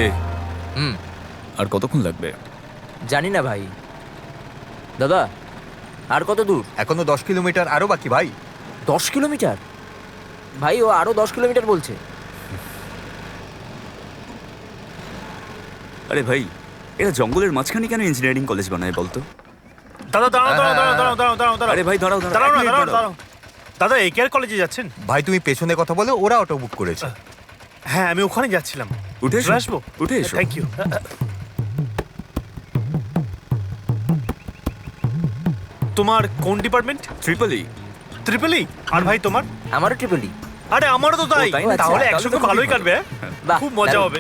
এ আর কতক্ষণ লাগবে? জানি না ভাই। দাদা আর কত দূর? এখনো 10 কিলোমিটার আরো বাকি ভাই। 10 কিলোমিটার? ভাই ও আরো 10 কিলোমিটার বলছে। আরে ভাই, এরা জঙ্গলের মাঝখানে কেন ইঞ্জিনিয়ারিং কলেজ বানায় বলতো? দাদা দাঁড়াও। আরে ভাই দাঁড়াও দাঁড়াও না, এক মিনিট দাঁড়াও। দাদা একেআর কলেজে যাচ্ছেন? ভাই তুমি পেছনে কথা বলো, ওরা অটো বুক করেছে। হ্যাঁ আমি ওখানে যাচ্ছিলাম। উঠে এসো, চলে আসবো? উঠে এসো। Thank you. তোমার কোন department? Triple E. Triple E? আর ভাই তোমার? আমারও ট্রিপলি। আরে আমারও তো তাই। ও, তাই না? তাহলে আচ্ছা, একসঙ্গে তাহলে তো ভালোই খুবই কাটবে। বাহ, খুব মজা দারুণ। হবে।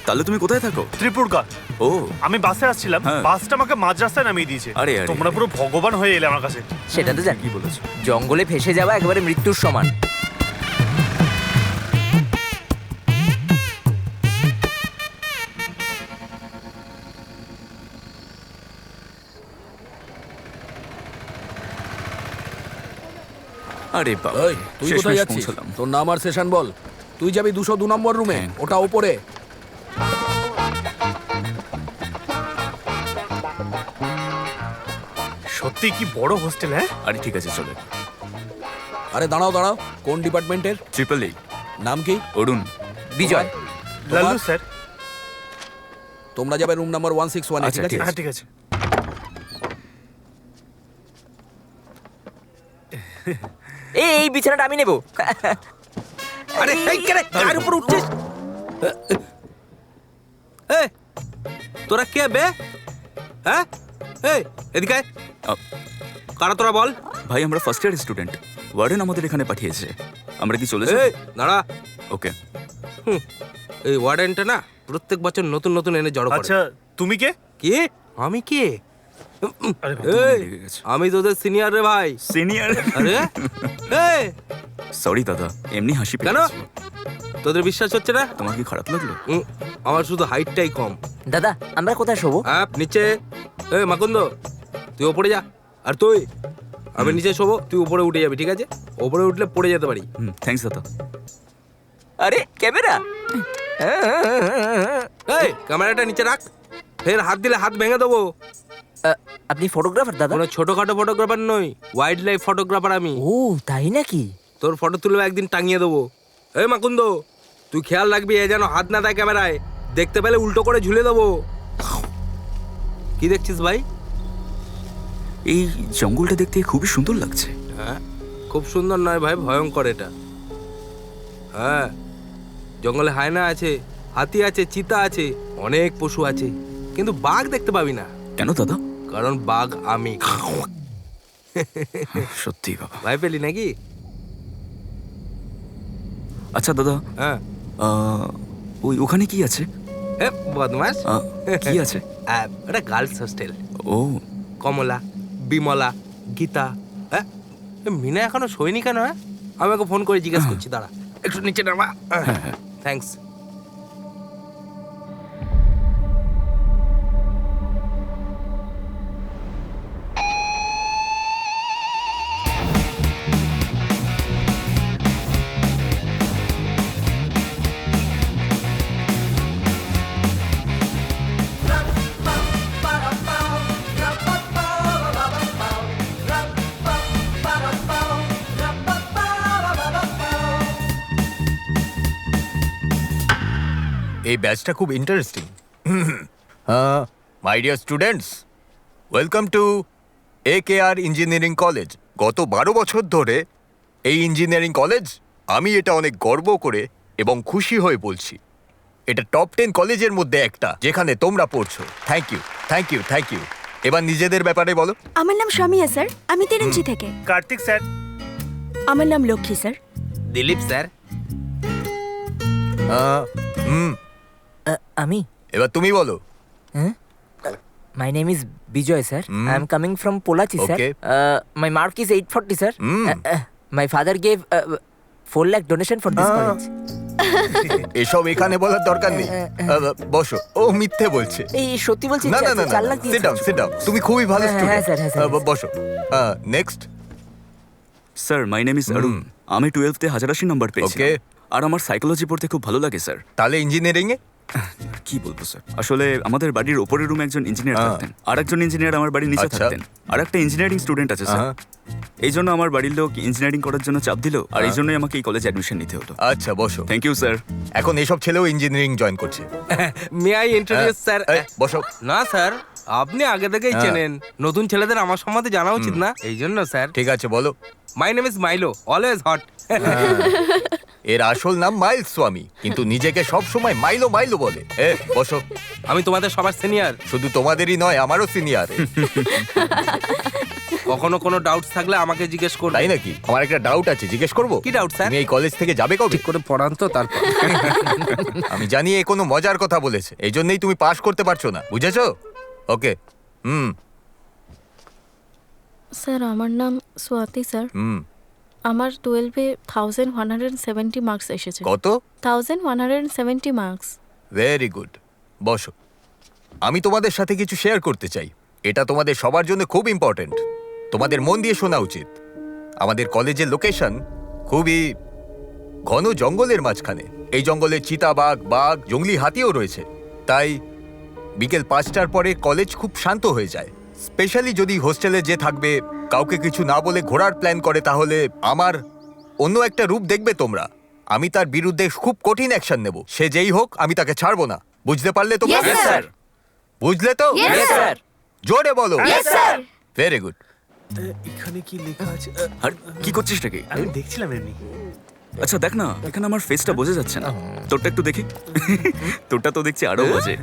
তাহলে তুমি কোথায় থাকো? ত্রিপুরগড়। ও আমি বাসে আসছিলাম, হ্যাঁ। বাসটা আমাকে মাঝ রাস্তায় নামিয়ে দিয়েছে। আরে, আরে, তোমরা আরে। পুরো ভগবান হয়ে এলে আমার কাছে। সেটা তো জানি। কি বলেছো? জঙ্গলে ফেসে যাওয়া একেবারে মৃত্যুর সমান। আরে বাবা, এই, তুই শেষমেশ কোথায় যাচ্ছিস? পৌঁছালাম। তোর নাম আর সেশন বল। তুই যাবি 202 নম্বর রুমে, হ্যাঁ। ওটা ওপরে। সত্যি কি বড় হোস্টেল, হ্যাঁ? আরে ঠিক আছে চলে। আরে দাঁড়াও দাঁড়াও, কোন ডিপার্টমেন্টের? ট্রিপল ই। নাম কি? অরুণ। বিজয়। লাল্লু স্যার। তোমরা যাবে রুম নাম্বার 161 আচ্ছা, ঠিক আছে? ঠিক হ্যাঁ ঠিক আছে। এই বিছানাটা আমি নেব। আরে এই কেরে কার উপর উঠছিস? এই তোরা কে বে? হ্যাঁ এই এদিকে আয়। কারা তোরা বল? ভাই আমরা ফার্স্ট ইয়ার স্টুডেন্ট, ওয়ার্ডেন আমাদের এখানে পাঠিয়েছে। আমরা কি চলে যাই? এই দাঁড়া। ওকে। এই ওয়ার্ডেনটা না প্রত্যেক বছর নতুন নতুন এনে জড়ো করে। আচ্ছা তুমি কে? কি? আমি কে? আরে ভাই, এই লেগে গেছে। আমি তোদের সিনিয়র রে ভাই। সিনিয়র। আরে এই সরি দাদা, এমনি হাসি পেয়ে কেন? গেছিল। তোদের বিশ্বাস হচ্ছে না? তোমার কি খারাপ লাগলো? আমার শুধু হাইটটাই কম। দাদা আমরা কোথায় শোবো? নিচে। এই মাকুন্দ তুই ওপরে যা, আর তুই আমি নিচে শোবো, তুই উপরে উঠে যাবি, ঠিক আছে? ওপরে উঠলে পড়ে যেতে পারি। থ্যাঙ্কস দাদা। আরে ক্যামেরা। এই ক্যামেরাটা নিচে রাখ, ফের হাত দিলে হাত ভেঙে দেবো। আপনি ফটোগ্রাফার দাদা? কোনো ছোটখাটো ফটোগ্রাফার নই, ওয়াইল্ড লাইফ ফটোগ্রাফার আমি। ও তাই নাকি? তোর ফটো তুলে একদিন টাঙিয়ে দেবো। এই মাকুন্দ তুই খেয়াল রাখবি এ যেন হাত না দেয় ক্যামেরায়, দেখতে পেলে উল্টো করে ঝুলে দেবো। কি দেখছিস ভাই? এই জঙ্গলটা দেখতে খুবই সুন্দর লাগছে। হ্যাঁ খুব সুন্দর নয় ভাই, ভয়ঙ্কর এটা। হ্যাঁ জঙ্গলে হায়না আছে, হাতি আছে, চিতা আছে, অনেক পশু আছে, কিন্তু বাঘ দেখতে পাবি না। কেন দাদা? কারণ বাঘ আমি। সত্যি বাবা। ভাই পেলি নাকি? আচ্ছা দাদা, হ্যাঁ ওই ওখানে কি আছে? এ বদমাস। কি আছে? এটা গার্লস হোস্টেল। ও কমলা, বিমলা, গীতা। হ্যাঁ মিনা এখনো শোয়নি কেন? হ্যাঁ আমি ওকে ফোন করে জিজ্ঞেস করছি, দাঁড়া একটু নিচে নামা। থ্যাঙ্কস। এই ব্যাচটা খুব interesting. My dear students, welcome to AKR engineering college. গত 12 বছর ধরে এই ইঞ্জিনিয়ারিং কলেজ, আমি এটা অনেক গর্ব করে এবং খুশি হয়ে বলছি, এটা টপ 10 কলেজের মধ্যে একটা যেখানে তোমরা পড়ছো। Thank you, thank you, thank you. এবার নিজেদের ব্যাপারে বলো। আমার নাম শামিয়া স্যার, আমি তিরঞ্জি থেকে। কার্তিক স্যার। আমার নাম লক্ষ্মী স্যার। দিলীপ স্যার। আমি? এবার তুমি বলো। My name is Vijay sir. I am coming from Pollachi sir. Okay. My mark is 840 sir. My father gave 4 lakh donation for this college. এসব এখানে বলার দরকার নেই। বসো, ও মিথ্যে বলছে। এই সত্যি বলছি, না না না, 4 lakh sit down, sit down. তুমি খুবই ভালো হ্যাঁ, হ্যাঁ, স্যার, হ্যাঁ, স্টুডেন্ট। স্যার, বসো। Next. Sir, my name is Arun. আমি 12th-তে 1080 নাম্বার পেয়েছি। ওকে। আর আমার সাইকোলজি পড়তে খুব ভালো লাগে স্যার। তাহলে ইঞ্জিনিয়ারিং এ কি বলবো স্যার, আসলে আমাদের বাড়ির ওপরের রুমে একজন ইঞ্জিনিয়ার থাকতেন, আর একজন ইঞ্জিনিয়ার আমার বাড়ির নিচে আচ্ছা। থাকতেন, আর একটা ইঞ্জিনিয়ারিং স্টুডেন্ট আছে স্যার। এই জন্য আমার বাড়ির লোক ইঞ্জিনিয়ারিং করার জন্য চাপ দিল, আর এই জন্যই আমাকে এই কলেজে অ্যাডমিশন নিতে হলো। আচ্ছা বসো। Thank you sir. এখন এসব ছেলেও ইঞ্জিনিয়ারিং জয়েন করছে। May I introduce sir? এই, বসো। না স্যার, আপনি আগে থেকেই হ্যাঁ। চেনেন, নতুন ছেলেদের আমার সম্বন্ধে জানা উচিত না, এই জন্য স্যার। ঠিক আছে বলো। My name is মাইলো, always hot. এর আসল নাম মাইল স্বামী, কিন্তু নিজেকে সব সময় মাইলো মাইলো বলে। বসো। আমি তোমাদের সবার সিনিয়র। শুধু তোমাদেরই নয়, আমারও সিনিয়র। কখনো কোনো ডাউটস থাকলে আমাকে জিজ্ঞেস করবে। তাই নাকি? আমার একটা ডাউট আছে, জিজ্ঞেস করবো? কি ডাউট স্যার? তুমি এই কলেজ থেকে যাবে কবে? ঠিক করে পড়ান তো তারপর। আমি জানি এ কোনো মজার কথা বলেছে, এই জন্যই তুমি পাস করতে পারছো না, বুঝেছো? ওকে। স্যার আমার নাম সোয়াতি স্যার। হুম। আমার 12-এ 1170 মার্কস এসেছে। কত? 1170 মার্কস। Very good. বসো। আমি তোমাদের সাথে কিছু শেয়ার করতে চাই, এটা তোমাদের সবার জন্য খুব ইম্পর্ট্যান্ট। তোমাদের মন দিয়ে শোনা উচিত। আমাদের কলেজের লোকেশন খুবই ঘন জঙ্গলের মাঝখানে। এই জঙ্গলে চিতাবাঘ, বাঘ, জঙ্গলি হাতিও রয়েছে। তাই বিকেল 5টার পরে কলেজ খুব শান্ত হয়ে যায়। স্পেশালি যদি হোস্টেলে যে থাকবে কাউকে কিছু না বলে ঘোরার প্ল্যান করে, তাহলে আমার অন্য একটা রূপ দেখবে তোমরা। আমি তার বিরুদ্ধে খুব কঠিন অ্যাকশন নেব, সে যেই হোক আমি তাকে ছাড়বো না। বুঝতে পারলে তোমরা? Yes, sir. বুঝলে তো? Yes, sir. জোরে বলো। Yes, sir. Very good. এখানে কি লেখা আছে? আর কি করছিস নাকি? আমি দেখছিলাম এমনি। আচ্ছা দেখ না, এখানে আমার ফেসটা বোঝা যাচ্ছে না, তোরটা একটু দেখি। তোরটা তো দেখছি আরো বোঝে।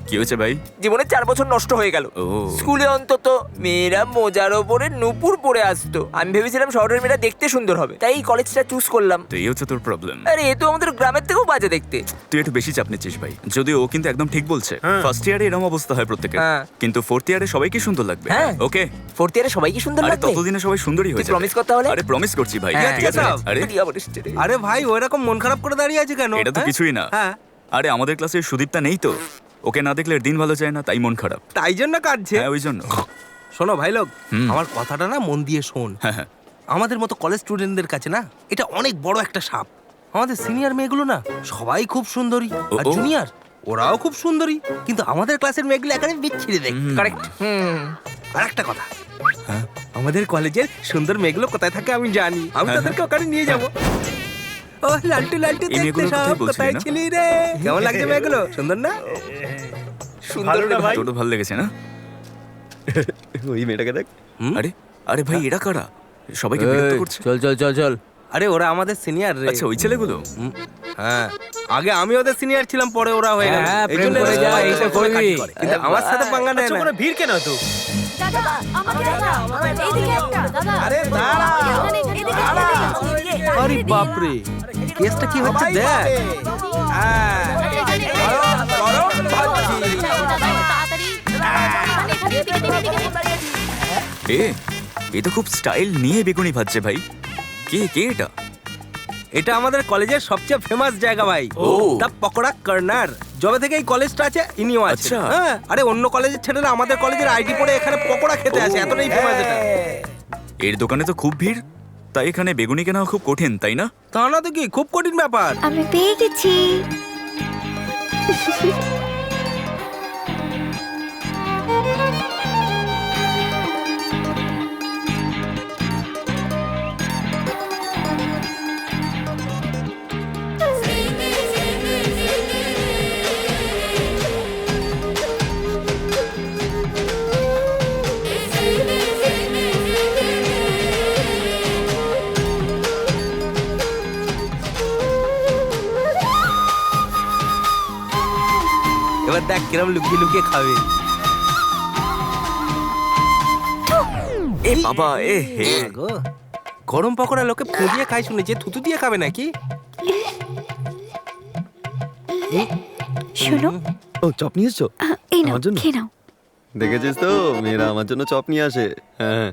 কি হয়েছে ভাই? জীবনে 4 বছর নষ্ট হয়ে গেল। ও। স্কুলে অন্তত মেয়েরা মোজার ওপরে নুপুর পরে আসতো, আমি ভেবেছিলাম শহরের মেয়েরা দেখতে সুন্দর হবে, তাই এই কলেজটা চুজ করলাম। তো এই হচ্ছে তোর প্রবলেম। আরে এ তো আমাদের গ্রামের থেকেও বাজে দেখতে। তুই একটু বেশি চাপ নিচ্ছিস ভাই, যদিও ও কিন্তু একদম ঠিক বলছে। ফার্স্ট ইয়ারে এরকম অবস্থা হয় প্রত্যেকের, হ্যাঁ। কিন্তু ফোর্থ ইয়ারে সবাইকে সুন্দর লাগবে। হ্যাঁ। ওকে। 4th ইয়ারে সবাই কি সুন্দর আরে লাগবে? ততদিনে সবাই সুন্দরই হয়ে তুই যাবে। promise কর তাহলে? আরে প্রমিস করছি ভাই। হ্যাঁ, ঠিক আছে। ঠিক আছে। আরে কি আবার এসছে রে? আরে ভাই, ওইরকম মন খারাপ করে দাঁড়িয়ে আছে কেন? এটা তো হ্যাঁ? কিছুই না। হ্যাঁ, আরে আমাদের ক্লাসে সুদীপটা নেই তো, ওকে না দেখলে দিন ভালো যায় না, তাই মন খারাপ। তাই জন্য কাঁদছে। হ্যাঁ ওই জন্য। শোনো ভাই লোক, হুম। আমার কথাটা না মন দিয়ে শোন। হ্যাঁ হ্যাঁ। আমাদের মতো কলেজ স্টুডেন্টদের কাছে না এটা অনেক বড় একটা সাপ। আমাদের সিনিয়র মেয়েগুলো না সবাই খুব সুন্দরী, আর ও। জুনিয়র ওরাও খুব সুন্দরী, কিন্তু আমাদের ক্লাসের মেয়েগুলো এখানে বিচ্ছিরি দেখ। কারেক্ট। আর একটা কথা, আমাদের কলেজের সুন্দর মেয়েগুলো কোথায় থাকে আমি জানি, আমি তাদেরকে ওখানে নিয়ে যাব। ও লালটু লালটু এই মেয়েগুলোর দেখতে কথাই সব বলছিলি কোথায় না? ছিলি রে? কেমন লাগছে মেয়েগুলো? সুন্দর না? সুন্দর ভালো না ভাই? তোরও ভালো লেগেছে না? ওই মেয়েটাকে দেখ। আরে আরে ভাই এরা কারা? সবাইকে বিরক্ত করছে। চল চল চল চল। আরে ওরা আমাদের সিনিয়র রে। আচ্ছা ওই ছেলেগুলো। হ্যাঁ, আগে আমি ওদের সিনিয়র ছিলাম, পরে ওরা হয়ে গেল। হ্যাঁ, এই প্রেম জন্য করে এরা যা, সবাই এইসব সবাই করবি। কাটি করে। কিন্তু আমার সাথে পাঙ্গা নেয় আচ্ছা না। ওখানে ভিড় কেন তো? দাদা আমাকে দাদা এইদিকে একটা দাদা। আরে দাঁড়া। এদিকে আরে বাপরে, কেসটা কি হচ্ছে দেখ। হ্যাঁ, গরম ভাবছি। এ তো খুব স্টাইল নিয়ে বেগুনি ভাজছে ভাই। কে কে এটা? এটা আমাদের কলেজের সবচেয়ে ফেমাস জায়গা ভাই, ও। দা পকোড়া কর্নার। যবে থেকে এই কলেজটা আছে ইনিও আছে। আচ্ছা। হ্যাঁ, আরে অন্য কলেজের ছেলেরা আমাদের কলেজের আইডি পড়ে এখানে পকোড়া খেতে আসে, এতটাই ফেমাস এটা। এর দোকানে তো খুব ভিড়, তাই এখানে বেগুনি কেনা খুব কঠিন, তাই না? তা না তো কি, খুব কঠিন ব্যাপার। আমি পেয়ে গেছি। এবার দেখ কিরম লুকিয়ে লুকিয়ে খাবে। এ বাবা এ হে। গো, গরম পকোড়া লোকে ফু দিয়ে খাই শুনেছি, থুতু দিয়ে খাবে নাকি? শোনো, ও চপ নিয়ে এসছো? এই নাও আমার জন্য? খেয়ে নাও। দেখেছিস তো, মেয়েরা আমার জন্য চপ নিয়ে আসে। হ্যাঁ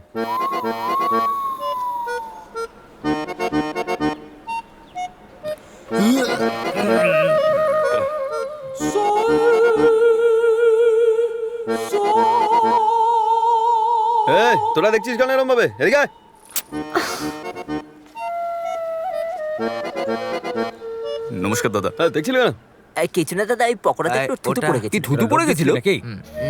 এই, তোরা দেখছিস কেন এরম ভাবে? এদিকে আয়। নমস্কার দাদা। দেখছিলে না কিছু না দাদা, এই পকোড়াতে একটু থুতু পড়ে গেছে। কি ধুতু পড়ে গেছিল নাকি?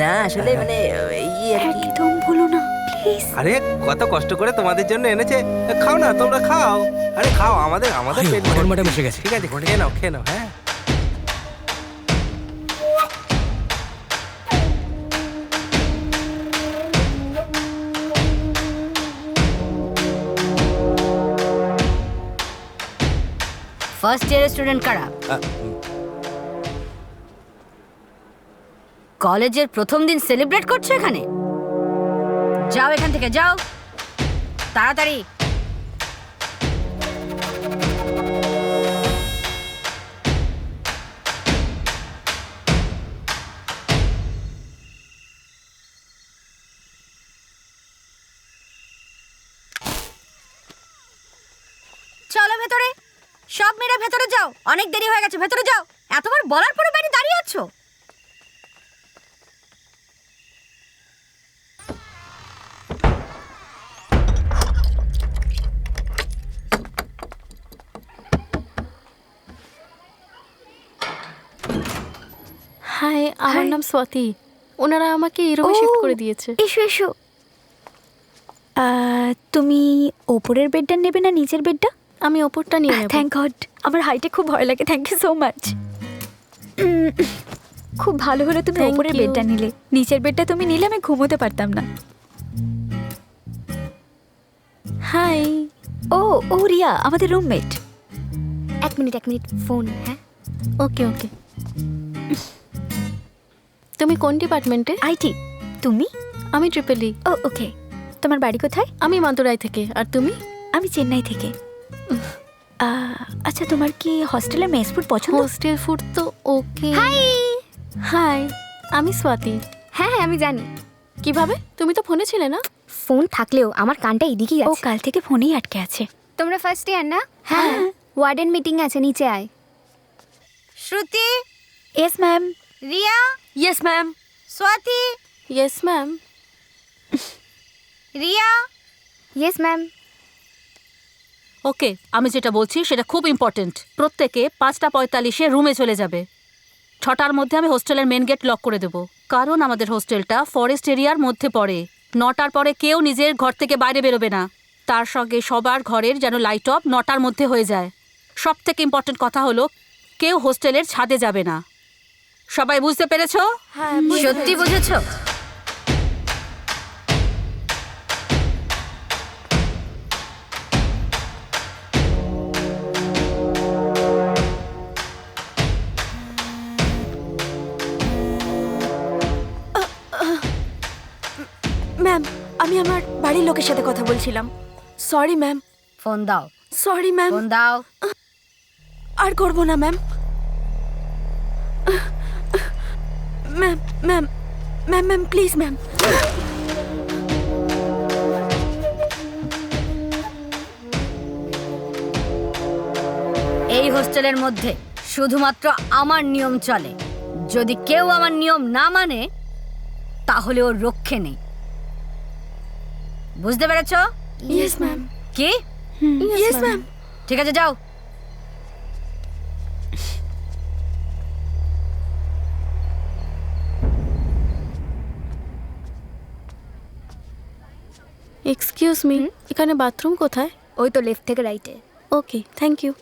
না আসলে মানে এই আর কি। একদম ভুলো না প্লিজ। আরে কত কষ্ট করে তোমাদের জন্য এনেছে, খাও না তোমরা খাও। আরে খাও, আমাদের আমাদের পেট ঘরের ভর্তি। মাঠে বসে গেছে। ঠিক আছে, খেয়ে নাও খেয়ে নাও। হ্যাঁ ফার্স্ট ইয়ারের স্টুডেন্ট কারা? কলেজের প্রথম দিন সেলিব্রেট করছো এখানে? যাও এখান থেকে, যাও তাড়াতাড়ি। চলো ভেতরে, সব মেয়েরা ভেতরে যাও, অনেক দেরি হয়ে গেছে, ভেতরে যাও। এতবার বলার পরে বাইরে দাঁড়িয়ে আছো। হাই, আমার Hi. নাম স্বাতি। ওনারা আমাকে এই রুমে শিফট করে দিয়েছে। এসো এসো। তুমি ওপরের বেডটা নেবে না নিচের বেডটা? আমি ওপরটা নিয়ে নেব। থ্যাংক গড, আমার হাইটে খুব ভয় লাগে। Thank you so much. খুব ভালো হলো তুমি Thank ওপরের you. বেডটা নিলে। নিচের বেডটা তুমি নিলে আমি ঘুমোতে পারতাম না। হাই। ও ও রিয়া, আমাদের রুমমেট। এক মিনিট ফোন। হ্যাঁ ওকে ওকে। তুমি কোন ডিপার্টমেন্টে? আইটি। তুমি? আমি ট্রিপল ই। ও ওকে। তোমার বাড়ি কোথায়? আমি মাদুরাই থেকে। আর তুমি? আমি চেন্নাই থেকে। আচ্ছা, তোমার কি হস্টেলের মেস ফুড পছন্দ? হোস্টেল ফুড তো ওকে। হাই, আমি স্বাতি। হ্যাঁ হ্যাঁ আমি জানি। কিভাবে? তুমি তো ফোনে ছিলে না। ফোন থাকলেও আমার কানটা এদিকেই ও আছে। কাল থেকে ফোনেই আটকে আছে। তোমরা ফার্স্ট ইয়ার না? হ্যাঁ। ওয়ার্ডেন মিটিং আছে, নিচে আয়। Shruti. Yes ma'am. Riya. Yes ma'am. Swati. Yes ma'am. Riya. Yes ma'am. Okay, আমি যেটা বলছি সেটা খুব ইম্পর্টেন্ট। প্রত্যেকে 5:45-এ রুমে চলে যাবে। 6টার মধ্যে আমি হোস্টেলের মেন গেট লক করে দেবো, কারণ আমাদের হোস্টেলটা ফরেস্ট এরিয়ার মধ্যে পড়ে। 9টার পরে কেউ নিজের ঘর থেকে বাইরে বেরোবে না। তার সঙ্গে সবার ঘরের যেন লাইট অফ 9টার মধ্যে হয়ে যায়। সব থেকে ইম্পর্টেন্ট কথা হলো, কেউ হোস্টেলের ছাদে যাবে না। সবাই বুঝতে পেরেছো? সত্যি বুঝেছো? ম্যাম, আমি আমার বাড়ির লোকের সাথে কথা বলছিলাম। Sorry ma'am. ফোন দাও। Sorry ma'am. ফোন দাও। আর করবো না ma'am. Ma'am ma'am ma'am ma'am please ma'am. এই হোস্টেলের মধ্যে শুধুমাত্র আমার নিয়ম চলে। যদি কেউ আমার নিয়ম না মানে তাহলে ওর রক্ষে নেই। বুঝতে পেরেছো? Yes ma'am. কি? Yes ma'am. ঠিক আছে, যাও। এক্সকিউজ মি, এখানে বাথরুম কোথায়? ওই তো লেফট থেকে রাইটে। ওকে, থ্যাংক ইউ।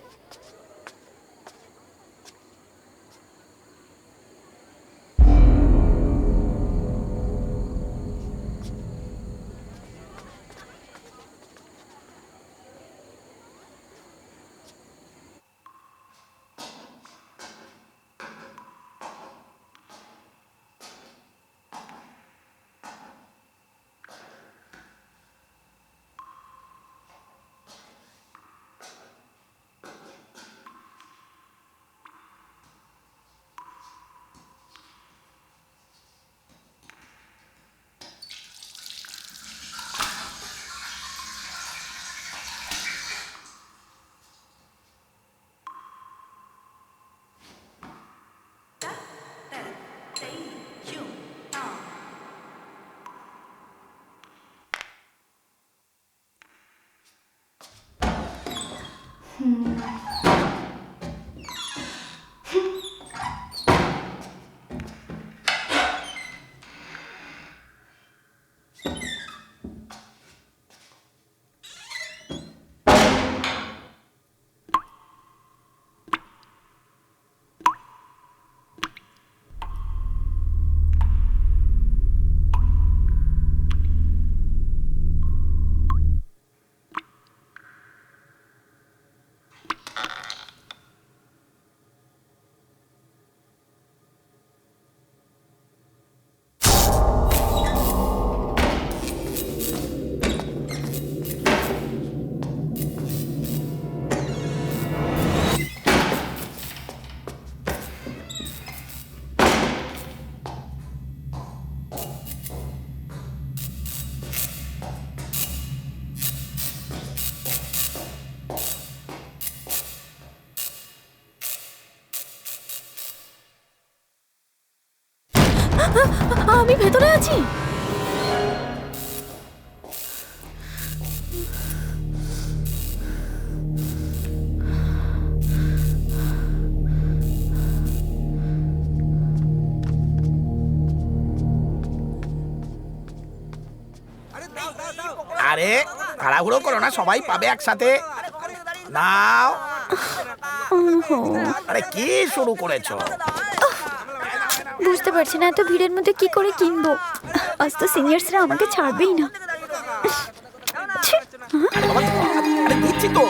আমি ভেতরে আছি। আরে তাড়াহুড়ো করো না, সবাই পাবে একসাথে। নাও। আরে কি শুরু করেছো? বুঝতে পারছি না এত ভিড়ের মধ্যে কি করে কিনবো। আজ তো সিনিয়র্সরা আমাকে ছাড়বেই না। আরে দিচ্ছি তো।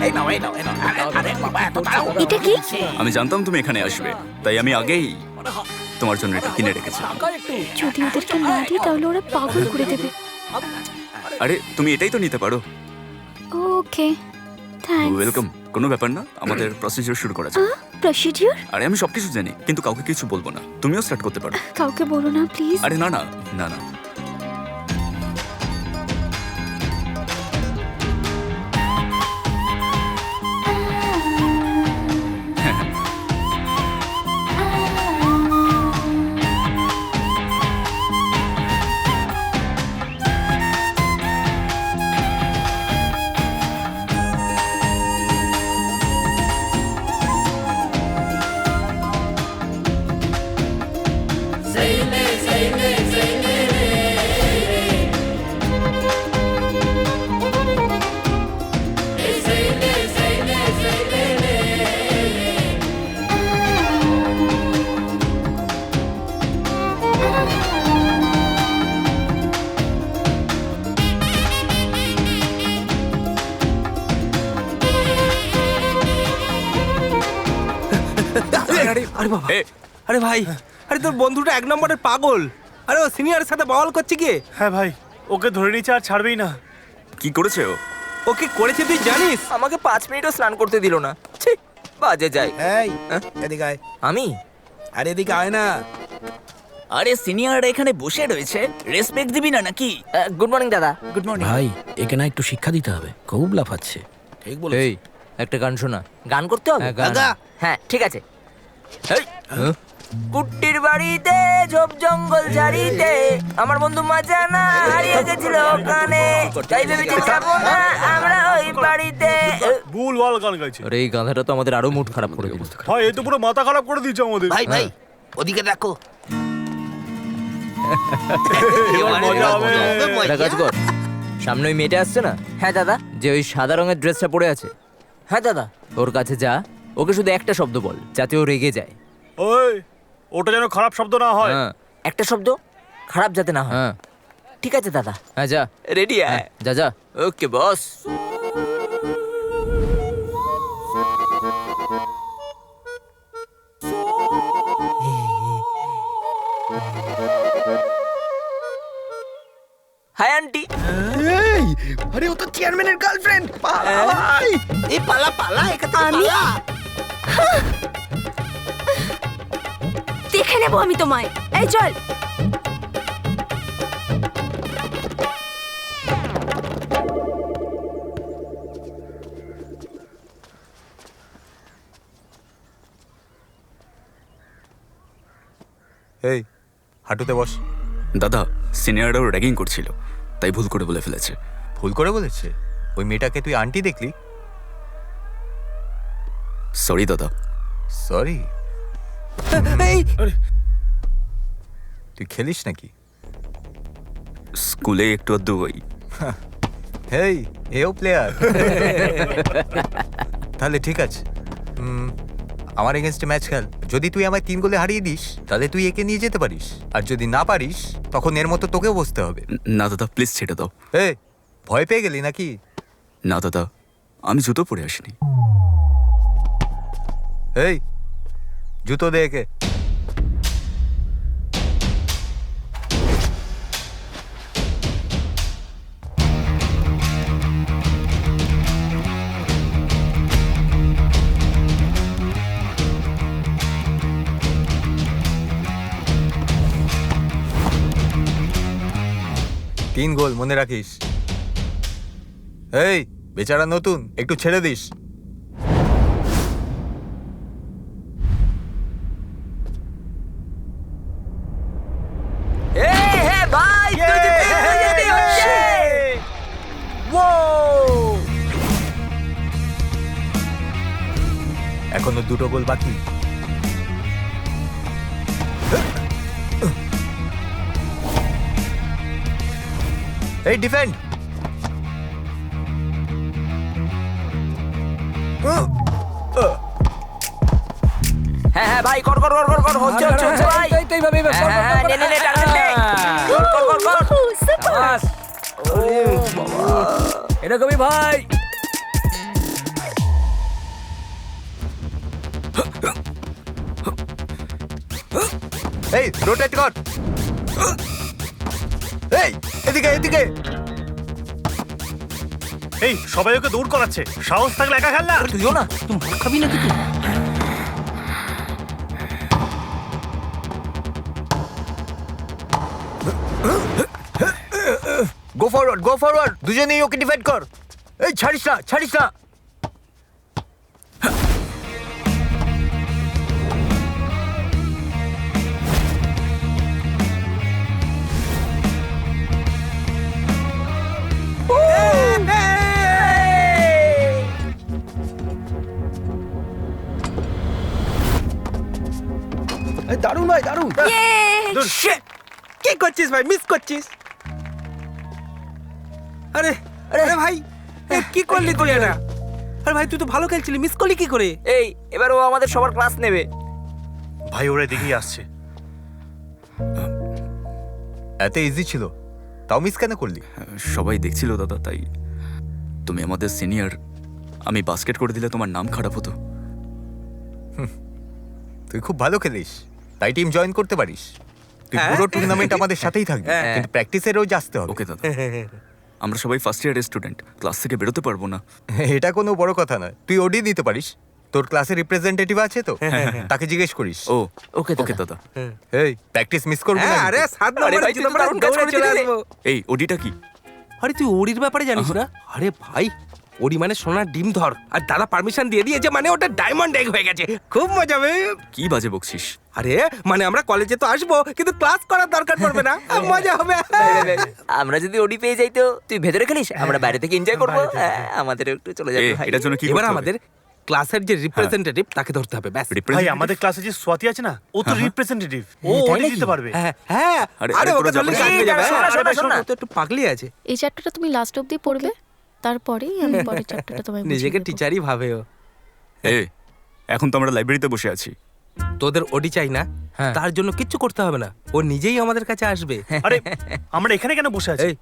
এই নাও এই নাও এই নাও। আরে বাবা এত তাড়াহুড়ো। এটা কি? আমি জানতাম তুমি এখানে আসবে, তাই আমি আগেই তোমার জন্য এটা কিনে রেখেছিলাম। যদি ওদেরকে না দিই তাহলে ওরা পাগল করে দেবে। আরে তুমি এটাই তো নিতে পারো। ওকে, থ্যাঙ্কস। ওয়েলকাম। কোনো ব্যাপার না, আমাদের প্রসিজার শুরু করা যাক। প্রসিডিউর? আরে আমি সবকিছু জানি, কিন্তু কাউকে কিছু বলবো না। তুমিও স্টার্ট করতে পারো। কাউকে বলো না প্লিজ। আরে না না না না। আরে বাবা, এ, আরে ভাই, আরে তোর বন্ধুটা এক নম্বরের পাগল। আরে ও সিনিয়রের সাথে বল করছে কি? হ্যাঁ ভাই, ওকে ধরে নিচ্ছে আর ছাড়বেই না। কি করেছে ও? ও কি করেছে তুই জানিস? আমাকে 5 মিনিটও স্নান করতে দিল না। ছি, বাজে যাই। এই এদিকে আয়। আমি আরে এদিকে আয় না। আরে সিনিয়র এখানে বসে রয়েছে, রেসপেক্ট দিবি না নাকি? গুড মর্নিং দাদা। Good morning. ভাই একে না একটু শিক্ষা দিতে হবে, খুব লাফাচ্ছে। ঠিক বলে। এই একটা গান শোনা। গান করতে হবে? হ্যাঁ, গান। হ্যাঁ ঠিক আছে। এই, কুট্টির বাড়িতে ঝোপ জঙ্গল ঝাড়িতে আমার বন্ধু মাজানা হারিয়ে গেছিল ওখানে, তাই ভেবেছি যাবো না আমরা ওই বাড়িতে। ভুলভাল গান গাইছে আরে এই গাধাটা তো আমাদের আরো মুড খারাপ করে দিল। ভাই, এ তো পুরো মাথা খারাপ করে দিচ্ছে আমাদের। ভাই ভাই ওদিকে দেখো। এবার মজা হবে। একটা কাজ কর, সামনে ওই মেয়েটা আসছে না? হ্যাঁ দাদা। যে ওই সাদা রঙের ড্রেসটা পরে আছে? হ্যাঁ দাদা। ওর কাছে যা, ওকে শুধু একটা শব্দ বল যাতে ও রেগে যায়। ওই, ওটা যেন খারাপ শব্দ না হয়। হ্যাঁ, একটা শব্দ খারাপ যাতে না হয়। হ্যাঁ ঠিক আছে দাদা। হ্যাঁ যা। রেডি? যা যা। Okay boss. Hi aunty. এই আরে ও তো চেয়ারম্যানের গার্লফ্রেন্ড। পালা ভাই, এই পালা পালা এখান থেকে আমি? পালা। দেখে নেবো আমি তোমায়। এই চল। এই হাঁটুতে বস। দাদা, সিনিয়ররাও র্যাগিং করছিল, তাই ভুল করে বলে ফেলেছে। ভুল করে বলেছে? ওই মেয়েটাকে তুই আন্টি দেখলি? সরি দাদা। সরি? এই তুই খেলিস নাকি? স্কুলে একটু আধটু ওই। হেই, এও প্লেয়ার। তাহলে ঠিক আছে, আমার এগেনস্টে ম্যাচ খেল। যদি তুই আমায় 3 গোলে হারিয়ে দিস তাহলে তুই একে নিয়ে যেতে পারিস, আর যদি না পারিস তখন এর মতো তোকেও বসতে হবে। না দাদা, প্লিজ ছেড়ে দাও। এই ভয় পেয়ে গেলি নাকি? না দাদা, আমি জুতো পরে আসিনি। এই জুতো দে একে। তিন গোল মনে রাখিস। এই বেচারা নতুন, একটু ছেড়ে দিস। এখনো 2টো গোল বাকি। এই ডিফেন্ড। হ্যাঁ হ্যাঁ ভাই কর কর কর কর কর হচ্ছে হচ্ছে হচ্ছে ভাই হ্যাঁ হ্যাঁ নে নে নে টার্গেট নে কর কর কর কর এরকমই ভাই এই রোটেট কর। এই এদিকে এদিকে। এই সবাই ওকে দৌড় করাচ্ছে, সাহস থাকলে একা খেল না। তুইও না তুই মার খাবি নাকি তুই গো ফরওয়ার্ড গো ফরওয়ার্ড, দুজনেই ওকে ডিফেন্ড কর। এই ছাড়িস না ছাড়িস না। দারুণ ভাই দারুণ। কি করছিস ভাই, মিস করছিস? আরে আরে ভাই এ কি করলি তুই এটা? আরে ভাই তুই তো ভালো খেলছিলি, মিস করলি কি করে? এই এবার ও আমাদের সবার ক্লাস নেবে ভাই ওরা দেখেই আসছে। এত ইজি ছিল, তাও মিস কেন করলি? সবাই দেখছিল দাদা, তাই। তুমি আমাদের সিনিয়র, আমি বাস্কেট করে দিলে তোমার নাম খারাপ হতো। তুই খুব ভালো খেলিস, তাই টিম জয়েন করতে পারিস। তুই পুরো টুর্নামেন্ট আমাদের সাথেই থাকবি, কিন্তু প্র্যাকটিসে রোজ আসতে হবে। ওকে দাদা, আমরা সবাই ফার্স্ট ইয়ারের স্টুডেন্ট, ক্লাস থেকে বেরোতে পারবো না। এটা কোনো বড় কথা নয়, তুই ওডি দিতে পারিস। তোর ক্লাসের রিপ্রেজেন্টেটিভ আছে তো, তাকে জিজ্ঞেস করিস। ও ওকে ওকে দাদা। এই প্র্যাকটিস মিস করবি না। আরে 7 নম্বরে ভাই, তুই তো জিতবো, দারুণ কাজ দৌড়ে করে চলে দিলি। আসবো। এই ওডিটা কি? আরে তুই ওড়ির ব্যাপারে জানিস না? আরে ভাই ওড়ি মানে সোনার ডিম ধর, আর দাদা পারমিশন দিয়ে দিয়েছে, মানে ওটা ডায়মন্ড এগ হয়ে গেছে। খুব মজা হবে। কি বাজে বকছিস? আরে মানে আমরা কলেজে তো আসবো, কিন্তু ক্লাস করার দরকার পড়বে না, মজা হবে। আমরা যদি ওডি পেয়ে যাই তো তুই ভেতরে খেলিস, আমরা বাইরে থেকে এনজয় করবো। আমাদের একটু চলে যাবে ভাই। এটার জন্য কি এবার করতে হবে? আমাদের ক্লাসের যে রিপ্রেজেন্টেটিভ তাকে ধরতে হবে, ব্যাস। ভাই আমাদের ক্লাসে যে স্বাতি আছে না, ও তো রিপ্রেজেন্টেটিভ, ও তাই ওডি নাকি? দিতে পারবে। হ্যাঁ হ্যাঁ, আরে, আরে তোরা ওকে যাবে ধরলে না? কাজ হয়ে যাবে। শোনা, শোনা, শোনা। ও তো একটু পাগলি আছে। এই চ্যাপ্টারটা তুমি লাস্ট অবধি পড়বে, তারপরেই আমি পরের চ্যাপ্টারটা তোমায় বুঝিয়ে নিজেকে দেবো। টিচারই ভাবে ও। এখন তো আমরা লাইব্রেরিতে বসে আছি। তোদের ওডি চাই না, তার জন্য কিচ্ছু করতে হবে না, ও নিজেই আমাদের কাছে আসবে। আরে আমরা এখানে কেন বসে আছি? এই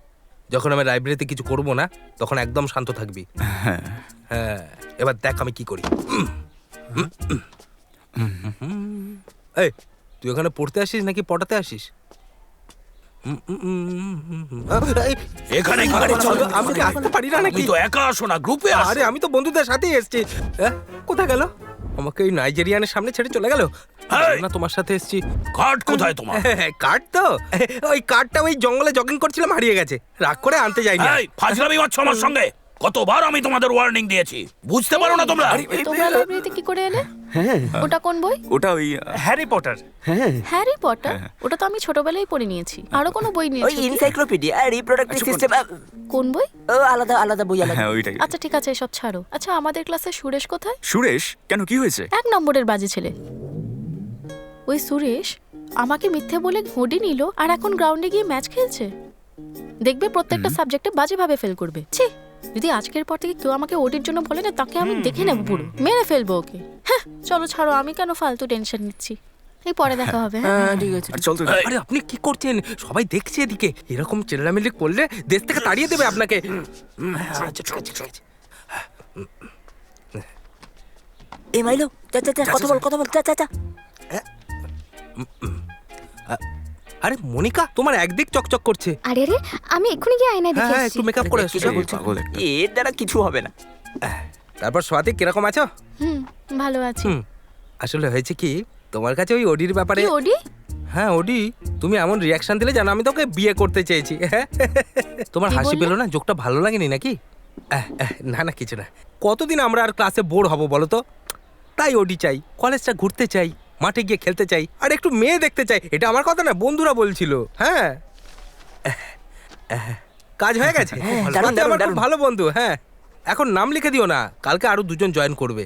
যখন আমি লাইব্রেরিতে কিছু করব না, তখন একদম শান্ত থাকবি। হ্যাঁ এবার দেখ আমি কি করি। এই তুই ওখানে পড়তে আসিস নাকি পটাতে আসিস? এখানে কি করছো? আমি কি আসতে পারি না নাকি? তুমি তো একা আসো না, গ্রুপে আসো। আরে আমি তো বন্ধুদের সাথেই এসেছি। কোথায় গেল? আমাকে এই নাইজেরিয়ানের সামনে ছেড়ে চলে গেল। না তোমার সাথে এসেছি। কার্ড কোথায় তোমার? কার্ড তো ওই কার্ডটা ওই জঙ্গলে জগিং করছিলাম, হারিয়ে গেছে, রাগ করে আনতে যাইনি। এই ফাজলামি করছো আমার সঙ্গে? কতবার আমি তোমাদের ওয়ার্নিং দিয়েছি, বুঝতে পারো না তোমরা? তোমরা লাইব্রেরিতে কি করে এলে? ওটা কোন বই? ওটা ওই হ্যারি পটার। Harry Potter? ওটা তো আমি ছোটবেলায় পড়ে নিয়েছি। আরো কোনো বই ওই নিয়েছো কি? Encyclopedia reproductive system. কোন বই? ও আলাদা আলাদা বই আলাদা। হ্যাঁ ওইটাই। আচ্ছা ঠিক আছে, এসব ছাড়ো। আচ্ছা আমাদের ক্লাসে সুরেশ কোথায়? সুরেশ কেন, কি হয়েছে? 1 নম্বরের বাজে ছেলে। ওই সুরেশ আমাকে মিথ্যে বলে হোডি নিল, আর এখন গ্রাউন্ডে গিয়ে ম্যাচ খেলছে। দেখবে প্রত্যেকটা সাবজেক্টে বাজেভাবে ফেল করবে। ছি, যদি আজকের পর থেকে কেউ আমাকে ওডির জন্য বলে না, তাকে আমি দেখে নেব, পুরো মেরে ফেলবো ওকে। হ্যাঁ চলো ছাড়ো, আমি কেন ফালতু টেনশন নিচ্ছি। এই পরে দেখা হবে। হ্যাঁ ঠিক আছে। আর চল তো। আরে আপনি কি করছেন? সবাই দেখছে এদিকে, এরকম চেল্লামিল্লি করলে দেশ থেকে তাড়িয়ে দেবে আপনাকে। আচ্ছা ঠিক আছে, ঠিক আছে। এ মাইলো যা যা যা, কথা বল যা যা যা। আরে মনিকা, তোমার একদিক চকচক করছে। আরে আরে, আমি এক্ষুনি গিয়ে আয়নায় দেখে হ্যাঁ আসছি। একটু মেকআপ করে আসো। এই পাগল একটা। এর দ্বারা কিছু হবে না। তারপর স্বাতি কিরকম আছো? ভালো আছি। আসলে হয়েছে কি, তোমার কাছে ওই ওডির ব্যাপারে। কি ওডি? হ্যাঁ ওডি, তুমি এমন রিয়াকশন দিলে জানো আমি তোকে বিয়ে করতে চেয়েছি। তোমার কি হাসি বললে? পেলো না? জোকটা ভালো লাগেনি নাকি? না না কিছু না। কতদিন আমরা আর ক্লাসে বোর হব বলো তো? তাই ওডি চাই, কলেজটা ঘুরতে চাই, মাঠে গিয়ে খেলতে চাই, আর একটু মেয়ে দেখতে চাই। এটা আমার কথা না, বন্ধুরা বলছিল। হ্যাঁ কাজ হয়ে গেছে। দারুণ, স্বাতী আমার দারুণ। খুব ভালো বন্ধু। হ্যাঁ এখন নাম লিখে দিও না, কালকে আরো 2জন জয়েন করবে।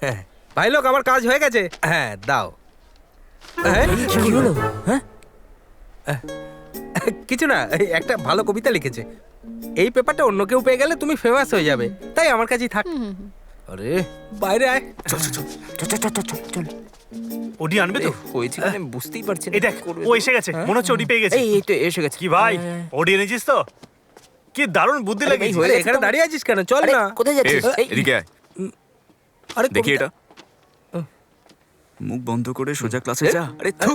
হ্যাঁ ভাই লোক আমার কাজ হয়ে গেছে। হ্যাঁ দাও। হ্যাঁ, কি হলো? হ্যাঁ, কিছু না, এই একটা ভালো কবিতা লিখেছে। এই পেপারটা অন্য কেউ পেয়ে গেলে তুমি ফেমাস হয়ে যাবে, তাই আমার কাছেই থাক। আরে বাইরে আয়। চল চল চল চল চল চল চল। ওডি আনবে তো? হয়েছে আমি বুঝতেই পারছি না। এই দেখ, ও এসে গেছে, মনে হচ্ছে ওডি পেয়ে গেছে। এই এই তো এসে গেছে। কি ভাই, ওডি এনেছিস তো? কি দারুণ বুদ্ধি আরে ভাই, লাগিয়েছিস। হয়ে আরে, এখানে দাঁড়িয়ে আছিস কেন? চল আরে, না। কোথায় যাচ্ছিস? এই, এদিকে আয়। আরে দেখি কবিতা- এটা। মুখ বন্ধ করে সোজা ক্লাসে যা। আরে থু,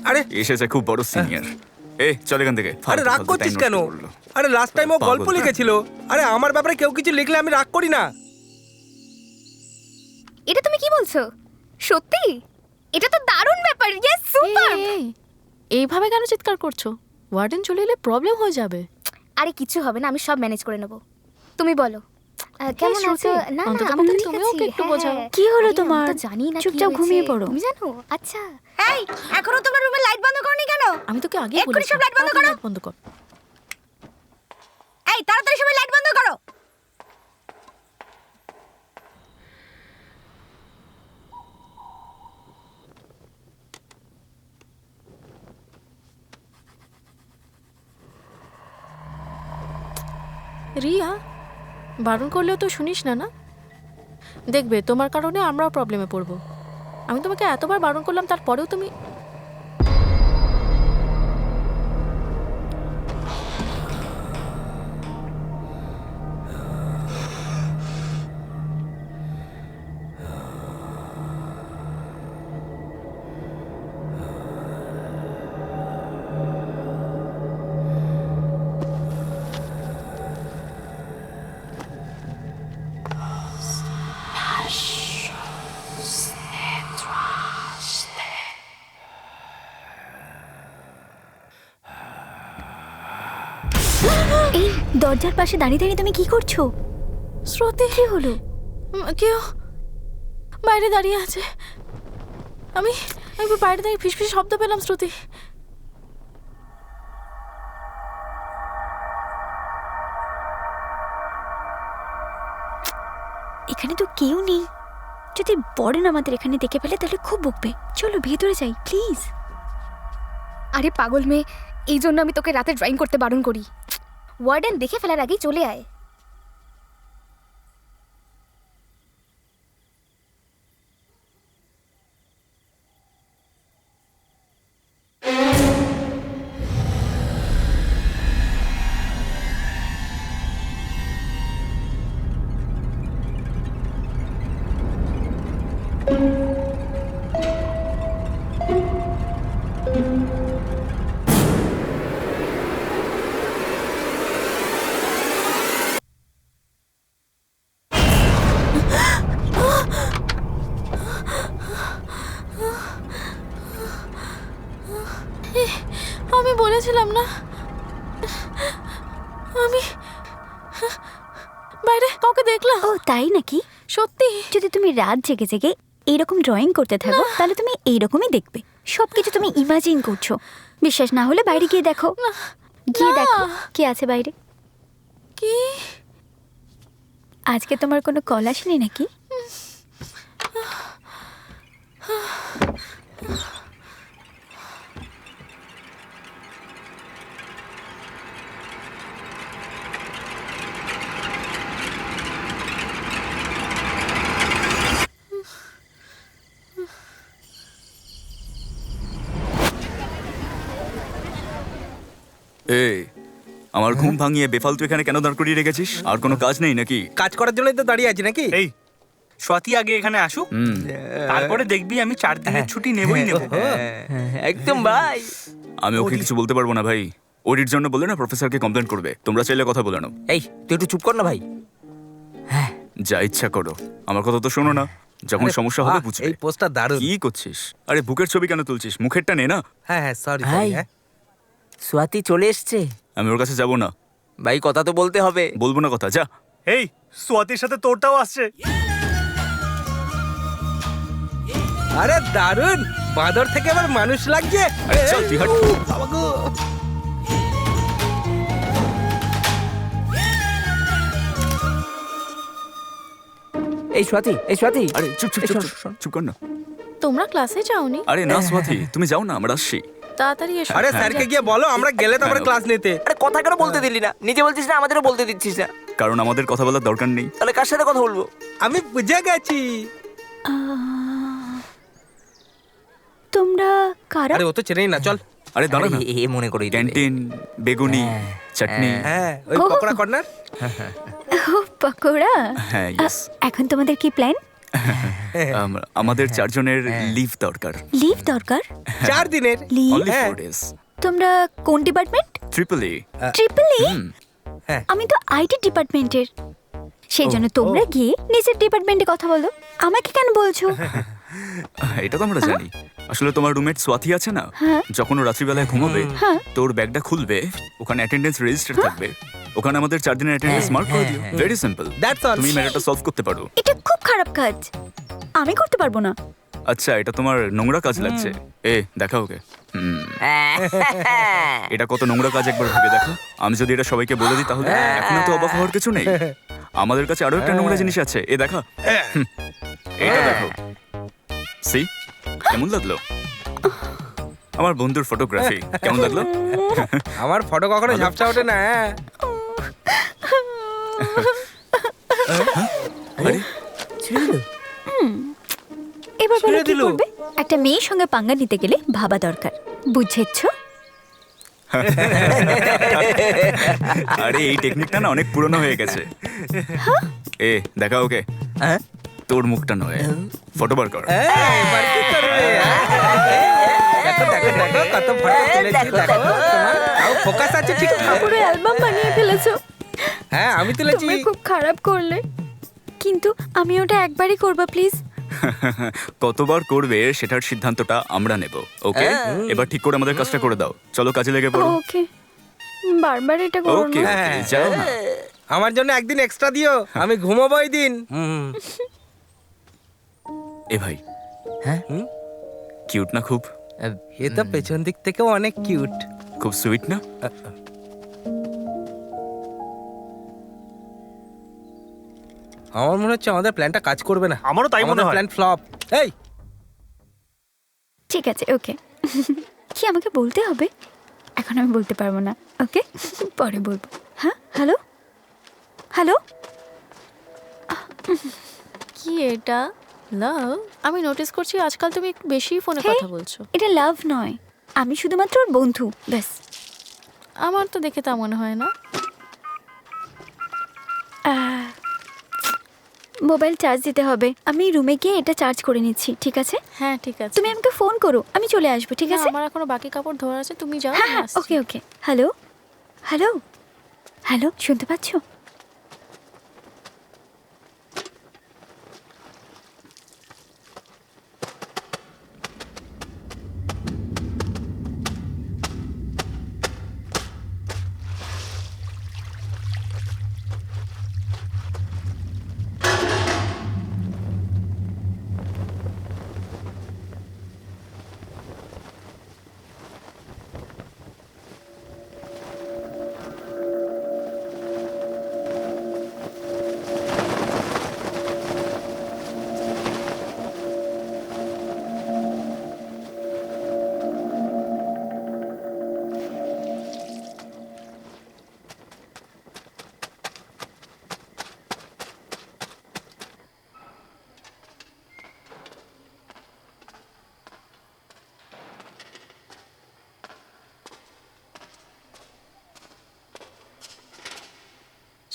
আরে এসেছে খুব বড় সিনিয়র। চল এখান থেকে। আরে রাগ ফালতু করছিস time কেন? নষ্ট করলো। আরে লাস্ট টাইম ও পাগল। গল্প লিখেছিল। আরে আমার ব্যাপারে কেউ কিছু লিখলে আমি রাগ করি না। এটা তুমি কি বলছো? সত্যি? এটা তো দারুণ ব্যাপার। Yes, super. এই, এইভাবে কেন চিৎকার করছো? ওয়ার্ডেন চলে এলে প্রবলেম হয়ে যাবে। আরে কিছু হবে না, আমি সব ম্যানেজ করে নেব। তুমি বলো কেমন শ্রুতি, আছো? না না, অন্তত আমি তো পক্ষে ঠিক তুমিও আছি। ওকে একটু হ্যাঁ, বোঝাও। হ্যাঁ। কি হলো আরে, আমি তোমার? তো জানি না কি চুপচাপ হয়েছে। ঘুমিয়ে পড়ো। তুমি জানো? আচ্ছা। এই, এখনো তোমার রুমে লাইট বন্ধ করনি কেন? আমি তোকে আগেই এক্ষুনি বলেছি সব লাইট বন্ধ তাড়াতাড়ি করো। লাইট বন্ধ কর। এই, তাড়াতাড়ি সবাই লাইট বন্ধ করো। রিয়া, বারণ করলেও তো শুনিস না। না দেখবে, তোমার কারণে আমরাও প্রবলেমে পড়বো। আমি তোমাকে এতবার বারণ করলাম, তারপরেও তুমি। এই দরজার পাশে দাঁড়িয়ে দাঁড়িয়ে তুমি কি করছো? শ্রুতি, কি হলো? কেউ বাইরে দাঁড়িয়ে আছে। আমি আমি বাইরে দাঁড়িয়ে ফিসফিস শব্দ পেলাম। শ্রুতি, এখানে তো কেউ নেই। যদি বড়েন আমাদের এখানে দেখে ফেলে তাহলে খুব বকবে। চলো ভেতরে যাই প্লিজ। আরে পাগল মেয়ে, এই জন্য আমি তোকে রাতে ড্রয়িং করতে বারণ করি। ওয়ার্ডেন দেখে ফেলার আগেই চলে আয়। আমি বলেছিলাম না, আমি বাইরে কাউকে দেখলাম। ও তাই নাকি? সত্যি? যদি তুমি রাত জেগে জেগে এইরকম ড্রয়িং করতে থাকো তাহলে তুমি এইরকমই দেখবে। সবকিছু তুমি ইমাজিন করছো। বিশ্বাস না হলে বাইরে গিয়ে দেখো। গিয়ে দেখো কে আছে বাইরে। কি? আজকে তোমার কোনো কল আসেনি নাকি? এই, আমার ঘুম ভাঙিয়ে বেফালতু এখানে কেন দাঁড় করিয়ে রেখেছিস? আর কোনো কাজ নেই নাকি? কাজ করার জন্যই তো দাঁড়িয়ে আছি নাকি? এই, স্বাতি আগে এখানে আসুক, হুম, তারপরে দেখবি আমি 4 দিনের ছুটি নেবই নেব। একদম ভাই। আমি ওকে কিছু বলতে পারবো না ভাই। ওরির জন্য বলে না প্রফেসরকে কমপ্লেন করবে। তোমরা চাইলে কথা বলে নাও। এই, তুই একটু চুপ কর না ভাই। যা ইচ্ছা করো, আমার কথা তো শোনো না। যখন আরে সমস্যা হবে বাহ, বুঝবে। এই পোস্টটা দারুণ। কি করছিস? আরে বুকের ছবি কেন তুলছিস? মুখেরটা নে না। হ্যাঁ হ্যাঁ, সরি ভাই, হ্যাঁ। স্বাতি চলে এসছে। আমি ওর কাছে যাবো না। ভাই, কথা তো বলতে হবে। বলবো না কথা, যা। এই, স্বাতির সাথে তোরটাও আসছে। আরে দারুণ, বাঁদর থেকে আবার মানুষ লাগছে। আরে চল, তুই হাঁট। বাবা গো। এই স্বাতি, এই স্বাতি। আরে চুপ চুপ এই চুপ শোন, চুপ, শোন। চুপ কর না। তোমরা ক্লাসে যাওনি? আরে না স্বাতি, তুমি যাও না, আমরা আসছি। তাড়াতাড়ি এসো। আরে স্যারকে গিয়ে বলো আমরা গেলে তারপরে ক্লাস নিতে। আরে কথা কেন বলতে দিলি না? নিজে বলছিস না, আমাদেরও বলতে দিচ্ছিস না। কারণ আমাদের কথা বলার দরকার নেই। তাহলে কার সাথে কথা বলবো? আমি বুঝে গেছি। তোমরা কারা? আরে ও তো চেনেই না, চল। আরে দাঁড়া না, এ মনে করে ক্যান্টিন, বেগুনি, চাটনি। হ্যাঁ ওই পকোড়া কর্নার। ও পকোড়া। হ্যাঁ ইয়েস। এখন তোমাদের কি প্ল্যান? আমাদের 4 জনের লিভ দরকার। লিভ দরকার? 4 দিনের লিভ? Only 4 days. তোমরা কোন department? Triple A. Triple A? হ্যাঁ। আমি তো আইটি ডিপার্টমেন্টের। সেই জন্য তোমরা গিয়ে নিজের ডিপার্টমেন্টে কথা বলো, আমাকে কেন বলছো? এটা তো আমরা জানি। আসলে তোমার রুমমেট স্বাতি আছে না, যখন ও রাত্রিবেলায় ঘুমাবে তোর ব্যাগটা খুলবে, ওখানে অ্যাটেন্ডেন্স রেজিস্টার থাকবে, ওখানে আমাদের 4 দিনের অ্যাটেন্ডেন্স মার্ক করে দিও। Very simple, that's all. তুমি ম্যাটারটা সলভ করতে পারো। এটা খুব খারাপ কাজ, আমি করতে পারবো না। আচ্ছা, এটা তোমার নোংরা কাজ লাগছে। এ দেখা ওকে। এটা কত নোংরা কাজ একবার ভেবে দেখো। আমি যদি এটা সবাইকে বলে দিই তাহলে এখন তো অবাক হওয়ার কিছু নেই। আমাদের কাছে আরো একটা নোংরা জিনিস আছে, এ দেখা। এটা দেখো, সি কেমন লাগলো? আমার বন্ধুর ফটোগ্রাফি কেমন লাগলো? আমার ফটো কখনো ঝাপসা ওঠে না। আরে এবার বলো ছেড়ে কি দিলো। করবে? একটা মেয়ের সঙ্গে পাঙ্গা নিতে গেলে ভাবা দরকার, বুঝেছো? আরে এই টেকনিকটা না অনেক পুরনো হয়ে গেছে। এ দেখা ওকে। তোর মুখটা নয়, ফটো বার কর। এবার কি করবে? দেখো দেখো দেখো কত ফটো তুলেছি, দেখো তোমার তাও ফোকাস আছে ঠিক। পুরো অ্যালবাম বানিয়ে ফেলেছো। হ্যাঁ আমি তুলেছি। তুমি খুব খারাপ করলে, কিন্তু আমি ওটা একবারই করবো প্লিজ। কতবার করবে সেটার সিদ্ধান্তটা আমরা নেব, ওকে? এবার ঠিক করে আমাদের কাজটা করে দাও। চলো কাজে লেগে পড়ো। ওকে, বারবার এটা করো ওকে না। ওকে, যাও না। আমার জন্য একদিন এক্সট্রা দিও, আমি ঘুমাবো ওই দিন। এ ভাই, হ্যাঁ কিউট না খুব? এ তো পেছন দিক থেকেও অনেক কিউট। খুব সুইট না? আমার মনে হচ্ছে আমাদের প্ল্যানটা কাজ করবে না। আমারও তাই মনে হয়। Plan flop. এই ঠিক আছে, ওকে। কি আমাকে বলতে হবে? এখন আমি বলতে পারবো না, ওকে? পরে বলবো। হ্যাঁ, হ্যালো হ্যালো। কি এটা? লাভ? আমি নোটিস করছি আজকাল তুমি একটু বেশি ফোনে হেই, কথা বলছো। এটা লাভ নয়, আমি শুধুমাত্র ওর বন্ধু, ব্যাস। আমার তো দেখে তা মনে হয় না। মোবাইল চার্জ দিতে হবে, আমি রুমে গিয়ে এটা চার্জ করে নিচ্ছি, ঠিক আছে? হ্যাঁ ঠিক আছে। তুমি আমাকে ফোন করো, আমি চলে আসবো, ঠিক আছে? আমার এখনো বাকি কাপড় ধোয়ার আছে, তুমি যাও। হ্যাঁ আমি হ্যাঁ, আসছি। ওকে ওকে। হ্যালো হ্যালো হ্যালো, শুনতে পাচ্ছ?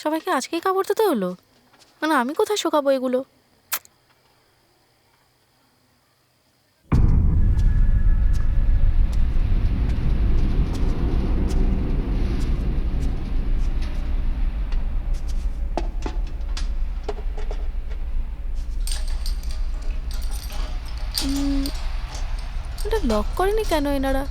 সবাইকে আজকেই কাপড় ধুতে হলো? মানে আমি কোথায় শুকাবো এগুলো? এটা লক করেনি কেন এনারা?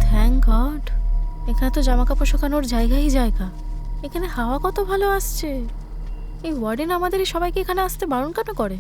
থ্যাংক গড, এখানে তো জামা কাপড় শুকানোর জায়গাই জায়গা। এখানে হাওয়া কত ভালো আসছে। এই ওয়ার্ডেন আমাদের এই সবাইকে এখানে আসতে বারণ কেন করে?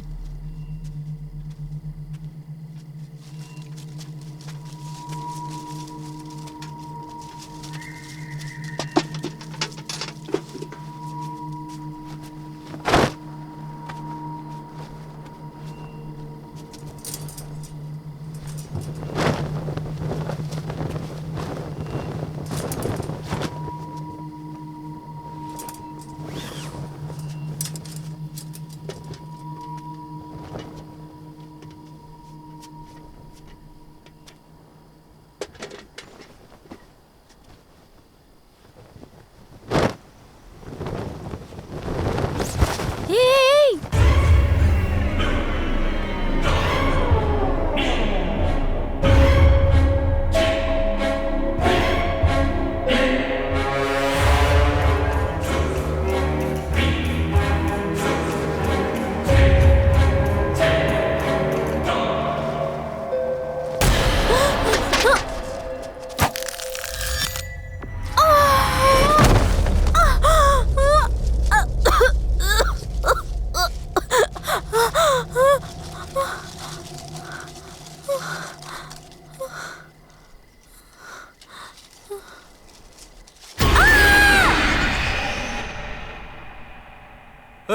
এই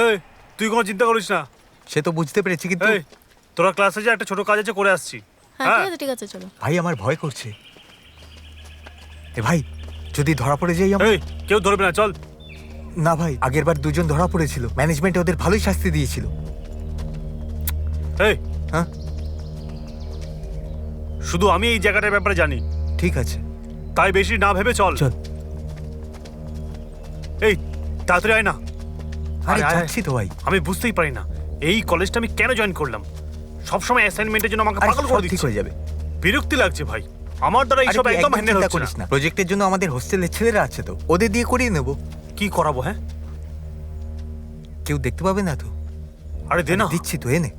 এই তুই কোনো চিন্তা করিস না। সে তো বুঝতে পেরেছি, কিন্তু এই তোরা ক্লাসে যা, একটা ছোট কাজ আছে, করে আসছি। হ্যাঁ ঠিক আছে ঠিক আছে চলো। ভাই আমার ভয় করছে। এ ভাই, যদি ধরা পড়ে যাই আমরা? এই কেউ ধরবে না, চল। না ভাই, আগের বার দুজন ধরা পড়েছিল, ম্যানেজমেন্ট ওদের ভালোই শাস্তি দিয়েছিল। এই হ্যাঁ শুধু আমি এই জায়গাটার ব্যাপারে জানি, ঠিক আছে, তাই বেশি না ভেবে চল। চল। এই তাড়াতাড়ি আয় না। আরে আয়, আয়। যাচ্ছি তো ভাই। আমি বুঝতেই পারি না এই কলেজটা আমি কেন জয়েন করলাম। সবসময় অ্যাসাইনমেন্টের জন্য আমাকে আরে পাগল সব করে ঠিক দিচ্ছে। হয়ে যাবে। বিরক্তি লাগছে ভাই, আমার দ্বারা আরে এইসব তুই একদম একদম হ্যান্ডেল চিন্তা হচ্ছে করিস না। না, প্রজেক্টের জন্য আমাদের হোস্টেলের ছেলেরা আছে তো, ওদের দিয়ে করিয়ে নেব। কি করাবো? হ্যাঁ কেউ দেখতে পাবে না তো। আরে দে না। দিচ্ছি তো, এনে।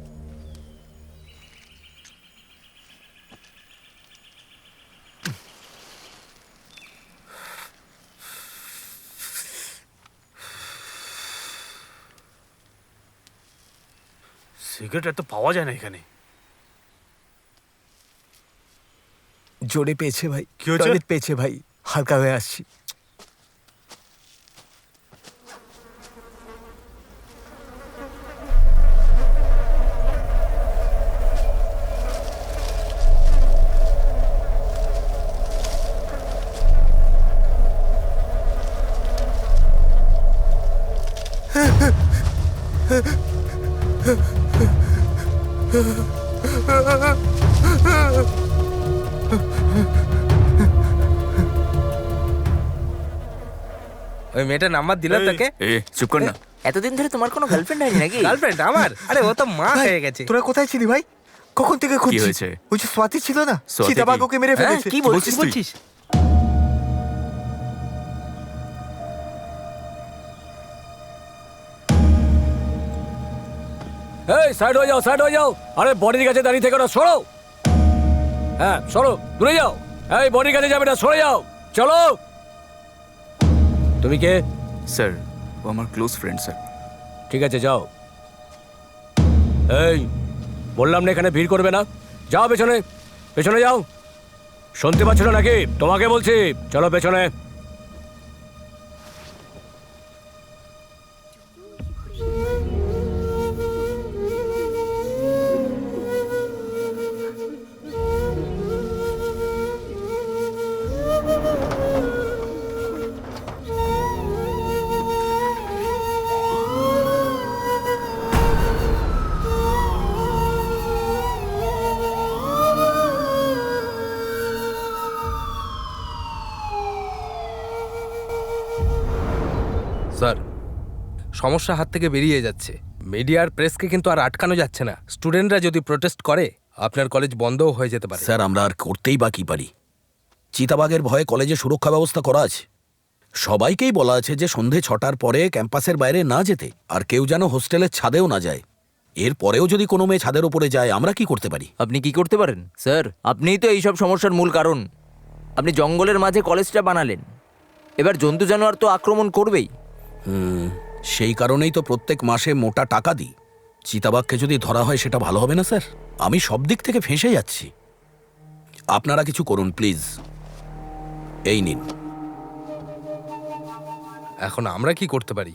সিগারেট এত পাওয়া যায় না এখানে। জোরে পেয়েছে ভাই, কি হয়েছে? টয়লেট পেয়েছে ভাই, হালকা হয়ে আসছি। ওই মেয়েটার নাম্বার দিল এই। তোকে? এ চুপ কর না। এতদিন ধরে তোমার কোনো গার্লফ্রেন্ড হয়নি নাকি? গার্লফ্রেন্ড আমার? আরে ও তো মা ভাই, হয়ে গেছে। তোরা কোথায় ছিলি ভাই? কখন থেকে খুঁজছিস? হয়েছে? ওই যে স্বাতি ছিল না, স্বাতি কি? চিতাবাঘ ওকে মেরে হ্যাঁ, ফেলেছে। কি বলছিস তুই? বলছিস? এই সাইড হয়ে যাও, সাইড হয়ে যাও। আরে বডির কাছে দাঁড়িয়ে থেকে না, সরো। হ্যাঁ সরো, দূরে যাও। এই বডির কাছে যাবে না, সরে যাও, চলো। তুমি কে? স্যার, ও আমার ক্লোজ ফ্রেন্ড স্যার। ঠিক আছে যাও। এই বললাম না এখানে ভিড় করবে না, যাও পেছনে, পেছনে যাও। শুনতে পাচ্ছ না নাকি? তোমাকে বলছি, চলো পেছনে। স্যার, সমস্যা হাত থেকে বেরিয়ে যাচ্ছে। মিডিয়ার প্রেসকে কিন্তু আর আটকানো যাচ্ছে না। স্টুডেন্টরা যদি প্রোটেস্ট করে আপনার কলেজ বন্ধও হয়ে যেতে পারে। স্যার আমরা আর করতেই বা কি পারি? চিতাবাঘের ভয়ে কলেজে সুরক্ষা ব্যবস্থা করা আছে। সবাইকেই বলা আছে যে সন্ধে 6টার পরে ক্যাম্পাসের বাইরে না যেতে, আর কেউ যেন হোস্টেলের ছাদেও না যায়। এর পরেও যদি কোনো মেয়ে ছাদের উপরে যায়, আমরা কি করতে পারি? আপনি কি করতে পারেন স্যার? আপনিই তো এইসব সমস্যার মূল কারণ। আপনি জঙ্গলের মাঝে কলেজটা বানালেন, এবার জন্তু জানোয়ার তো আক্রমণ করবেই। সেই কারণেই তো প্রত্যেক মাসে মোটা টাকা দিই। চিতাবাঘকে যদি ধরা হয় সেটা ভালো হবে না স্যার? আমি সব দিক থেকে ফেঁসে যাচ্ছি। আপনারা কিছু করুন প্লিজ। এই নিন। এখন আমরা কি করতে পারি?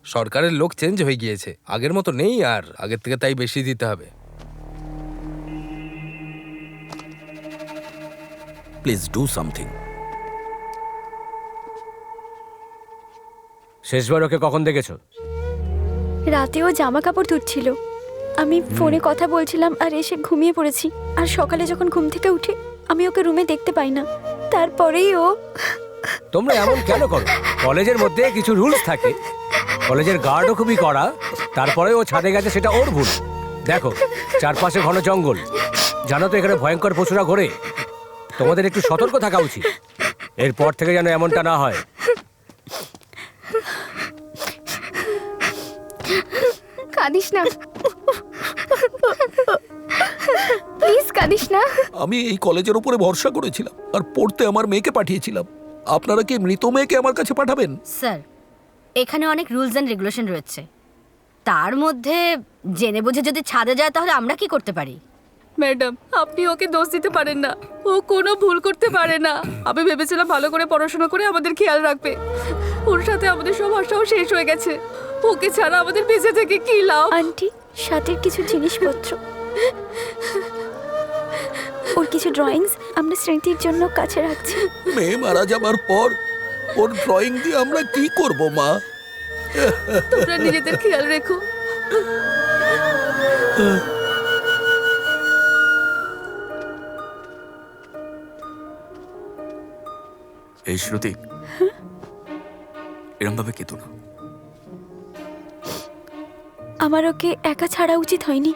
সরকারের লোক চেঞ্জ হয়ে গিয়েছে, আগের মতো নেই আর, আগের থেকে তাই বেশি দিতে হবে। Please do something. শেষবার ওকে কখন দেখেছো? রাতেও জামা কাপড় ধুচ্ছিল, আমি ফোনে কথা বলছিলাম আর এসে ঘুমিয়ে পড়েছি। আর সকালে যখন ঘুম থেকে উঠি আমি ওকে রুমে দেখতে পাই না, তারপরেই ও। তোমরা এমন কেন করো? কলেজের মধ্যে কিছু রুলস থাকে, কলেজের গার্ডও খুবই কড়া, তারপরে ও ছাদে গেছে সেটা ওর ভুল। দেখো চারপাশে ঘন জঙ্গল, জানো তো এখানে ভয়ঙ্কর পশুরা ঘোরে, তোমাদের একটু সতর্ক থাকা উচিত। এরপর থেকে যেন এমনটা না হয়। কাঁদিস না প্লিজ, কাঁদিস না। আমি এই কলেজের উপরে ভরসা করেছিলাম আর পড়তে আমার মেয়েকে পাঠিয়েছিলাম। আপনারা কি মৃত মেয়েকে আমার কাছে পাঠাবেন? স্যার, এখানে অনেক রুলস অ্যান্ড রেগুলেশন রয়েছে, তার মধ্যে জেনে বুঝে যদি ছাদে যায় তাহলে আমরা কি করতে পারি? ম্যাডাম, আপনি ওকে দোষ দিতে পারেন না, ও কোনো ভুল করতে পারে না। আমি ভেবেছিলাম ভালো করে পড়াশোনা করে আমাদের খেয়াল রাখবে, ওর সাথে আমাদের সব আশাও শেষ হয়ে গেছে। ওকে ছাড়া আমাদের বেঁচে থেকে কি লাভ? আন্টি, সাথের কিছু জিনিসপত্র, ওর কিছু ড্রয়িংস আমরা স্মৃতির জন্য কাছে রাখছি। মেয়ে মারা যাবার পর ওর ড্রয়িং দিয়ে আমরা কি করব মা? তোমরা নিজেদের খেয়াল রেখো। এই শ্রুতি, এরম ভাবে কেতো না। আমার ওকে একা ছাড়া উচিত হয়নি।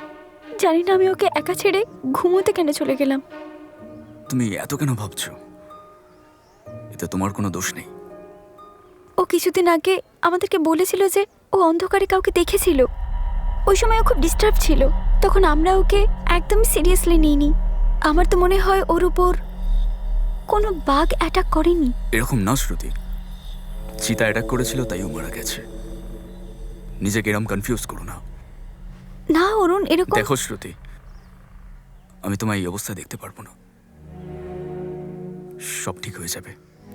জানি না আমি ওকে একা ছেড়ে ঘুমোতে কেন চলে গেলাম। তুমি এত কেন ভাবছো? এতে তোমার কোনো দোষ নেই। ও কিছুদিন আগে আমাদেরকে বলেছিল যে ও অন্ধকারে কাউকে দেখেছিল। ওই সময় ও খুব ডিস্টার্ব ছিল, তখন আমরা ওকে একদম সিরিয়াসলি নিইনি। আমার তো মনে হয় ওর উপর কোনো বাঘ অ্যাটাক করেনি। এরকম না শ্রুতি, চিতা অ্যাটাক করেছিল তাই ও মারা গেছে। নিজেকে এরম কনফিউজ করো না। না অরুণ, এরকম। দেখো শ্রুতি, আমি তোমার এই অবস্থা দেখতে পারবো না। সব ঠিক হয়ে যাবে,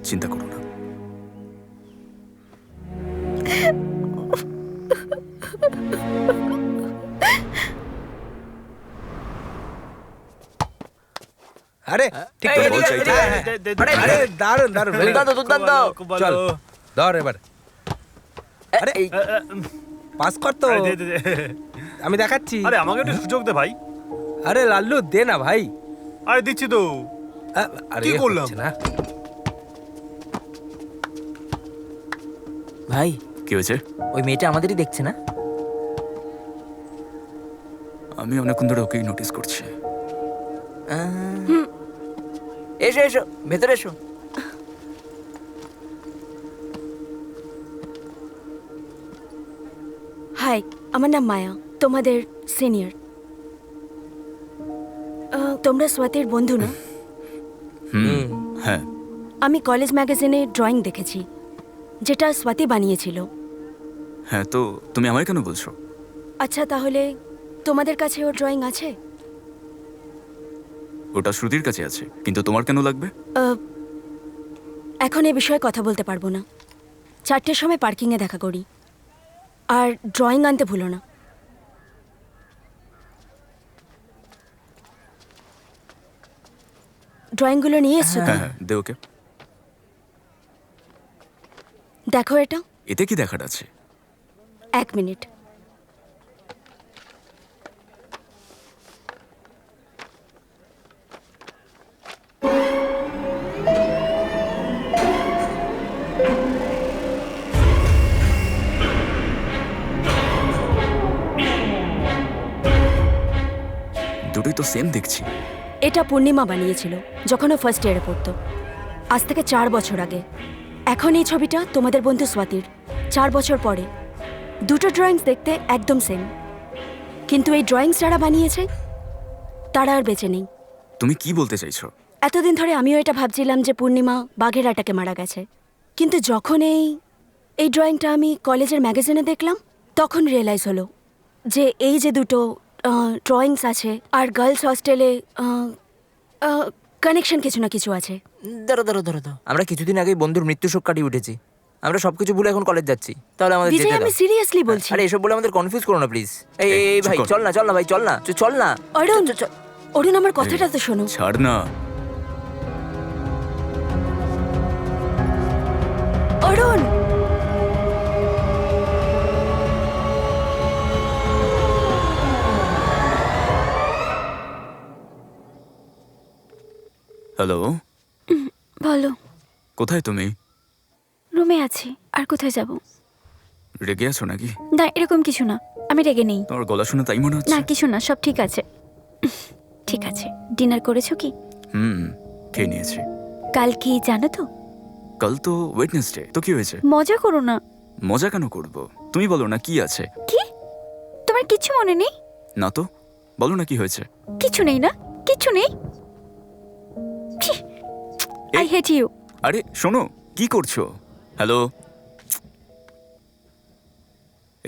চিন্তা করো না। আরে ঠিক এই, করে এদিকে, বলছো, এদিকে, আরে আরে দারুণ দারুণ, very good। দুর্দান্ত, দুর্দান্ত। চল ধর এবার। আরে এই, পাস কর তো, আরে, দে। আমি দেখাচ্ছি। আরে আমাকে একটু সুযোগ দে ভাই। আরে লাল্লু দে না ভাই। আরে দিচ্ছি তো। আরে কি করলাম? হচ্ছে না। ভাই, কি হয়েছে? ওই মেয়েটা আমাদেরই দেখছে না? আমি অনেকক্ষণ ধরে ওকেই নোটিস করছি। এসো এসো, ভেতরে এসো। হাই, আমার নাম মায়া, তোমাদের সিনিয়র। তোমরা স্বাতীর বন্ধু না? হ্যাঁ, আমি কলেজ ম্যাগাজিনে ড্রয়িং দেখেছি যেটা স্বাতী বানিয়েছিল। হ্যাঁ, তো তুমি আমায় কেন বলছো? আচ্ছা, তাহলে তোমাদের কাছে ওর ড্রয়িং আছে? ওটা শ্রুতির কাছে আছে, কিন্তু তোমার কেন লাগবে? এখন এ বিষয়ে কথা বলতে পারবো না। 4টের সময় পার্কিংয়ে দেখা করি। আর ড্রয়িং আনতে ভুলো না। ড্রয়িংগুলো নিয়ে এসছো তো? হ্যাঁ হ্যাঁ, দে ওকে। দেখো এটা। এতে কি দেখার আছে? 1 মিনিট। দুটোই তো সেম দেখছি। এটা পূর্ণিমা বানিয়েছিল যখন ও ফার্স্ট ইয়ারে পড়তো, আজ থেকে 4 বছর আগে। এখন এই ছবিটা তোমাদের বন্ধু স্বাতীর, 4 বছর পরে। দুটো ড্রয়িংস দেখতে একদম সেম, কিন্তু এই ড্রয়িংস যারা বানিয়েছে তারা আর বেঁচে নেই। তুমি কি বলতে চাইছো? এতদিন ধরে আমিও এটা ভাবছিলাম যে পূর্ণিমা বাঘের অ্যাটাকে মারা গেছে, কিন্তু যখন এই ড্রয়িংটা আমি কলেজের ম্যাগাজিনে দেখলাম, তখন রিয়েলাইজ হলো যে এই যে দুটো ড্রয়িংস আছে আর গার্লস হস্টেলে কানেকশন কিছু না কিছু আছে। ধরো আমরা কিছুদিন আগেই বন্ধুর মৃত্যু শোক কাটিয়ে উঠেছি। আমরা সবকিছু ভুলে এখন কলেজ যাচ্ছি, তাহলে আমাদের বিজয়, যেতে দাও। আমি সিরিয়াসলি বলছি। আরে এসব বলে আমাদের কনফিউজ করো না প্লিজ। এই ভাই চল না ভাই, চল না। অরুণ, অরুণ আমার কথাটা তো শোনো। ছাড় না। অরুণ, হ্যালো, বলো। কোথায় তুমি? রুমে আছি, আর কোথায় যাব? রেগে আছো নাকি? না, এরকম কিছু না, আমি রেগে নেই। তোমার গলা শুনে তাই মনে হচ্ছে। না কিছু না, সব ঠিক আছে। ঠিক আছে, ডিনার করেছো কি? খেয়ে নিয়েছি। কাল কি জানো তো? কাল তো ওয়েডনেসডে, তো কি হয়েছে? মজা করো না। মজা কেন করব? তুমি বলো না কি আছে। কি? তোমার কিছু মনে নেই? না তো, বলো না কি হয়েছে। কিছু নেই না? কিছু নেই? I hate you. আরে শোনো, কি করছো? হ্যালো,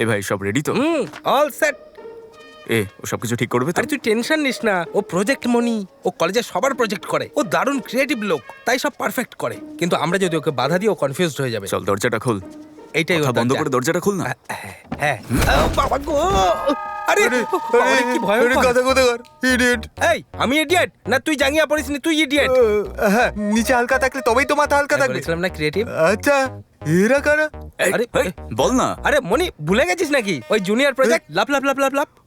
এ ভাই সব রেডি তো? All set. ও সবকিছু ঠিক করবে তো? আরে তুই টেনশন নিস না, ও প্রজেক্ট মনি, ও কলেজে সবার প্রজেক্ট করে, ও দারুণ ক্রিয়েটিভ লোক, তাই সব পারফেক্ট করে। কিন্তু আমরা যদি ওকে বাধা দিই ও কনফিউজড হয়ে যাবে। চল দরজাটা খোল। এইটাই কথা বন্ধ করে দরজাটা খোল না। হ্যাঁ। বাবা গো, আরে কি ভয়ঙ্কর কথা কর ইডিয়েট। এই আমি ইডিয়েট না? তুই জাঙ্গিয়া পড়িস নি, তুই ইডিয়েট। হ্যাঁ, নিচে হালকা থাকলে তবেই তো মাথা হালকা থাকবে। বলেছিলাম না ক্রিয়েটিভ। আচ্ছা, এরা কারা? আরে বল না। আরে মনি, ভুলে গেছিস নাকি? ওই জুনিয়র প্রজেক্ট লাভ।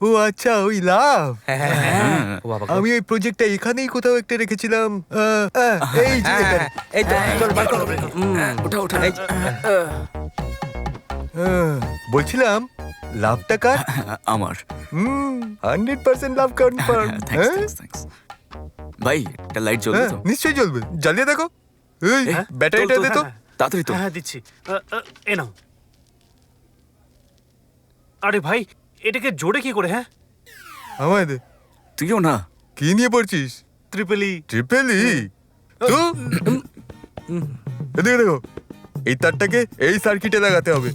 ও আচ্ছা, ওই লাভ। হ্যাঁ। আমি ওই প্রজেক্টটা এখানেই কোথাও একটা রেখেছিলাম। এই যে এখানে। এই তো চল বার কর। ওঠা। বলছিলাম লাভটা কার? আমার। 100% লাভ কনফার্ম। থ্যাঙ্কস। ভাই একটা লাইট জ্বলবে তো? নিশ্চয়ই জ্বলবে, জ্বালিয়ে দেখো। এই ব্যাটারিটা দে তো। তাড়াতাড়ি তো। হ্যাঁ দিচ্ছি। এ নাও। আরে ভাই, এটাকে জোরে কি করে? হ্যাঁ আমায় দে। তুইও না। কি নিয়ে পড়ছিস? ট্রিপল ই। তো এদিকে দেখো, এই তারটাকে এই সার্কিটে লাগাতে হবে।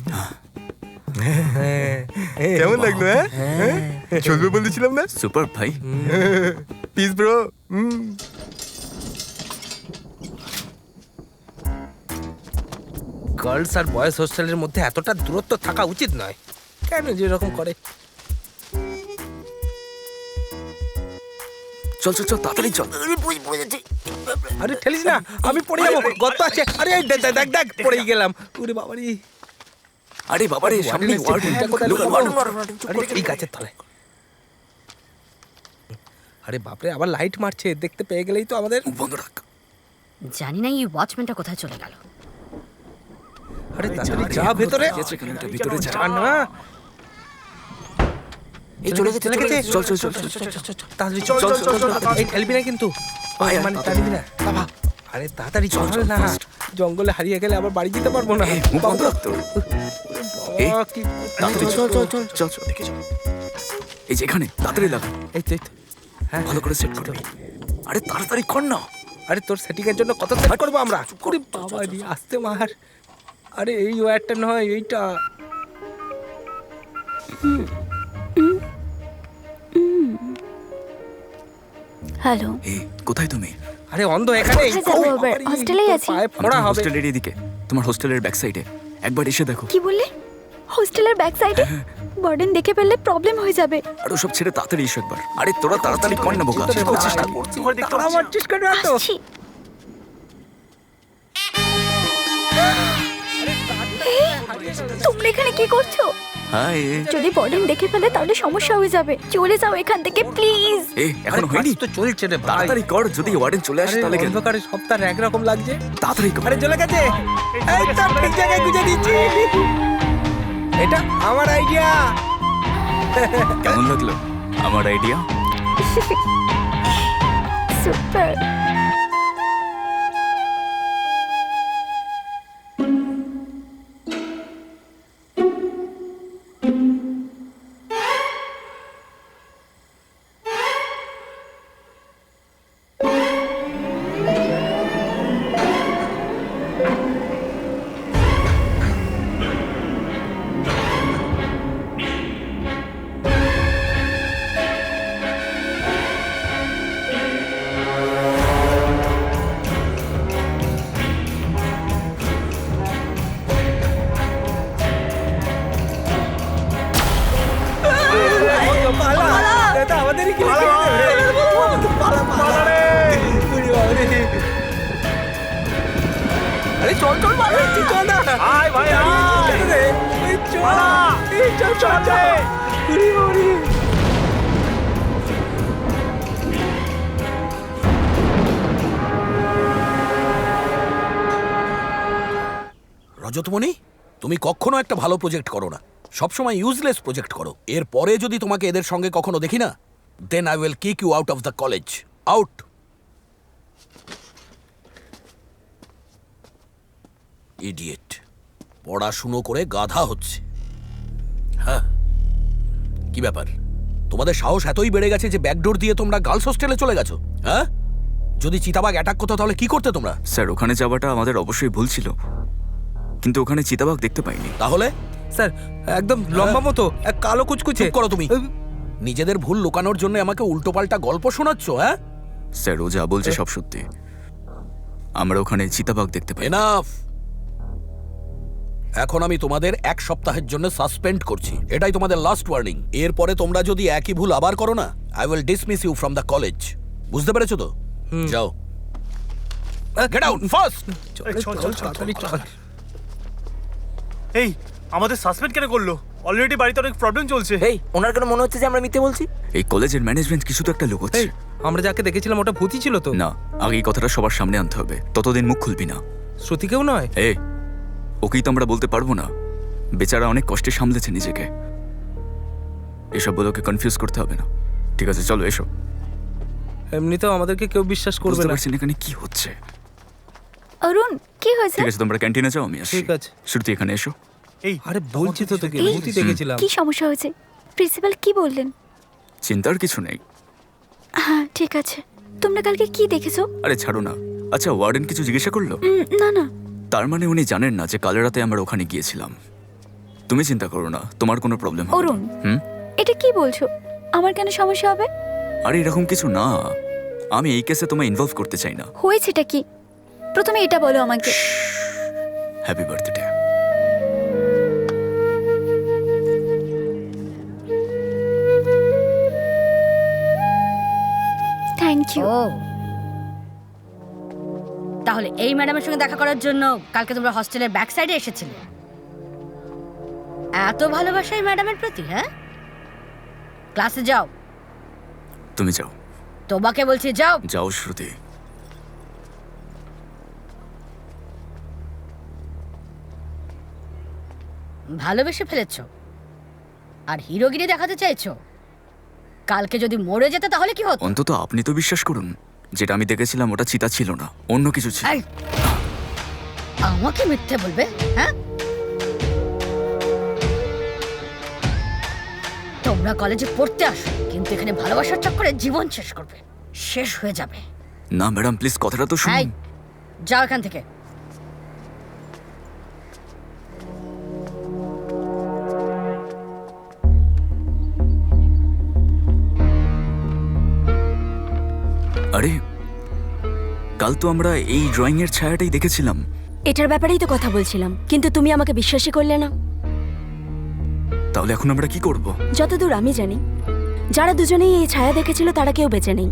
কেমন লাগলো? হ্যাঁ, চলবে বলেছিলাম না? সুপার ভাই। Piece bro. গার্লস আর বয়েজ হোস্টেলের মধ্যে এতটা দূরত্ব থাকা উচিত নয়। কেন যে এরকম করে? চল তাড়াতাড়ি চল। আরে ঠেলিস না, আমি পড়ে যাবো, গর্ত আছে। আরে দেখ পড়েই গেলাম। ওরে বাবারে, আরে বাবারে, সামনে ওয়ার্ডেন। এই গাছের তলায়। আরে বাপরে, আবার লাইট মারছে, দেখতে পেয়ে গেলেই তো আমাদের। বন্ধ রাখ। জানি না এই ওয়াচম্যানটা কোথায় চলে গেল। আরে তাড়াতাড়ি যা ভেতরে। ভিতরে যা না, এই চলে গেছে। চল তাড়াতাড়ি চল। এই ঠেলবি না কিন্তু, মানে টানবি না বাবা। আরে তাড়াতাড়ি চল না, জঙ্গলে হারিয়ে গেলে আবার বাড়ি যেতে পারবো না। বন্ধ রাখ তো। তাড়াতাড়ি চল। এই যে এখানে, তাড়াতাড়ি লাগা। এই তো হ্যাঁ, ভালো করে সেট করবি। আরে তাড়াতাড়ি কর না। আরে তোর সেটিং এর জন্য কত সেট করবো আমরা। ওরে বাবা রে, আস্তে মার। আরে এই ওয়্যারটা নয়, এইটা। হ্যালো, কোথায় তুমি? আরে অন্ধ এখানে। হোস্টেলেই আছি। পায়ে ফোড়া হবে। হোস্টেলের এদিকে, তোমার হোস্টেলের ব্যাক সাইডে। একবার এসে দেখো। কি বললে? হোস্টেলের ব্যাক সাইডে? ওয়ার্ডেন দেখে ফেললে প্রবলেম হয়ে যাবে। আর সব ছেড়ে তাড়াতাড়ি এসো একবার। আরে তোরা তাড়াতাড়ি কর না বোকা। করছিস না? আমার চেষ্টা করে না তো। তোমরা এখানে কি করছো? হাই। যদি ওয়ার্ডেন দেখে ফেলে তাহলে সমস্যা হয়ে যাবে। চলে যাও এখান থেকে প্লিজ। এখনো হয়নি তো, চলছে রে। তাড়াতাড়ি কর, যদি ওয়ার্ডেন চলে আসে তাহলে অন্ধকারে সপ্তাহ একরকম লাগছে। তাড়াতাড়ি কর। আরে চলে গেছে। এই তো ঠিক জায়গায় গুজে দিচ্ছি। এটা আমার আইডিয়া। কেমন লাগলো আমার আইডিয়া? সুপার। পালা এটা আমাদেরই কি পালা পালা রে আরে চল চল পালা চল না আয় ভাই আয় রে চল চল চল চল উড়ি উড়ি রজতমণি, তুমি কখনো একটা ভালো প্রজেক্ট করো না, সবসময় ইউজলেস প্রজেক্ট করো। এর পরে যদি তোমাকে এদের সঙ্গে কখনো দেখি না, then I will kick you out of the college. Out. Idiot, পড়াশুনো করে গাধা হচ্ছে। হ্যাঁ, কি ব্যাপার, তোমাদের সাহস এতই বেড়ে গেছে যে ব্যাকডোর দিয়ে তোমরা গার্লস হোস্টেলে চলে গেছো? হ্যাঁ, যদি চিতাবাঘ অ্যাটাক করতো তাহলে কি করতে তোমরা? স্যার, ওখানে যাওয়াটা আমাদের অবশ্যই ভুল ছিল, কিন্তু ওখানে চিতাবাঘ দেখতে পাইনি। তাহলে স্যার একদম লম্বা মতো এক কালো কুচকুচে। চুপ করো তুমি। নিজেদের ভুল লুকানোর জন্য আমাকে উল্টোপাল্টা গল্প শোনাচ্ছ? হ্যাঁ স্যার, ও যা বলছে সব সত্যি। আমরা ওখানে চিতাবাঘ দেখতে পাই। এনাফ। এখন আমি তোমাদের 1 সপ্তাহের জন্য সাসপেন্ড করছি, এটাই তোমাদের লাস্ট ওয়ার্নিং। এরপরে তোমরা যদি একই ভুল আবার করো না, I will dismiss you from the college. বুঝতে পেরেছো তো? যাও, গেট আউট ফাস্ট। এই আমাদের সাসপেন্ড কেন করলো? অলরেডি বাড়িতে অনেক প্রবলেম চলছে। এই ওনার কেন মনে হচ্ছে যে আমরা মিথ্যে বলছি? এই কলেজের ম্যানেজমেন্ট কিছু তো একটা লুকোচ্ছে। আমরা যাকে দেখেছিলাম ওটা ভূতই ছিল তো? না, আগে এই কথাটা সবার সামনে আনতে হবে, ততদিন মুখ খুলবি না। শ্রুতিকেও নয়? ওকেই তো আমরা বলতে পারবো না, বেচারা অনেক কষ্টে সামলেছে নিজেকে। এসব বলোকে কনফিউজ করতে হবে না। ঠিক আছে, চলো এসো। এমনিতেও আমাদেরকে কেউ বিশ্বাস করবে বুঝতে না। পারছি না এখানে কি হচ্ছে। অরুণ, কি হয়েছে? ঠিক আছে, তোমরা ক্যান্টিনে যাও, আমি আসছি। ঠিক আছে। শ্রুতি, এখানে এসো। এই আরে বলছি তো তোকে, এই, ভূতই দেখেছিলাম। কি সমস্যা হয়েছে? প্রিন্সিপাল কি বললেন? চিন্তার কিছু নেই। হ্যাঁ ঠিক আছে। তোমরা কালকে কি দেখেছো? আরে ছাড়ো না। আচ্ছা, ওয়ার্ডেন কিছু জিজ্ঞাসা করলো? না না। তার মানে উনি জানেন না যে কাল রাতে আমরা ওখানে গিয়েছিলাম। তুমি চিন্তা করো না, তোমার কোনো প্রবলেম হবে না। অরুণ, এটা কি বলছো? আমার কেন সমস্যা হবে? আরে এরকম কিছু না, আমি এই কেসে তোমায় ইনভলভ করতে চাই না। হয়েছেটা কি? প্রথমে এটা বলো আমাকে। Happy birthday. Thank you. তাহলে এই ম্যাডামের সঙ্গে দেখা করার জন্য কালকে তোমরা হস্টেলের ব্যাক সাইডে এসেছিলে? এত ভালোবাসা এই ম্যাডামের প্রতি? হ্যাঁ, ক্লাসে যাও। তুমি যাও। তোমাকে বলছি যাও। যাও শ্রুতি। ভালোবেসে ফেলেছো আর হিরোগিরি দেখাতে চাইছো। কালকে যদি মরে যেতে তাহলে কি হতো? অন্তত আপনি তো বিশ্বাস করুন, যেটা আমি দেখেছিলাম ওটা চিতা ছিল না, অন্য কিছু ছিল। এই, আমাকে মিথ্যে বলবে? হ্যাঁ, তোমরা কলেজে পড়তে আসো, কিন্তু এখানে ভালোবাসার চক্করে জীবন শেষ করবে, শেষ হয়ে যাবে। না ম্যাডাম, প্লিজ কথাটা তো এই, শুনুন। যাও এখান থেকে। আরে কাল তো আমরা এই ড্রয়িং এর ছায়াটাই দেখেছিলাম। এটার ব্যাপারেই তো কথা বলছিলাম, কিন্তু তুমি আমাকে বিশ্বাসই করলে না। তাহলে এখন আমরা কি করব? যতদূর আমি জানি, যারা দুজনেই এই ছায়া দেখেছিল তারা কেউ বেঁচে নেই।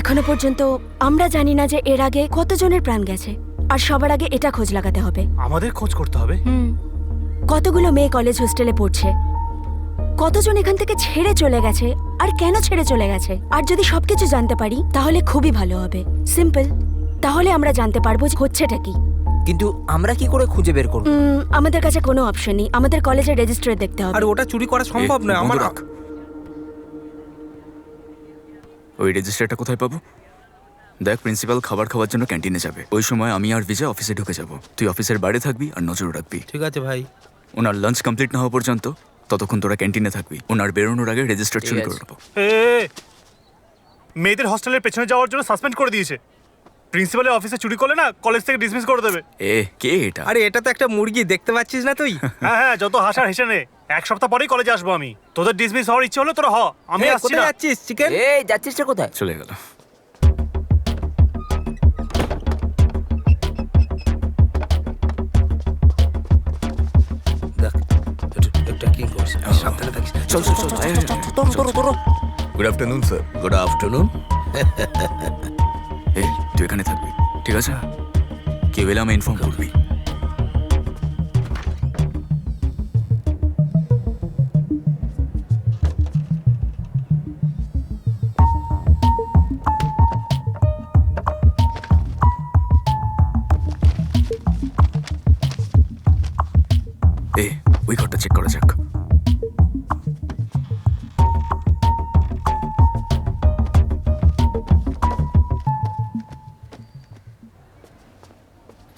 এখনো পর্যন্ত আমরা জানি না যে এর আগে কতজনের প্রাণ গেছে, আর সবার আগে এটা খোঁজ লাগাতে হবে। আমাদের খোঁজ করতে হবে। কতগুলো মেয়ে কলেজ হোস্টেলে পড়ছে, কতজন এখান থেকে ছেড়ে চলে গেছে, আর কেন ছেড়ে চলে গেছে। আর যদি সবকিছু জানতে পারি তাহলে খুবই ভালো হবে। সিম্পল, তাহলে আমরা জানতে পারবো যে হচ্ছেটা কি। কিন্তু আমরা কি করে খুঁজে বের করব? আমাদের কাছে কোনো অপশন নেই, আমাদের কলেজের রেজিস্টারে দেখতে হবে। আর ওটা চুরি করা সম্ভব নয়। আমার ওই রেজিস্টারটা কোথায় পাবো? দেখ, প্রিন্সিপাল খাবার খাওয়ার জন্য ক্যান্টিনে যাবে, ওই সময় আমি আর বিজয় অফিসে ঢুকে যাব। তুই অফিসের বাইরে থাকবি আর নজর রাখবি। ঠিক আছে ভাই। ওনার লাঞ্চ কমপ্লিট না হওয়া পর্যন্ত ততক্ষণ তোরা ক্যান্টিনে থাকবি। ওনার বেরোনোর আগে রেজিস্টার চুরি করে নেবো। মেয়েদের হস্টেলের পেছনে যাওয়ার জন্য সাসপেন্ড করে দিয়েছে। প্রিন্সিপালের অফিসে চুরি করলে না, কলেজ থেকে ডিসমিস করে দেবে। কে এটা? আরে এটা তো একটা মুরগি, দেখতে পাচ্ছিস না তুই? হ্যাঁ, যত হাসার হেসে নে। 1 সপ্তাহ পরেই কলেজে আসবো আমি। তোদের ডিসমিস হওয়ার ইচ্ছে হলো তোরা হ, আমি আসছি না। কোথায় যাচ্ছিস চিকেন? এই যাচ্ছিস রে কোথায়? চলে গেল। দেখ, এটা কি করছিস? সাবধানে থাকিস। চল চল চল good afternoon sir. Good afternoon. এই তুই এখানে থাকবি, ঠিক আছে? কেউ এলে আমি ইনফর্ম করবি। এই ওই ঘরটা চেক করা যাক।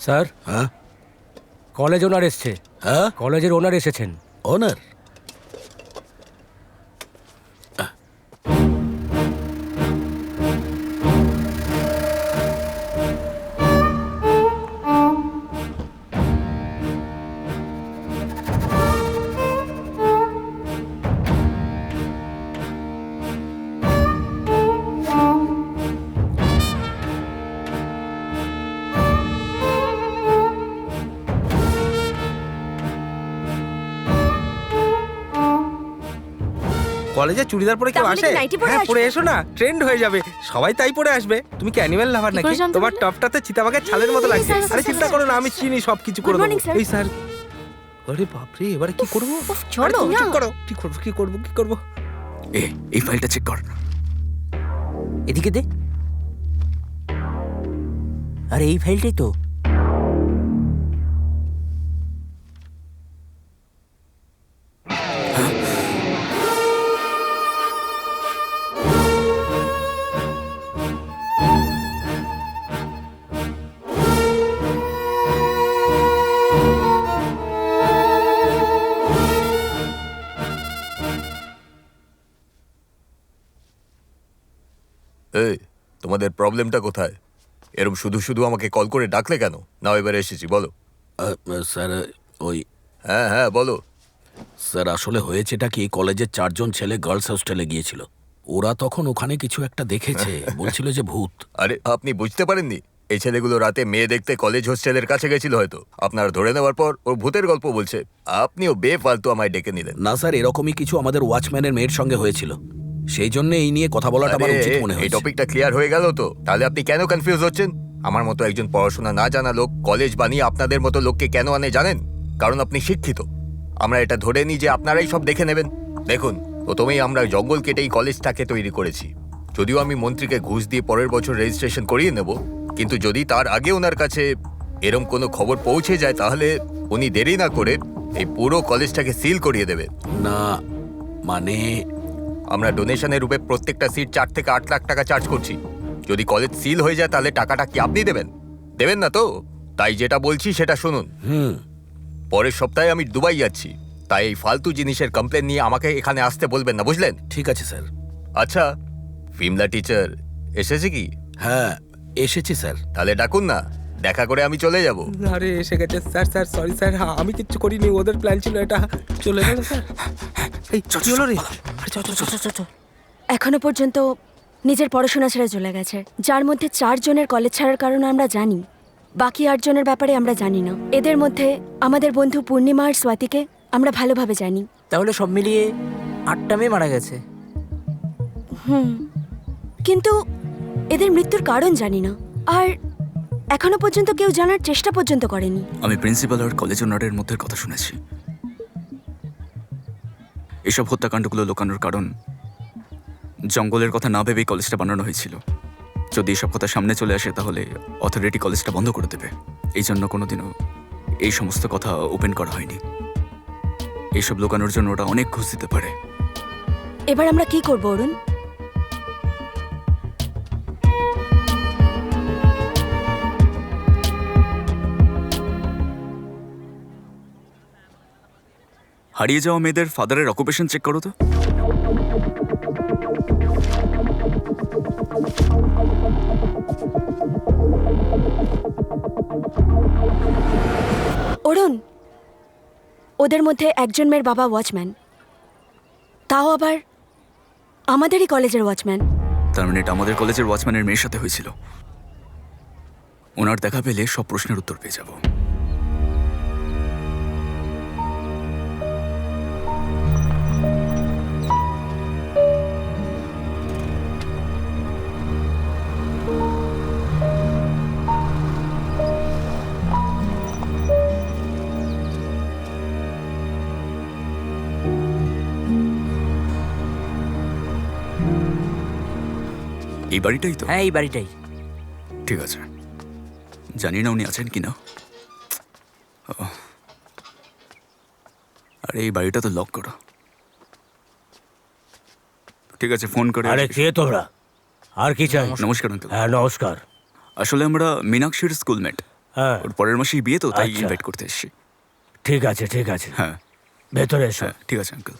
স্যার, হ্যাঁ কলেজ ওনার এসছে। হ্যাঁ, কলেজের ওনার এসেছেন। ওনার? কলেজে চুড়িদার পরে কেউ তাহলে আসে? কি নাইটি পরে হ্যাঁ, আসবে? পরে এসো না, ট্রেন্ড হয়ে যাবে, সবাই তাই পরে আসবে। তুমি কি অ্যানিমেল লাভার কি নাকি? করে জানতে তোমার পারলে? টপটাতে চিতাবাঘের ছালের মতো লাগছে। স্যার, আরে স্যার, চিন্তা স্যার, করো না, আমি চিনি সব কিছু করে Good morning, দেবো। স্যার। এই স্যার, আরে বাপরে, এবারে কি করবো? উফ, আরে চলো তুমি না। ঠিক করো, কি করবো কি করবো কি করবো? এই ফাইলটা চেক কর। এদিকে দে। আরে এই ফাইলটাই তো। এই তোমাদের প্রবলেমটা কোথায়? এরম শুধু শুধু আমাকে কল করে ডাকলে কেন? নাও এবারে এসেছি, বলো। স্যার ওই হ্যাঁ হ্যাঁ বলো। স্যার আসলে হয়েছেটা কি, কলেজের 4 জন ছেলে গার্লস হোস্টেলে গিয়েছিল। ওরা তখন ওখানে কিছু একটা দেখেছে, বলছিল যে ভূত। আরে আপনি বুঝতে পারেননি? এই ছেলেগুলো রাতে মেয়ে দেখতে কলেজ হোস্টেলের কাছে গেছিল হয়তো। আপনারা ধরে নেওয়ার পর ওর ভূতের গল্প বলছে, আপনিও বেফালতু আমায় ডেকে নিলেন। না স্যার, এরকমই কিছু আমাদের ওয়াচম্যানের মেয়ের সঙ্গে হয়েছিল, সেই জন্য এই নিয়ে কথা বলাটা আমার আরে, উচিত মনে এই হয়েছে। টপিকটা ক্লিয়ার হয়ে গেল তো? তাহলে আপনি কেন কনফিউজ হচ্ছেন? আমার মতো একজন পড়াশোনা না জানা লোক কলেজ বানিয়ে আপনাদের মতো লোককে কেন আনে জানেন? কারণ আপনি শিক্ষিত। আমরা এটা ধরে নিই যে আপনারাই সব দেখে নেবেন। দেখুন, প্রথমেই আমরা জঙ্গল কেটে এই কলেজটাকে তৈরি করেছি। যদিও আমি মন্ত্রীকে ঘুষ দিয়ে পরের বছর রেজিস্ট্রেশন করিয়ে নেব, কিন্তু যদি তার আগে ওনার কাছে এরম কোনো খবর পৌঁছে যায় তাহলে উনি দেরি না করে এই পুরো কলেজটাকে সিল করিয়ে দেবে। না মানে আমরা ডোনেশনের রূপে প্রত্যেকটা সিট 4 থেকে 8 লাখ টাকা চার্জ করছি। যদি কলেজ সিল হয়ে যায় তাহলে টাকাটা কি আপনি দেবেন? দেবেন না তো? তাই যেটা বলছি সেটা শুনুন। পরের সপ্তাহে আমি দুবাই যাচ্ছি, তাই এই ফালতু জিনিসের কমপ্লেন নিয়ে আমাকে এখানে আসতে বলবেন না, বুঝলেন? ঠিক আছে স্যার। আচ্ছা, ফিমলা টিচার এসেছে কি? হ্যাঁ এসেছি স্যার। তাহলে ডাকুন না, দেখা করে আমি চলে যাব। আরে এসে গেছে স্যার। স্যার সরি স্যার, আমি কিচ্ছু করিনি, ওদের প্ল্যান ছিল এটা। চলে গেল স্যার। এই কি হলো রে? আরে চল চল চল চল। এখনো পর্যন্ত নিজের পড়াশোনা ছেড়ে চলে গেছে, যার মধ্যে 4 জনের কলেজ ছাড়ার কারণ আমরা জানি, বাকি 8 জনের ব্যাপারে আমরা জানি না। এদের মধ্যে আমাদের বন্ধু পূর্ণিমা আর স্বাতিকে আমরা ভালোভাবে জানি। তাহলে সব মিলিয়ে 8টা মেয়ে মারা গেছে। কিন্তু এদের মৃত্যুর কারণ জানি না, আর এখনো পর্যন্ত কেউ জানার চেষ্টা পর্যন্ত করেনি। আমি প্রিন্সিপাল আর কলেজ ওনারের মধ্যে কথা শুনেছি। এসব হত্যাকাণ্ডগুলো লুকানোর কারণ জঙ্গলের কথা না ভেবেই কলেজটা বানানো হয়েছিল। যদি এসব কথা সামনে চলে আসে তাহলে অথরিটি কলেজটা বন্ধ করে দেবে। এই জন্য কোনোদিনও এই সমস্ত কথা ওপেন করা হয়নি। এইসব লুকানোর জন্য ওরা অনেক ঘুষ দিতে পারে। এবার আমরা কি করব অরুণ? হারিয়ে যাওয়া মেয়েদের ফাদারের অকুপেশন চেক করো তো। অরুণ, ওদের মধ্যে একজন মেয়ের বাবা ওয়াচম্যান, তাও আবার আমাদেরই কলেজের ওয়াচম্যান। তার মানে এটা আমাদের কলেজের ওয়াচম্যানের মেয়ের সাথে হয়েছিল। ওনার দেখা পেলে সব প্রশ্নের উত্তর পেয়ে যাব। এই বাড়িটাই তো? হ্যাঁ এই বাড়িটাই। ঠিক আছে, জানি না উনি আছেন কিনা। আরে এই বাড়িটা তো লক করা। ঠিক আছে, ফোন করে। আরে কে তোমরা? আর কি চাই? নমস্কার আঙ্কেল। হ্যাঁ নমস্কার। আসলে আমরা মীনাক্ষীর স্কুলমেট। হ্যাঁ ওর পরের মাসেই বিয়ে তো, তাই আচ্ছা। ইনভাইট করতে এসেছি। ঠিক আছে ঠিক আছে, হ্যাঁ ভেতরে এসো। হ্যাঁ ঠিক আছে আঙ্কেল।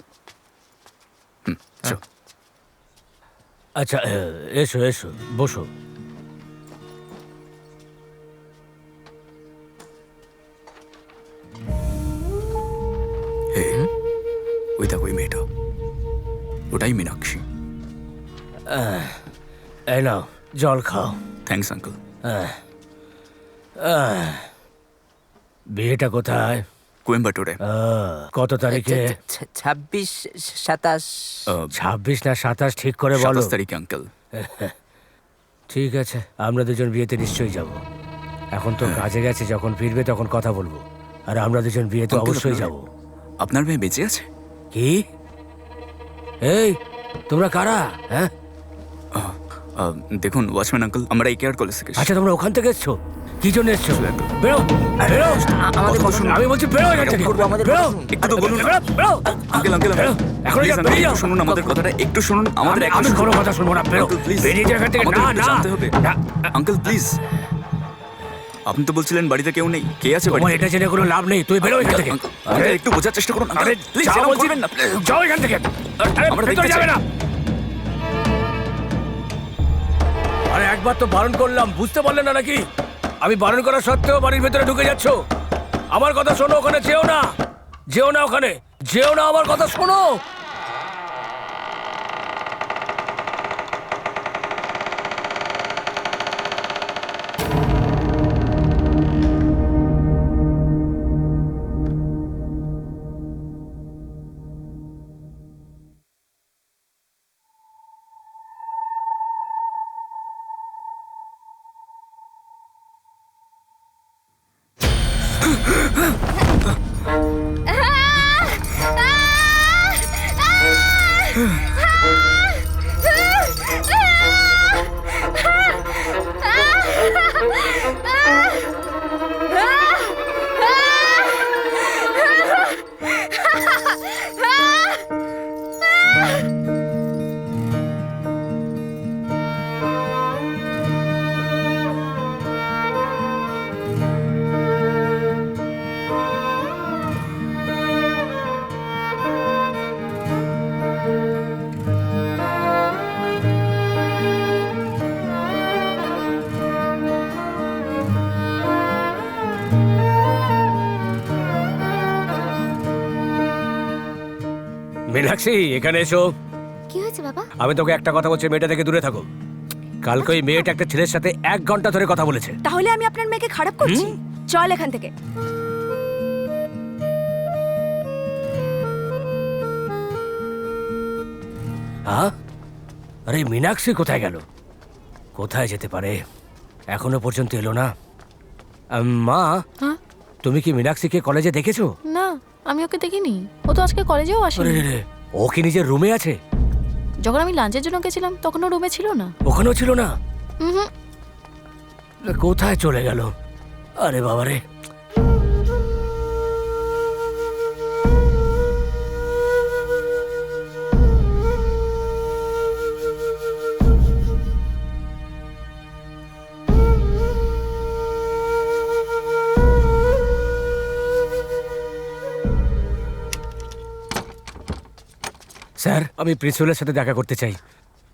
চল। আচ্ছা এসো এসো, বসো। হে, ওই দেখো ওই মেয়েটা, ওটাই মীনাক্ষী। এই নাও জল খাও। Thanks uncle. বিয়েটা কোথায়? কোয়েম্বাটোরে। কত তারিখে? 26, 27। 26 না 27 ঠিক করে বলো। 27 তারিখে আঙ্কেল। ঠিক আছে, আমরা দুজন বিয়েতে নিশ্চয়ই যাব। এখন তো কাজে গেছে, যখন ফিরবে তখন কথা বলবো। আর আমরা দুজন বিয়েতে Uncle, অবশ্যই আপনার- যাব। আপনার মেয়ে বেঁচে আছে? কি? এই তোমরা কারা? হ্যাঁ দেখুন ওয়াচম্যান আঙ্কেল, আমরা এই কেয়ার কলেজ থেকে এসেছি। আচ্ছা তোমরা ওখান থেকে এসছো? কি জন্য এসছো? বেরো বেরো, আমাদের কথা শুনুন। আমি বলছি বেরো এখান থেকে। আমাদের বেরো, কথা শুনুন। একটু তো বলুন। বেরো, বেরো। আঙ্কেল আঙ্কেল বেরো, এখন প্লিজ বেরিয়ে যাও। শুনুন আমাদের কথাটা, একটু শুনুন আমাদের। আমি কোনো কথা শুনবো না, বেরো। প্লিজ বেরিয়ে যাও এখান থেকে। না না জানতে হবে। না। আঙ্কেল প্লিজ, আপনি তো বলছিলেন বাড়িতে কেউ নেই। কে আছে তোমার বাড়িতে? এটা জেনে কোনো লাভ নেই, তুই বেরো এখান থেকে। আঙ্কেল একটু বোঝার চেষ্টা করুন। আরে প্লিজ যাও এরকম বলছি। করবেন না। যাও এখান থেকে। আরে আমরা ভেতরে দেখতে যাবে চাই। না। আরে একবার তো বারণ করলাম, বুঝতে পারলে না নাকি? আমি বারণ করা সত্ত্বেও বাড়ির ভেতরে ঢুকে যাচ্ছ। আমার কথা শোনো, ওখানে যেও না, যেও না, ওখানে যেও না, আমার কথা শোনো। মীনাক্ষী এখানে এসো। কি হয়েছে বাবা? আমি তোকে একটা কথা বলছি, মেয়েটা থেকে দূরে থাকো। কালকে ওই মেয়েটা একটা ছেলের সাথে 1 ঘন্টা ধরে কথা বলেছে। তাহলে আমি আপনার মেয়েকে খারাপ করছি? চল এখান থেকে। হ্যাঁ, আরে মীনাক্ষী কোথায় গেল? কোথায় যেতে পারে? এখনো পর্যন্ত এলো না। মা, হ্যাঁ? তুমি কি মীনাক্ষীকে কলেজে দেখেছো? না, আমি ওকে দেখিনি। ও তো আজকে কলেজেও আরে আসেনি। রে রে, ও কি নিজের রুমে আছে? যখন আমি লাঞ্চের জন্য গেছিলাম তখন ও রুমে ছিল না। ওখানেও ছিল না? হুম। কোথায় চলে গেল? আরে বাবারে। স্যার, আমি প্রিন্সিপালের সাথে দেখা করতে চাই।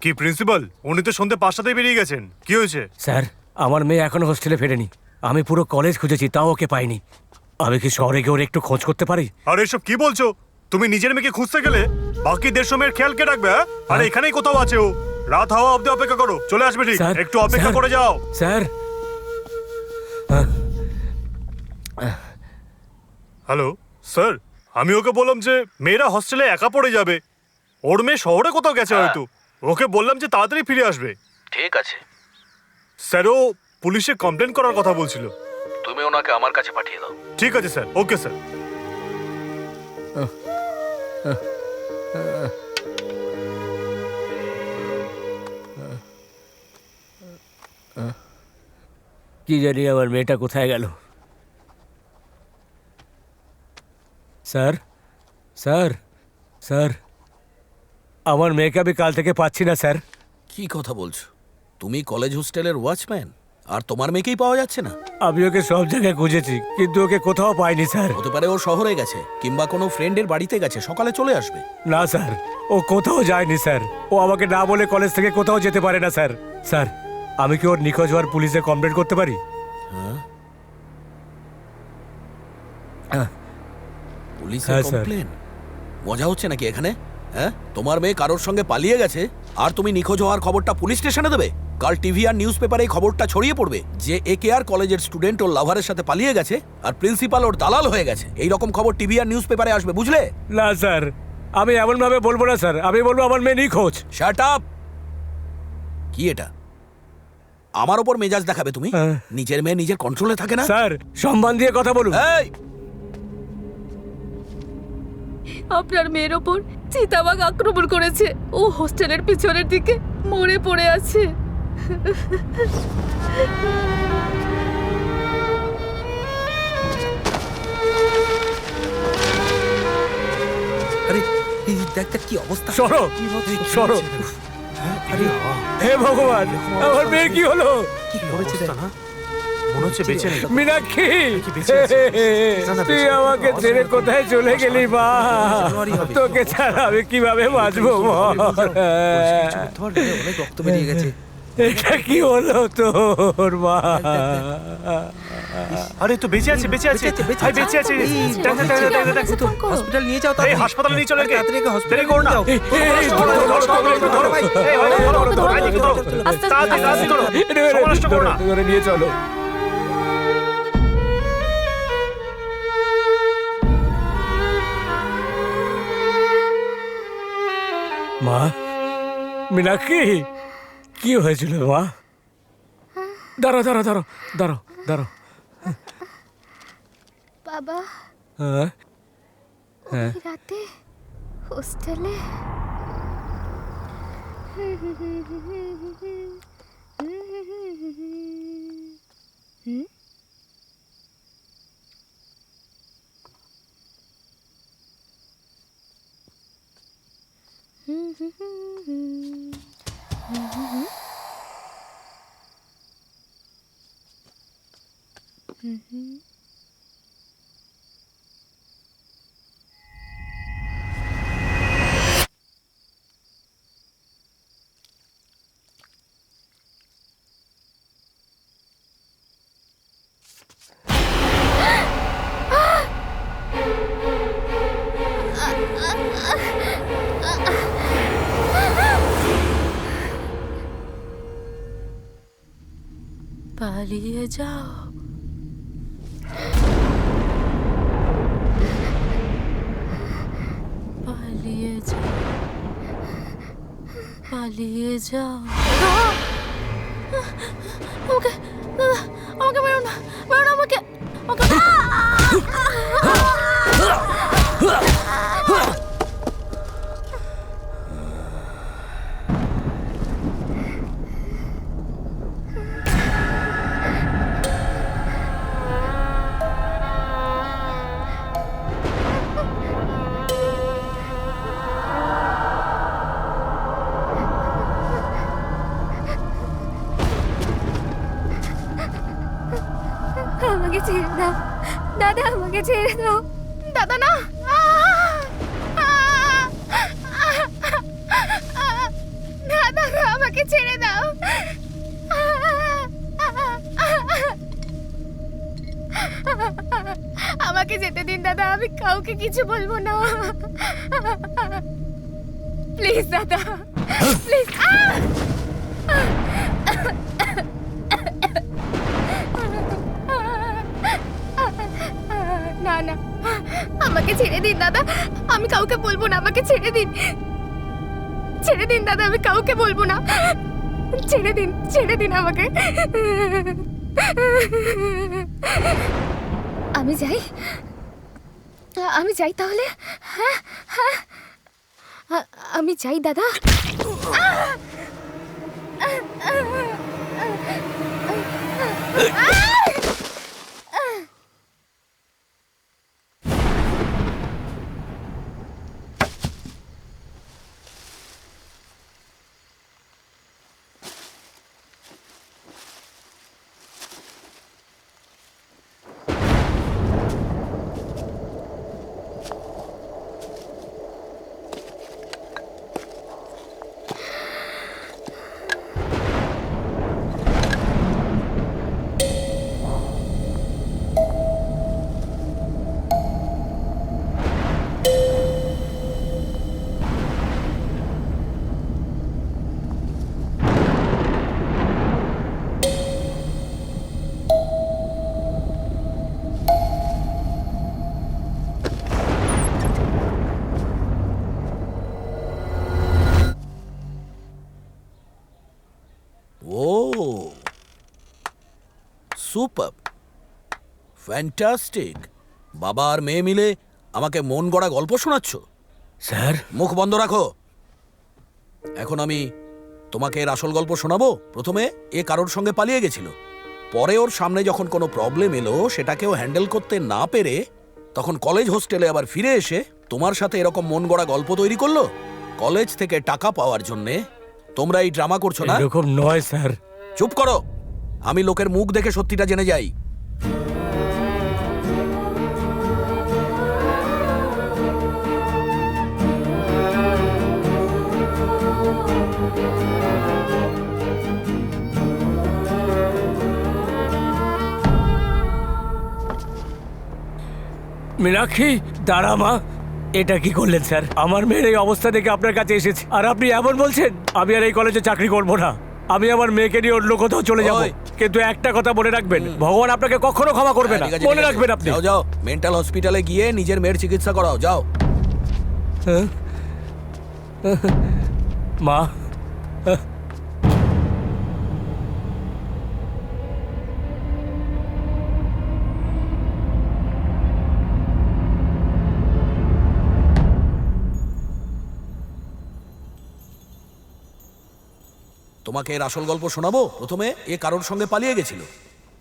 কি প্রিন্সিপাল? উনি তো সন্ধ্যে 5টাতেই বেরিয়ে গেছেন। কি হয়েছে? স্যার, আমার মেয়ে এখনো হোস্টেলে ফেরেনি। আমি পুরো কলেজ খুঁজেছি, তাও ওকে পাইনি। আমি কি শহরে গিয়ে ওর একটু খোঁজ করতে পারি? আর এসব কি বলছো? তুমি নিজের মেয়েকে খুঁজতে গেলে বাকি 150 মেয়ের খেয়াল কে রাখবে? আর এখানেই কোথাও আছে ও। রাত হওয়া অবধি অপেক্ষা করো, চলে আসবে ঠিক। স্যার, একটু অপেক্ষা স্যার, করে যাও। স্যার। হ্যালো স্যার, আমি ওকে বললাম যে মেয়েরা হস্টেলে একা পড়ে যাবে। ওর মেয়ে শহরে কোথাও গেছে হয়তো। ওকে বললাম যে তাড়াতাড়ি ফিরে আসবে। ঠিক আছে, স্যার ও পুলিশে কমপ্লেন করার কথা বলছিল। তুমি ওনাকে আমার কাছে পাঠিয়ে দাও। ঠিক আছে স্যার, ওকে স্যার। কি জানি আমার মেয়েটা কোথায় গেল। স্যার স্যার স্যার, আমার মেয়েকে আমি কাল থেকে পাচ্ছি না স্যার। কি কথা বলছো? তুমি কলেজ হোস্টেলের ওয়াচম্যান আর তোমার মেয়েকেই পাওয়া যাচ্ছে না? আমি ওকে সব জায়গায় খুঁজেছি কিন্তু ওকে কোথাও পাইনি স্যার। হতে পারে ও শহরে গেছে কিংবা কোনো ফ্রেন্ডের বাড়িতে গেছে, সকালে চলে আসবে। না স্যার, ও কোথাও যায়নি স্যার। ও আমাকে না বলে কলেজ থেকে কোথাও যেতে পারে না স্যার। স্যার, আমি কি ওর নিখোঁজ হওয়ার পুলিশে কমপ্লেন করতে পারি? পুলিশে হ্যাঁ, স্যার। কমপ্লেন? মজা হচ্ছে নাকি এখানে? হ্যাঁ, তোমার মেয়ে কারোর সঙ্গে পালিয়ে গেছে আর তুমি নিখোঁজ হওয়ার খবরটা পুলিশ স্টেশনে দেবে? কাল টিভি আর নিউজ পেপারে এই খবরটা ছড়িয়ে পড়বে যে AKR কলেজের স্টুডেন্ট ওর লাভারের সাথে পালিয়ে গেছে আর প্রিন্সিপাল ওর দালাল হয়ে গেছে। এই রকম খবর টিভি আর নিউজ পেপারে আসবে, বুঝলে? না স্যার, আমি এমন ভাবে বলবো না স্যার। আমি বলবো আমার মেয়ে নিখোঁজ। Shut up! কি এটা? আমার ওপর মেজাজ দেখাবে তুমি? নিজের মেয়ে নিজের কন্ট্রোলে থাকে না? স্যার, সম্মান দিয়ে কথা বলুন। এই, আপনার মেয়ের ওপর চিতাবাঘ আক্রমণ করেছে। ও হোস্টেলের পিছনের দিকে মরে পড়ে আছে। আরে এই দেখ দেখ কি অবস্থা। সরো সরো। হে ভগবান, আমার মেয়ে কি হলো? কি করেছে না? মনে হচ্ছে বেঁচে নেই। মীনাক্ষী, তুই আমাকে ছেড়ে কোথায় চলে গেলি মা? তোকে ছাড়া আমি কিভাবে বাঁচবো? অনেক রক্ত বেরিয়ে গেছে। এটা কি হলো তোর মা? আরে তো বেঁচে আছে, বেঁচে আছে, ভাই বেঁচে আছে। হসপিটাল নিয়ে যাও। এই হাসপাতালে নিয়ে চলে গে। তাড়াতাড়ি হসপিটালে দেরি করো না। ধরো ভাই। এই ধরো। তাড়াতাড়ি করো। সময় নষ্ট করো না। ধরে নিয়ে চলো। মা, মীনাক্ষী, কি হয়েছিল মা? দাঁড়াও দাঁড়াও দাঁড়াও দাঁড়াও দাঁড়াও। বাবা, হ্যাঁ হ্যাঁ, ওই রাতে হোস্টেলে পালিয়ে যাও, পালিয়ে যাও, পালিয়ে যাও। আমাকে আমাকে মেরো না, মেরো না আমাকে। আমাকে ছেড়ে দাও দাদা, আমাকে ছেড়ে দাও দাদা। না, দাদা আমাকে ছেড়ে দাও। আমাকে যেতে দিন দাদা, আমি কাউকে কিছু বলবো না। প্লিজ দাদা, প্লিজ। না না, আমাকে ছেড়ে দিন দাদা, আমি কাউকে বলবো না। আমাকে ছেড়ে দিন, ছেড়ে দিন দাদা, আমি কাউকে বলবো না। ছেড়ে দিন, ছেড়ে দিন আমাকে। আমি যাই, আমি যাই তাহলে। হ্যাঁ হ্যাঁ, আমি যাই দাদা। ও সুপার ফ্যান্টাস্টিক। বাবা আর মেয়ে মিলে আমাকে মন গড়া গল্প শোনাচ্ছ? স্যার মুখ বন্ধ রাখো। এখন আমি তোমাকে এর আসল গল্প শোনাবো। প্রথমে এ কারোর সঙ্গে পালিয়ে গেছিল, পরে ওর সামনে যখন কোনো প্রবলেম এলো সেটাকেও হ্যান্ডেল করতে না পেরে তখন কলেজ হোস্টেলে আবার ফিরে এসে তোমার সাথে এরকম মন গড়া গল্প তৈরি করলো। কলেজ থেকে টাকা পাওয়ার জন্যে তোমরা এই ড্রামা করছো না? এরকম নয় স্যার। চুপ করো, আমি লোকের মুখ দেখে সত্যিটা জেনে যাই। মীনাক্ষী, দাঁড়া মা। এটা কি করলেন স্যার? আমার মেয়ের এই অবস্থা দেখে আপনার কাছে এসেছি, আর আপনি এমন বলছেন আমি আর এই কলেজে চাকরি করব না। আমি আমার মেয়েকে নিয়ে অন্য কোথাও চলে যাব। কিন্তু একটা কথা মনে রাখবেন, ভগবান আপনাকে কখনো ক্ষমা করবে না। মনে রাখবেন আপনি। যাও যাও, মেন্টাল হসপিটালে গিয়ে নিজের মেয়ের চিকিৎসা করাও, যাও। মা, তোমাকে এর আসল গল্প শোনাবো। প্রথমে এ কারোর সঙ্গে পালিয়ে গেছিল,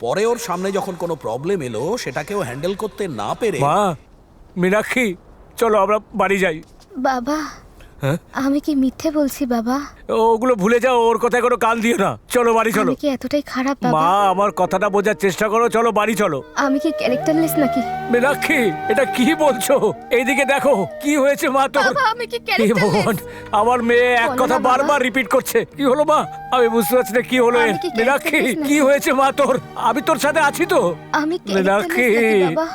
পরে ওর সামনে যখন কোনো প্রবলেম এলো সেটাকেও হ্যান্ডেল করতে না পেরে। মা, মীনাক্ষী, চলো আমরা বাড়ি যাই। বাবা, হ্যাঁ? আমি কি মিথ্যে বলছি বাবা? ওগুলো ভুলে যাও, ওর কথায় কোনো কান দিও না। চলো বাড়ি চলো। আমি কি এতটাই খারাপ বাবা? মা, আমার কথাটা বোঝার চেষ্টা করো। চলো বাড়ি চলো। আমি কি ক্যারেক্টারলেস নাকি? মীনাক্ষী, এটা কি বলছো? এইদিকে দেখো কি হয়েছে মা তোর। বাবা, আমি কি হে ক্যারেক্টারলেস? ভগবান, আমার মেয়ে এক বলো কথা না বাবা। বারবার রিপিট করছে। কি হলো মা? আমি বুঝতে পারছি না কি হলো এর। আমি কি মীনাক্ষী, characterless নাকি? কি হয়েছে মা তোর? আমি তোর সাথে আছি তো। আমি মীনাক্ষী, ক্যারেক্টারলেস নাকি বাবা?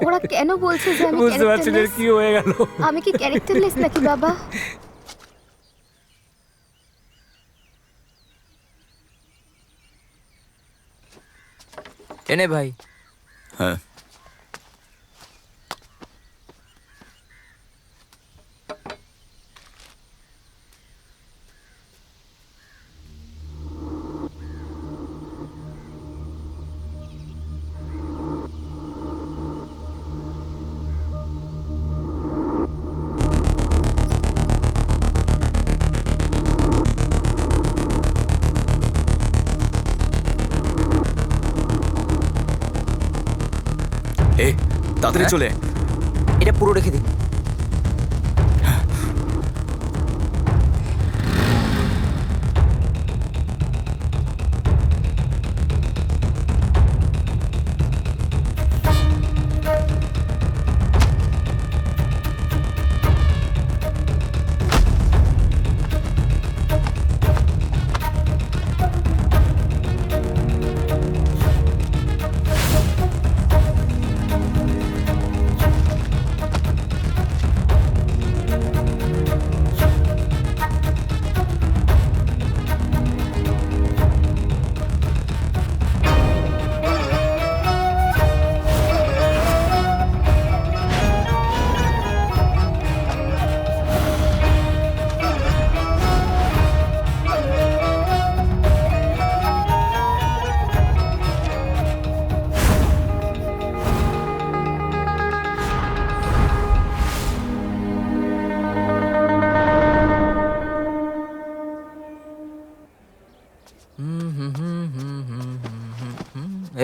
ওরা কেন বলছে যে আমি বুঝতে পারছি না ক্যারেক্টারলেস? কি হয়ে গেল। আমি কি ক্যারেক্টারলেস নাকি বাবা? এনে ভাই। হ্যাঁ, এ তাড়াতাড়ি চলে। এটা পুরো রেখে দিই।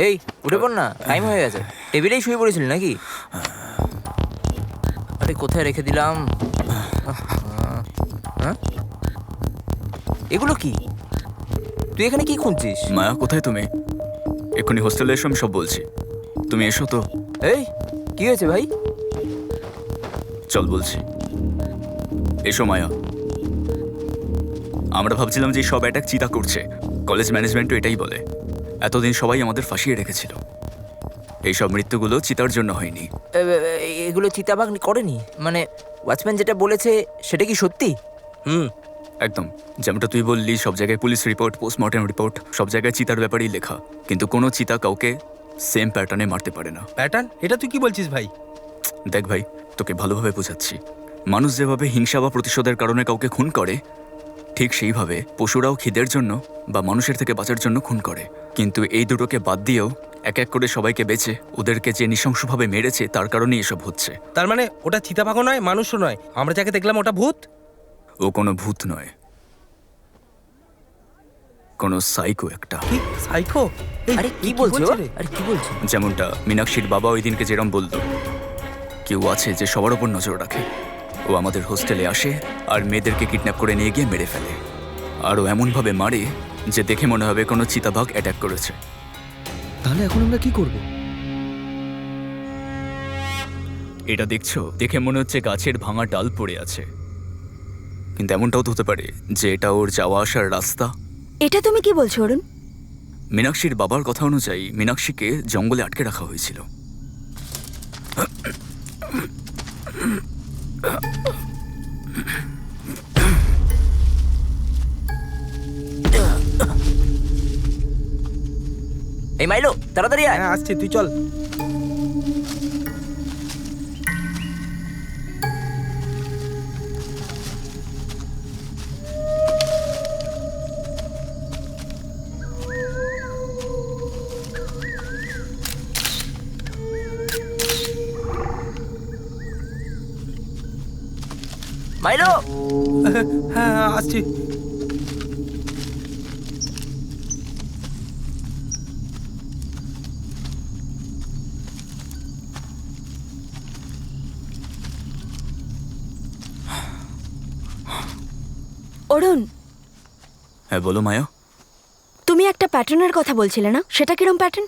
এই উঠে পড় না, টাইম হয়ে গেছে। টেবিলেই শুয়ে পড়েছিলি নাকি? আরে কোথায় রেখে দিলাম? হ্যাঁ? এগুলো কি? তুই এখানে কি খুঁজছিস? মায়া কোথায় তুমি? এক্ষুনি হোস্টেলে এসো, আমি সব বলছি। তুমি এসো তো। এই কি হয়েছে ভাই? চল বলছি। এসো মায়া। আমরা ভাবছিলাম যে সব অ্যাটাক চিতা করছে। কলেজ ম্যানেজমেন্টও এটাই বলে। এতদিন সবাই আমাদের ফাঁসিয়ে রেখেছিল। এইসব মৃত্যুগুলো চিতার জন্য হয়নি। এগুলো চিতাবাঘ করেনি? মানে ওয়াচম্যান যেটা বলেছে সেটা কি সত্যি? একদম যেমনটা তুই বললি, সব জায়গায় পুলিশ রিপোর্ট, পোস্টমর্টেম রিপোর্ট, সব জায়গায় চিতার ব্যাপারেই লেখা। কিন্তু কোনো চিতা কাউকে সেম প্যাটার্নে মারতে পারে না। প্যাটার্ন? এটা তুই কি বলছিস ভাই? দেখ ভাই, তোকে ভালোভাবে বোঝাচ্ছি। মানুষ যেভাবে হিংসা বা প্রতিশোধের কারণে কাউকে খুন করে, ঠিক সেইভাবে পশুরাও খিদের জন্য বা মানুষের থেকে বাঁচার জন্য খুন করে। কিন্তু এই দুটোকে বাদ দিয়েও এক এক করে সবাইকে বেঁচে ওদেরকে যে নৃশংসভাবে মেরেছে তার কারণেই এসব হচ্ছে। তার মানে ওটা চিতাবাঘও নয়, মানুষও নয়, আমরা যাকে দেখলাম ওটা ভূত? ও কোনো ভূত নয়, কোনো সাইকো একটা। কি সাইকো? আরে কি বলছো? আরে কি বলছো? যেমনটা মীনাক্ষীর বাবা ওই দিনকে যেরম বলল, কেউ আছে যে সবার ওপর নজর রাখে। ও আমাদের হোস্টেলে আসে আর মেয়েদেরকে কিডন্যাপ করে নিয়ে গিয়ে মেরে ফেলে। আর ও এমনভাবে মারে যে দেখে মনে হবে কোনো চিতাবাঘ অ্যাটাক করেছে। তাহলে এখন আমরা কি করব? এটা দেখছো, দেখে মনে হচ্ছে গাছের ভাঙা ডাল পড়ে আছে, কিন্তু এমনটাও তো হতে পারে যে এটা ওর যাওয়া আসার রাস্তা। এটা তুমি কি বলছো অরুণ? মীনাক্ষীর বাবার কথা অনুযায়ী মীনাক্ষীকে জঙ্গলে আটকে রাখা হয়েছিল। এই মাইলো, তাড়াতাড়ি আয়। হ্যাঁ আসছি, তুই চল। মাইলো, হ্যাঁ আসছি। অরুণ, হ্যাঁ বলো মায়া। তুমি একটা প্যাটার্নের কথা বলছিলে না? সেটা কিরম প্যাটার্ন?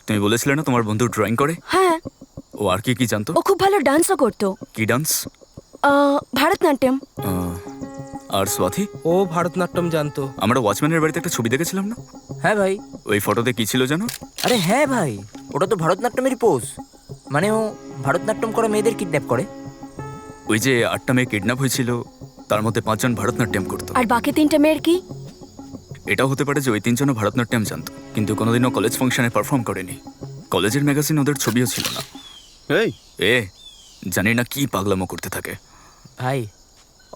তুমি বলেছিলে না তোমার বন্ধু ড্রয়িং করে? হ্যাঁ। ও আর কি কি জানতো? ও খুব ভালো ডান্সও করতো। কি ডান্স? ভারতনাট্যম। আর স্বাতি? ও ভারতনাট্যম জানতো। আমরা ওয়াচম্যানের বাড়িতে একটা ছবি দেখেছিলাম না? হ্যাঁ ভাই। ওই ফটোতে কি ছিল জানো? আরে হ্যাঁ ভাই, ওটা তো ভারতনাট্যমেরই পোজ। মানে ও ভারতনাট্যম করা মেয়েদের কিডন্যাপ করে। ওই যে 8টা মেয়ে কিডন্যাপ হয়েছিল, তার মধ্যে 5 জন ভারতনাট্যম করতো। আর বাকি 3টে মেয়ের কি? এটাও হতে পারে যে ওই 3 জনও ভারতনাট্যম জানতো, কিন্তু কোনোদিনও কলেজ ফাংশনে পারফর্ম করেনি। কলেজের ম্যাগাজিন ওদের ছবিও ছিল না। এই জানি না কি পাগলামো করতে থাকে। ভাই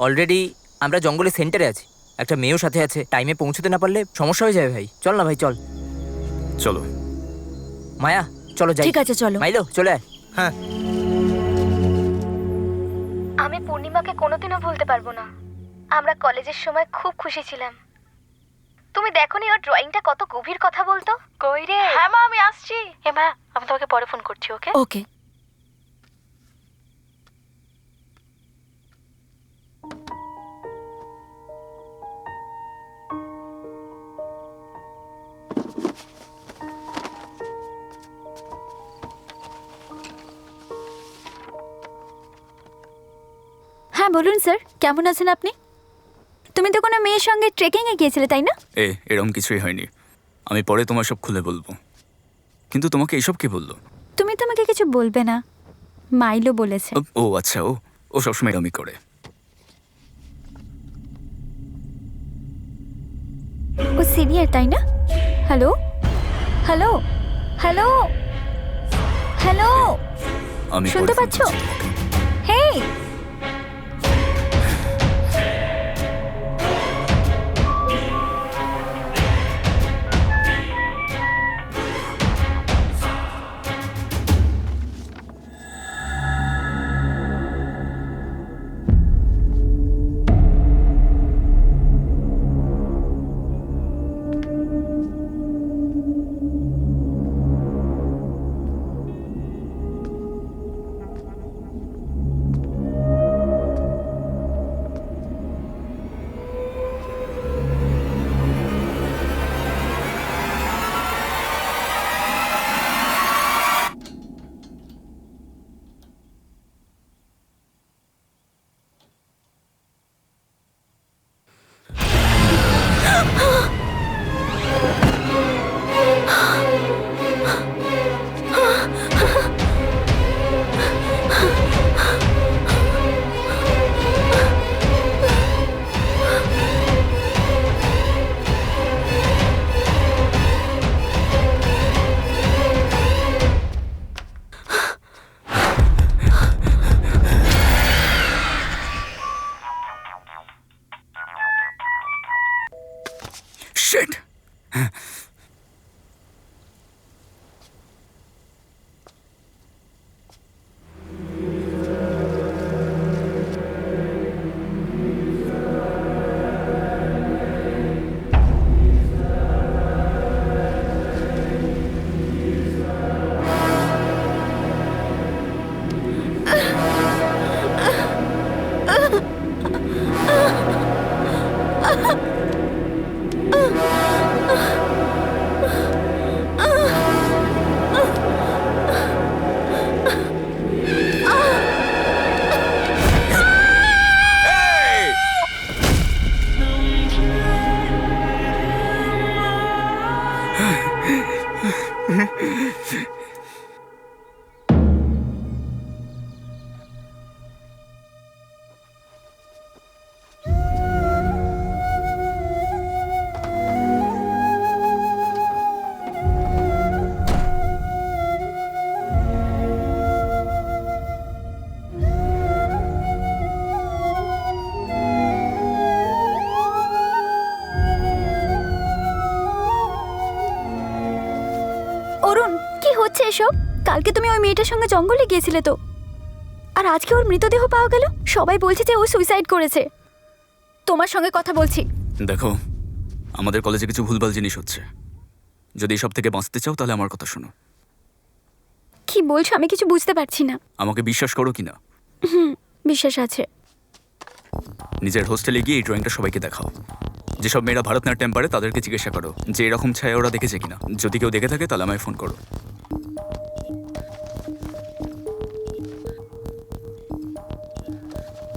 অলরেডি আমরা জঙ্গলের সেন্টারে আছি, একটা মেয়েও সাথে আছে। টাইমে পৌঁছতে না পারলে সমস্যা হয়ে যাবে ভাই। চল না ভাই, চল। চলো মায়া, চলো যাই। ঠিক আছে চলো। মাইলো চলে আয়। হ্যাঁ। আমি পূর্ণিমাকে কোনোদিনও ভুলতে পারবো না। আমরা কলেজের সময় খুব খুশি ছিলাম। তুমি দেখোনি ওর ড্রয়িংটা কত গভীর কথা বলতো? কই রে? হ্যাঁ মা, আমি আসছি। মা, আমি তোমাকে পরে ফোন করছি। ওকে ওকে। হ্যাঁ বলুন স্যার, কেমন আছেন আপনি? তুমি তো কোনো মেয়ের সঙ্গে ট্রেকিংয়ে গিয়েছিলে তাই না? এরকম কিছুই হয়নি। আমি পরে তোমার সব খুলে বলবো। কিন্তু তোমাকে এইসব কে বললো? তুমি তো আমাকে কিছু বলবে না, মাইলো বলেছে। ও আচ্ছা, ও সবসময় এরকমই করে। ও সিনিয়র তাই না? হ্যালো হ্যালো হ্যালো হ্যালো, আমি শুনতে পাচ্ছো? হেই, শিট। অরুণ, কি হচ্ছে এসব? কালকে তুমি ওই মেয়েটার সঙ্গে জঙ্গলে গিয়েছিলে তো, আর আজকে ওর মৃতদেহ পাওয়া গেল। সবাই বলছে যে ও সুইসাইড করেছে। তোমার সঙ্গে কথা বলছি। দেখো, আমাদের কলেজে কিছু ভুলভাল জিনিস হচ্ছে। যদি এসব থেকে বাঁচতে চাও তাহলে আমার কথা শোনো। কি বলছো? আমি কিছু বুঝতে পারছি না। আমাকে বিশ্বাস করো কিনা? বিশ্বাস আছে। নিজের হোস্টেলে গিয়ে এই ড্রয়িংটা সবাইকে দেখাও। যেসব মেয়েরা ভারতনাট্যম পারে তাদেরকে জিজ্ঞাসা করো যে এরকম ছায়া ওরা দেখেছে কিনা। যদি কেউ দেখে থাকে তাহলে আমায় ফোন করো।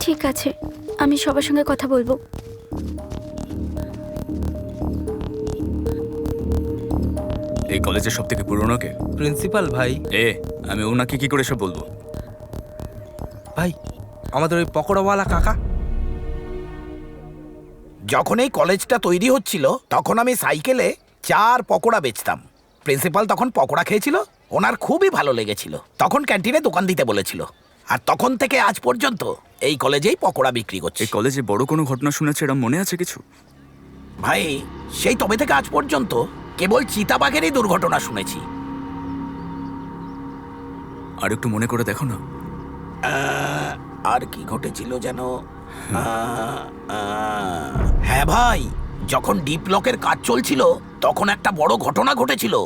ঠিক আছে, আমি সবার সঙ্গে কথা বলবো। এই কলেজের সব থেকে পুরনো কে? প্রিন্সিপাল ভাই। আমি ওনাকে কি করে সব বলবো? ভাই, আমাদের ওই পকোড়াওয়ালা কাকা। যখন এই কলেজটা তৈরি হচ্ছিল তখন আমি সাইকেলে 4 পকোড়া বেচতাম। প্রিন্সিপাল তখন পকোড়া খেয়েছিল, ওনার খুবই ভালো লেগেছিল। তখন ক্যান্টিনে দোকান দিতে বলেছিল, আর তখন থেকে আজ পর্যন্ত এই কলেজেই পকোড়া বিক্রি করছে। এই কলেজে বড় কোনো ঘটনা শুনেছে এরম মনে আছে কিছু? ভাই, সেই তবে থেকে আজ পর্যন্ত কেবল চিতাবাঘেরই দুর্ঘটনা শুনেছি। আর একটু মনে করে দেখো না। আর কি ঘটেছিল যেন? হ্যাঁ ভাই, যখন ডিপ লকের কাজ চলছিল তখন একটা বড় ঘটনা ঘটেছিল।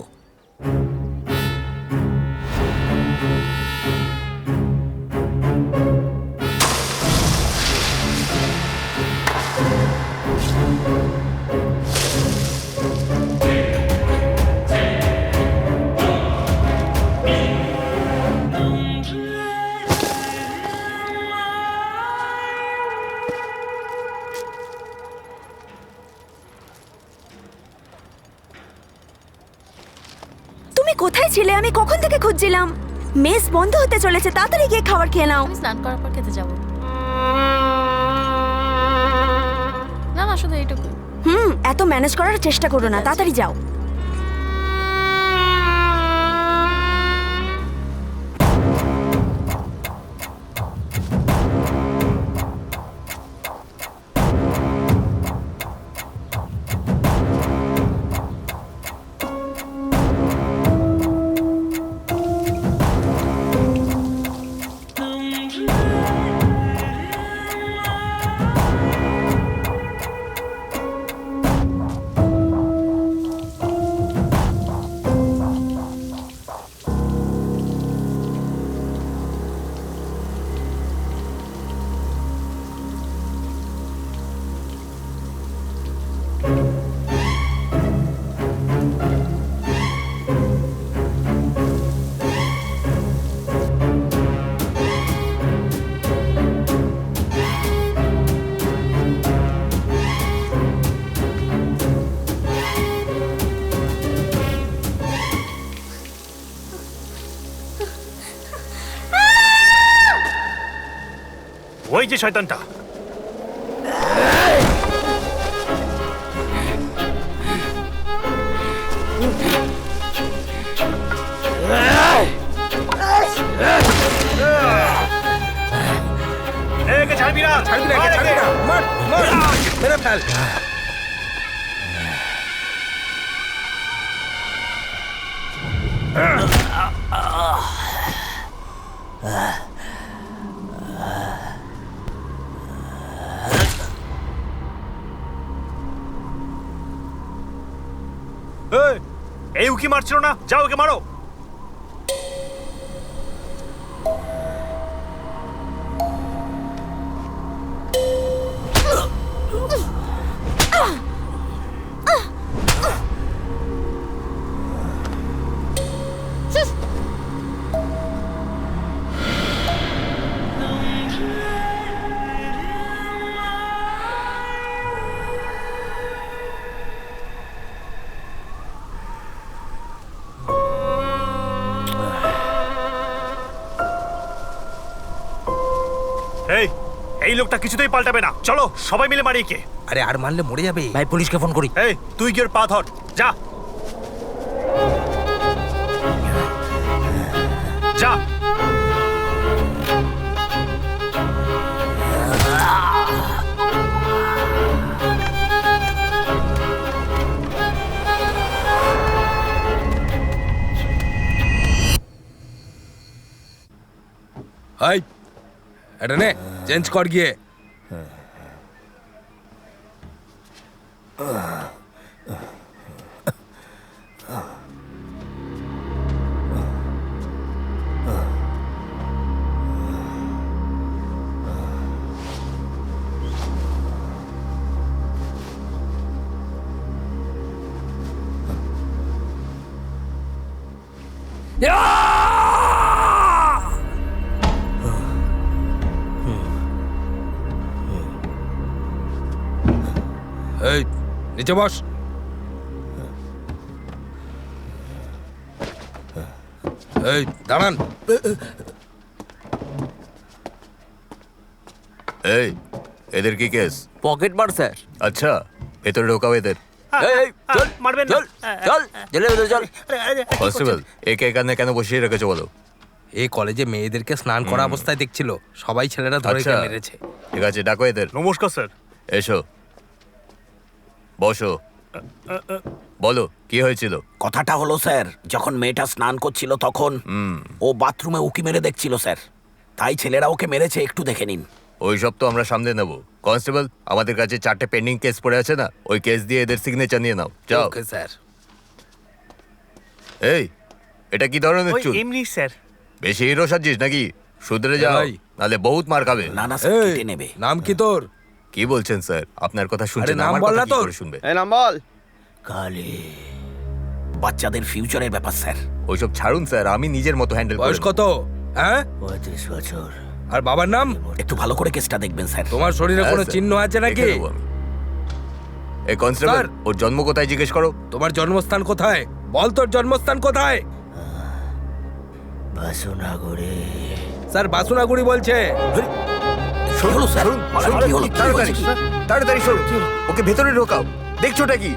কোথায় ছিলে? আমি কখন থেকে খুঁজছিলাম। মেস বন্ধ হতে চলেছে, তাড়াতাড়ি গিয়ে খাবার খেয়ে নাও। আমি স্নান করার পর খেতে যাব। না না, শুধু এইটুকু। এত ম্যানেজ করার চেষ্টা করো না, তাড়াতাড়ি যাও। ওই যে শয়তানটা। একে ছাড়বি না, ছাড়বি না, ছাড়বি না। মার, মার, মেরে ফেল। এই উকি মারছিল না, যাও ওকে মারো। এই লোকটা কিছুতেই পাল্টাবে না, চলো সবাই মিলে মারি কে। আরে আর মারলে মরে যাবে। ভাই পুলিশকে ফোন করি। এই তুই গিয়ে পা ধর, যা যা। হাই এটা নে, চেঞ্জ কর গিয়ে। এই নিচে বস। এই দাঁড়ান। এই এদের কি কেস? পকেট মার স্যার। আচ্ছা, ভেতরে ঢোকাও এদের। এই চল, মারবেন চল চল, জেলের ভেতরে চল। কনস্টেবল, একে এখানে কেন বসিয়ে রেখেছো বলো? এই কলেজে মেয়েদেরকে স্নান করা অবস্থায় দেখছিল, সবাই ছেলেরা ধরে আচ্ছা, মেরেছে। ঠিক আছে, ডাকো এদের। নমস্কার স্যার। এসো, বসো, বলো কি হয়েছিল। কথাটা হলো স্যার, যখন মেয়েটা স্নান করছিল তখন ও বাথরুমে উকি মেরে দেখছিল স্যার, তাই ছেলেরা ওকে মেরেছে, একটু দেখে নিন। ওই সব তো আমরা সামনে নেব। কনস্টেবল, আমাদের কাছে 4টে পেন্ডিং কেস পড়ে আছে না, ওই কেস দিয়ে এদের সিগনেচার নিয়ে নাও, যাও। Okay sir. এই এটা কি ধরনের চুল? এমনি স্যার। বেশি হিরো সাজিস নাকি? শুধরে যাও, নালে বহুত মার খাবে। না না স্যার, কেটে নেবে। নাম কি তোর? কি বলছেন স্যার? আপনার কথা শুনছেন, আরে নাম আমার বল কথা না কি তোর। করে শুনবে? এই নাম বল। কালে বাচ্চাদের ফিউচারের ব্যাপার স্যার। ওইসব ছাড়ুন স্যার, আমি নিজের মতো হ্যান্ডেল বয়স করব। কত? হ্যাঁ 35 বছর। আর বাবার নাম? একটু ভালো করে কেসটা দেখবেন স্যার। তোমার শরীরে হ্যাঁ, কোনো স্যার, চিহ্ন আছে নাকি? দেখে নেবো আমি। এই কনস্টেবল, স্যার। ওর জন্ম কোথায় জিজ্ঞেস করো। তোমার জন্মস্থান কোথায়? বল তোর জন্মস্থান কোথায়? বাসুনাগরে। স্যার বাসুনাগুড়ি বলছে। শুনুন স্যার, কি হলো? তাড়াতাড়ি তাড়াতাড়ি সরুন, ওকে ভেতরে ঢোকাও। দেখছোটা কি?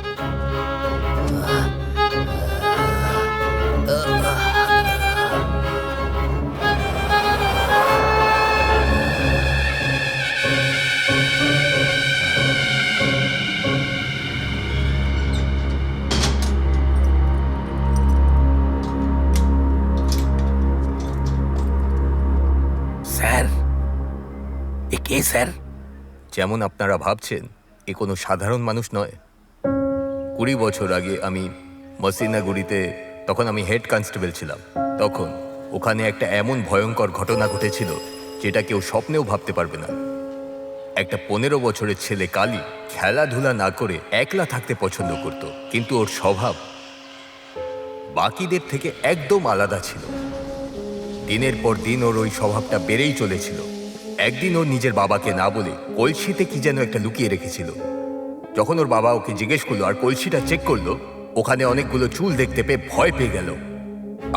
স্যার এ কে স্যার? যেমন আপনারা ভাবছেন, এ কোনো সাধারণ মানুষ নয়। 20 বছর আগে আমি মসিনাগুড়িতে, তখন আমি হেড কনস্টেবল ছিলাম, তখন ওখানে একটা এমন ভয়ঙ্কর ঘটনা ঘটেছিল যেটা কেউ স্বপ্নেও ভাবতে পারবে না। একটা 15 বছরের ছেলে কালী খেলাধুলা না করে একলা থাকতে পছন্দ করত, কিন্তু ওর স্বভাব বাকিদের থেকে একদম আলাদা ছিল। দিনের পর দিন ওর ওই স্বভাবটা বেড়েই চলেছিল। একদিন ওর নিজের বাবাকে না বলে কলসিতে কি যেন একটা লুকিয়ে রেখেছিল। যখন ওর বাবা ওকে জিজ্ঞেস করলো আর কলসিটা চেক করলো, ওখানে অনেকগুলো চুল দেখতে পেয়ে ভয় পেয়ে গেল।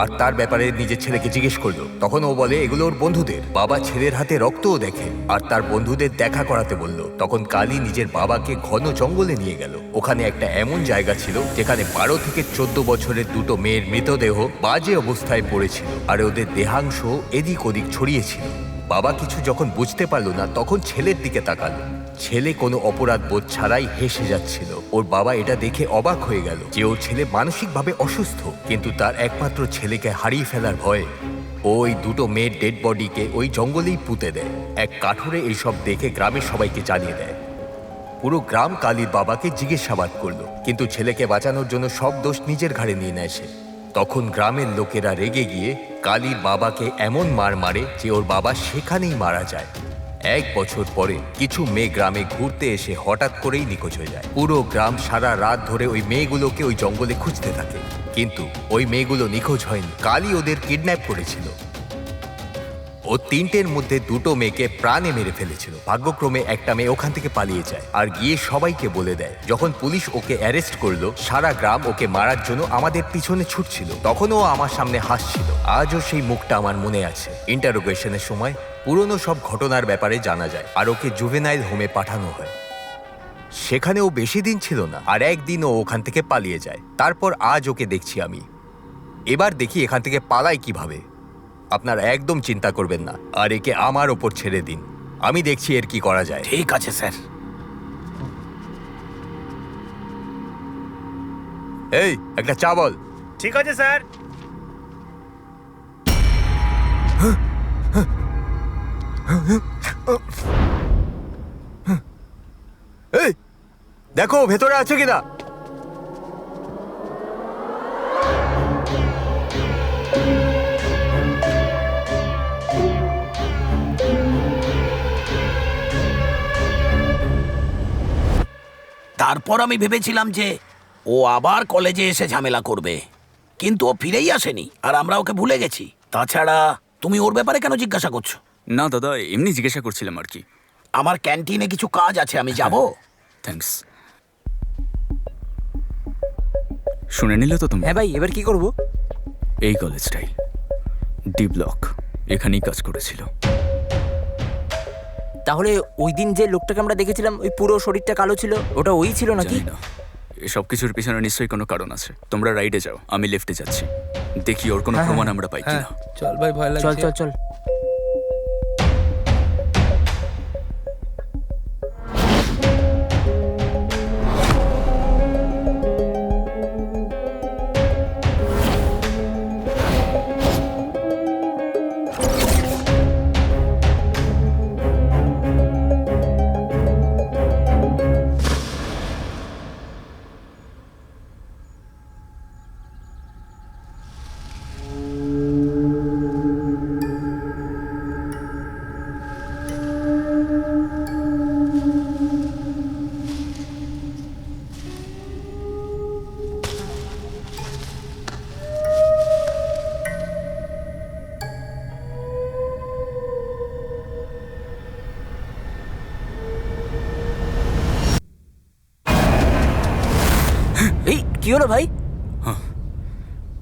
আর তার ব্যাপারে নিজের ছেলেকে জিজ্ঞেস করলো, তখন ও বলে এগুলো ওর বন্ধুদের। বাবা ছেলের হাতে রক্তও দেখে আর তার বন্ধুদের দেখা করাতে বলল। তখন কালী নিজের বাবাকে ঘন জঙ্গলে নিয়ে গেল। ওখানে একটা এমন জায়গা ছিল যেখানে 12 থেকে 14 বছরের দুটো মেয়ের মৃতদেহ বাজে অবস্থায় পড়েছিল আর ওদের দেহাংশ এদিক ওদিক ছড়িয়েছিল। বাবা কিছু যখন বুঝতে পারলো না, তখন ছেলের দিকে তাকালো। ছেলে কোনো অপরাধ বোধ ছাড়াই হেসে যাচ্ছিল। ওর বাবা এটা দেখে অবাক হয়ে গেল যে ওর ছেলে মানসিকভাবে অসুস্থ, কিন্তু তার একমাত্র ছেলেকে হারিয়ে ফেলার ভয়ে ওই দুটো মেয়ের ডেড বডিকে ওই জঙ্গলেই পুঁতে দেয়। এক কাঠুরে এইসব দেখে গ্রামের সবাইকে জানিয়ে দেয়। পুরো গ্রাম কালীর বাবাকে জিজ্ঞাসাবাদ করলো, কিন্তু ছেলেকে বাঁচানোর জন্য সব দোষ নিজের ঘাড়ে নিয়ে নেয় সে। তখন গ্রামের লোকেরা রেগে গিয়ে কালীর বাবাকে এমন মার মারে যে ওর বাবা সেখানেই মারা যায়। 1 বছর পরে কিছু মেয়ে গ্রামে ঘুরতে এসে হঠাৎ করেই নিখোঁজ হয়ে যায়। পুরো গ্রাম সারা রাত ধরে ওই মেয়েগুলোকে ওই জঙ্গলে খুঁজতে থাকে, কিন্তু ওই মেয়েগুলো নিখোঁজ হয়নি। কালী ওদের কিডন্যাপ করেছিল। ও 3টের মধ্যে 2টো মেয়েকে প্রাণে মেরে ফেলেছিল। ভাগ্যক্রমে একটা মেয়ে ওখান থেকে পালিয়ে যায় আর গিয়ে সবাইকে বলে দেয়। যখন পুলিশ ওকে অ্যারেস্ট করলো, সারা গ্রাম ওকে মারার জন্য আমাদের পিছনে ছুটছিল। তখনও ও আমার সামনে হাসছিল। আজও সেই মুখটা আমার মনে আছে। ইন্টারোগেশনের সময় পুরনো সব ঘটনার ব্যাপারে জানা যায় আর ওকে জুভেনাইল হোমে পাঠানো হয়। সেখানে ও বেশি দিন ছিল না, আর একদিন ও ওখান থেকে পালিয়ে যায়। তারপর আজ ওকে দেখছি আমি। এবার দেখি এখান থেকে পালায় কিভাবে। আপনারা একদম চিন্তা করবেন না, আর একে আমার ওপর ছেড়ে দিন। আমি দেখছি এর কি করা যায়। ঠিক আছে স্যার। এই একটা চা বল। ঠিক আছে স্যার। এই দেখো ভেতরে আছে কিনা। তারপর আমি ভেবেছিলাম যে ও আবার কলেজে এসে ঝামেলা করবে, কিন্তু ও ফিরেই আসেনি আর আমরা ওকে ভুলে গেছি। তাছাড়া তুমি ওর ব্যাপারে কেন জিজ্ঞাসা করছো? না দাদা, এমনি জিজ্ঞাসা করছিলাম আর কি। আমার ক্যান্টিনে কিছু কাজ আছে, আমি যাব। থ্যাঙ্কস। শুনে নিলে তো তুমি? হ্যাঁ ভাই, এবার কি করব? এই কলেজটাই, ডি ব্লক, এখানেই কাজ করেছিল। তাহলে ওই দিন যে লোকটাকে আমরা দেখেছিলাম, ওই পুরো শরীরটা কালো ছিল, ওটা ওই ছিল নাকি? জানি না, এসব কিছুর পিছনে নিশ্চয়ই কোনো কারণ আছে। তোমরা রাইডে যাও, আমি লেফটে যাচ্ছি। দেখি ওর কোনো প্রমাণ আমরা পাই কিনা। চল ভাই, ভয় লাগছে। চল চল চল। এই কি হলো ভাই?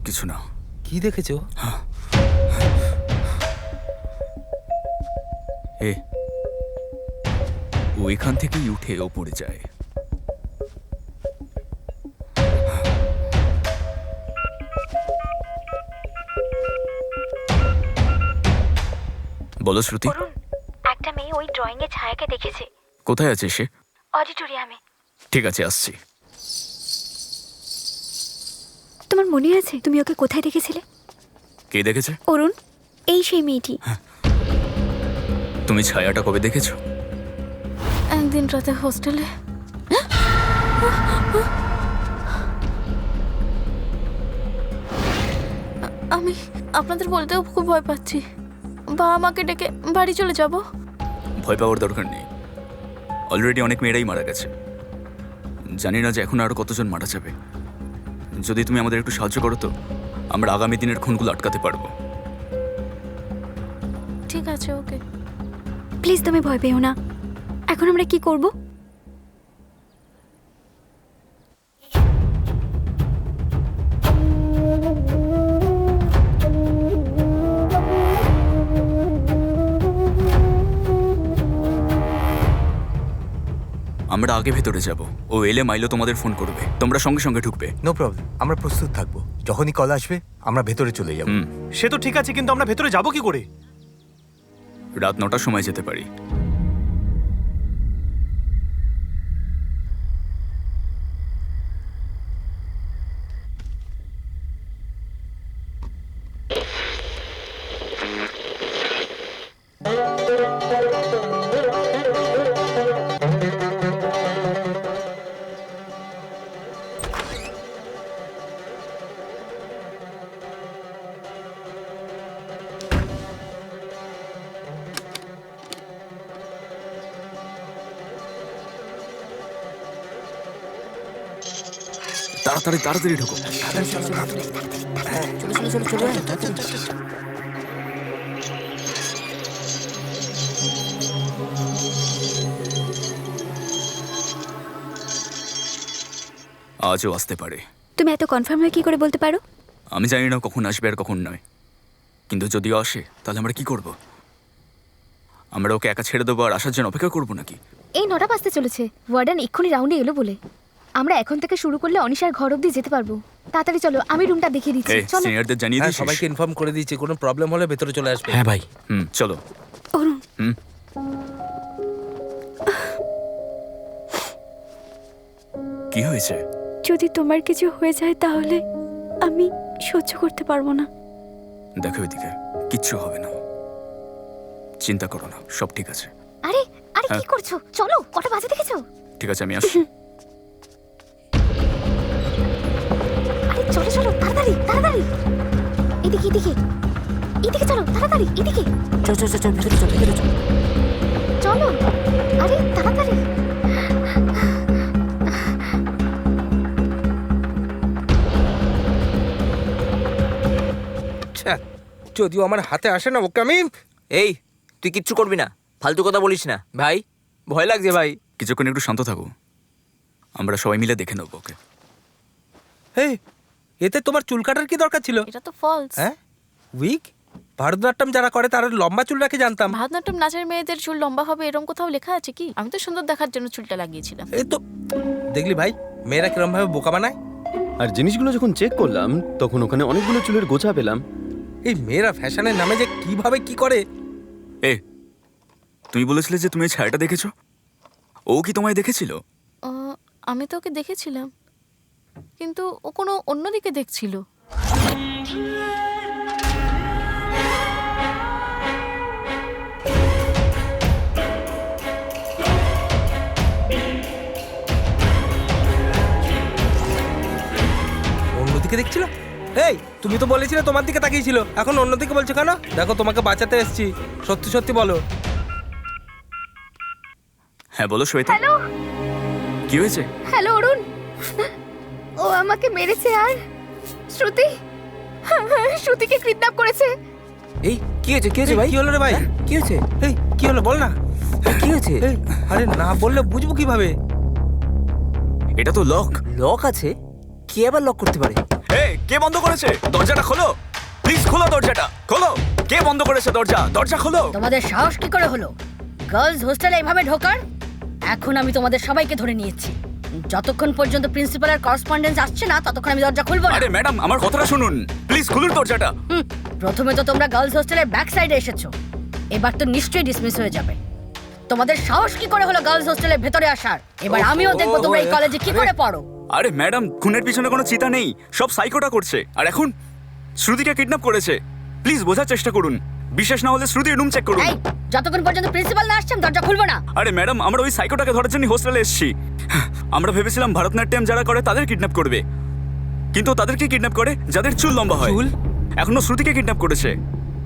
কিছু না। কি দেখেছো? এ ওইখান থেকেই উঠে ওপরে যায়। বলো শ্রুতি। একটা মেয়ে ওই ড্রয়িং এ ছায়াকে দেখেছে। কোথায় আছে সে? অডিটোরিয়ামে। ঠিক আছে, আসছি। তোমার মনে আছে তুমি ওকে কোথায় দেখেছিলে? কে দেখেছে? অরুণ, এই সেই মেয়েটি। তুমি ছায়াটা কবে দেখেছো? একদিন রাতে হোস্টেলে। আমি আপনাদের বলতেও খুব ভয় পাচ্ছি। বাবা মাকে ডেকে বাড়ি চলে যাব। ভয় পাওয়ার দরকার নেই, অলরেডি অনেক মেয়েরাই মারা গেছে। জানি না যে এখন আরো কতজন মারা যাবে। যদি তুমি আমাদের একটু সাহায্য করো তো আমরা আগামী দিনের খুনগুলো আটকাতে পারবো। ঠিক আছে, ওকে। প্লিজ তুমি ভয় পেও না। এখন আমরা কি করব? আমরা আগে ভেতরে যাব, ও এলে মাইলো তোমাদের ফোন করবে, তোমরা সঙ্গে সঙ্গে ঢুকবে। নো প্রবলেম, আমরা প্রস্তুত থাকবো। যখনই কল আসবে আমরা ভেতরে চলে যাব। সে তো ঠিক আছে, কিন্তু আমরা ভেতরে যাব কি করে? রাত 9টার সময় যেতে পারি। তাড়াতাড়ি তাড়াতাড়ি ঢোকো। আজও আসতে পারে। তুমি এত কনফার্ম হয়ে কি করে বলতে পারো? আমি জানি না কখন আসবে আর কখন নয়, কিন্তু যদিও আসে তাহলে আমরা কি করব? আমরা ওকে একা ছেড়ে দেবো আর আসার জন্য অপেক্ষা করবো নাকি? এই 9টা বাজতে চলেছে, ওয়ার্ডেন এক্ষুনি রাউন্ডে এলো বলে। আমরা এখন থেকে শুরু করলে অনিশার ঘর অবধি যেতে পারবো। তাড়াতাড়ি চলো, আমি রুমটা দেখিয়ে দিচ্ছি। এই চলো। সিনিয়রদের জানিয়ে হ্যাঁ, দিস। সবাইকে ইনফর্ম করে দিয়েছি, কোনো প্রবলেম হলে ভেতরে চলে আসবে। হ্যাঁ ভাই। চলো। অরুণ, কি হয়েছে? যদি তোমার কিছু হয়ে যায় তাহলে আমি সহ্য করতে পারবো না। দেখো এদিকে, কিচ্ছু হবে না, চিন্তা করো না, সব ঠিক আছে। আরে আরে হ্যাঁ। কি করছো? চলো, কটা বাজে দেখেছো? ঠিক আছে, আমি আসছি। আরে চলো চলো, তাড়াতাড়ি তাড়াতাড়ি। এদিকে এদিকে এদিকে চলো, তাড়াতাড়ি এদিকে। চল চল চল চল চল চল চল। চলো, আরে তাড়াতাড়ি। ছ্যাঃ, যদিও আমার হাতে আসে না ওকে আমি। এই তুই কিচ্ছু করবি না, ফালতু কথা বলিস না ভাই, ভয় লাগছে ভাই। কিছুক্ষণ একটু শান্ত থাকো, আমরা সবাই মিলে দেখে নেবো ওকে। এই, এতে তোমার চুল কাটার কি দরকার ছিল? এটা তো ফলস। হ্যাঁ, উইক। ভারতনাট্যম যারা করে তারা লম্বা চুল রাখে জানতাম। ভারতনাট্যম নাচের মেয়েদের চুল লম্বা হবে এরকম কোথাও লেখা আছে কি? আমি তো সুন্দর দেখার জন্য চুলটা লাগিয়েছিলাম। এই তো দেখলি ভাই, মেয়েরা কিরম ভাবে বোকা বানায়। আর জিনিসগুলো যখন চেক করলাম তখন ওখানে অনেকগুলো চুলের গোছা পেলাম। এই মেয়েরা ফ্যাশনের নামে যে কিভাবে কি করে। এ, তুমি বলেছিলে যে তুমি এই ছায়াটা দেখেছো, ও কি তোমায় দেখেছিল? আমি তো ওকে দেখেছিলাম, কিন্তু ও কোনো অন্যদিকে দেখছিল। অন্যদিকে দেখছিল? এই, তুমি তো বলেছিলে তোমার দিকে তাকিয়েছিল, এখন অন্যদিকে বলছো কেন? দেখো, তোমাকে বাঁচাতে এসেছি, সত্যি সত্যি বলো। হ্যাঁ বলো শ্বেতা, হ্যালো কি হয়েছে? হ্যালো অরুণ, ও আমাকে মেরেছে আর শ্রুতিকে কিডন্যাপ করেছে। এই কি হয়েছে, কি হয়েছে ভাই? কি হলো রে ভাই? কি হয়েছে? এই কি হলো বল না। কি হয়েছে? এই, আরে না বললে বুঝবো কিভাবে? এটা তো লক। লক আছে? কে আবার লক করতে পারে? এই, কে বন্ধ করেছে? দরজাটা খোলো, প্লিজ খোলো দরজাটা, খোলো। কে বন্ধ করেছে দরজা? দরজা খোলো। তোমাদের সাহস কি করে হলো গার্লস হোস্টেলে এইভাবে ঢোকার? এখন আমি তোমাদের সবাইকে ধরে নিয়েছি। যতক্ষণ পর্যন্ত প্রিন্সিপালের করেসপন্ডেন্স আসছে না ততক্ষণ আমি দরজা খুলবো না। আরে ম্যাডাম, আমার কথাটা শুনুন, প্লিজ খুলুন দরজাটা। প্রথমে তো তোমরা গার্লস হোস্টেলের ব্যাক সাইডে এসেছো, এবার তো নিশ্চয়ই ডিসমিস হয়ে যাবে। তোমাদের সাহস কি করে হলো গার্লস হোস্টেলের ভেতরে আসার? এবার আমিও দেখবো তোমরা এই কলেজে কি করে পড়ো। আরে ম্যাডাম, খুনের পিছনে কোনো চিতা নেই, সব সাইকোটা করছে। আর এখন শ্রুতিকে কিডন্যাপ করেছে। প্লিজ বোঝার চেষ্টা করুন, বিশেষ না হলে শ্রুতির রুম চেক করুন। এই, যতক্ষণ পর্যন্ত প্রিন্সিপাল না আসছে আমি দরজা খুলবো না। আরে ম্যাডাম, আমরা ওই সাইকোটাকে ধরার জন্য হোস্টেলে এসেছি। আমরা ভেবেছিলাম ভারতনাট্যম যারা করে তাদের কিডন্যাপ করবে, কিন্তু তাদেরকে কিডন্যাপ করে যাদের চুল লম্বা হয়। এখনো শ্রুতিকে কিডন্যাপ করেছে।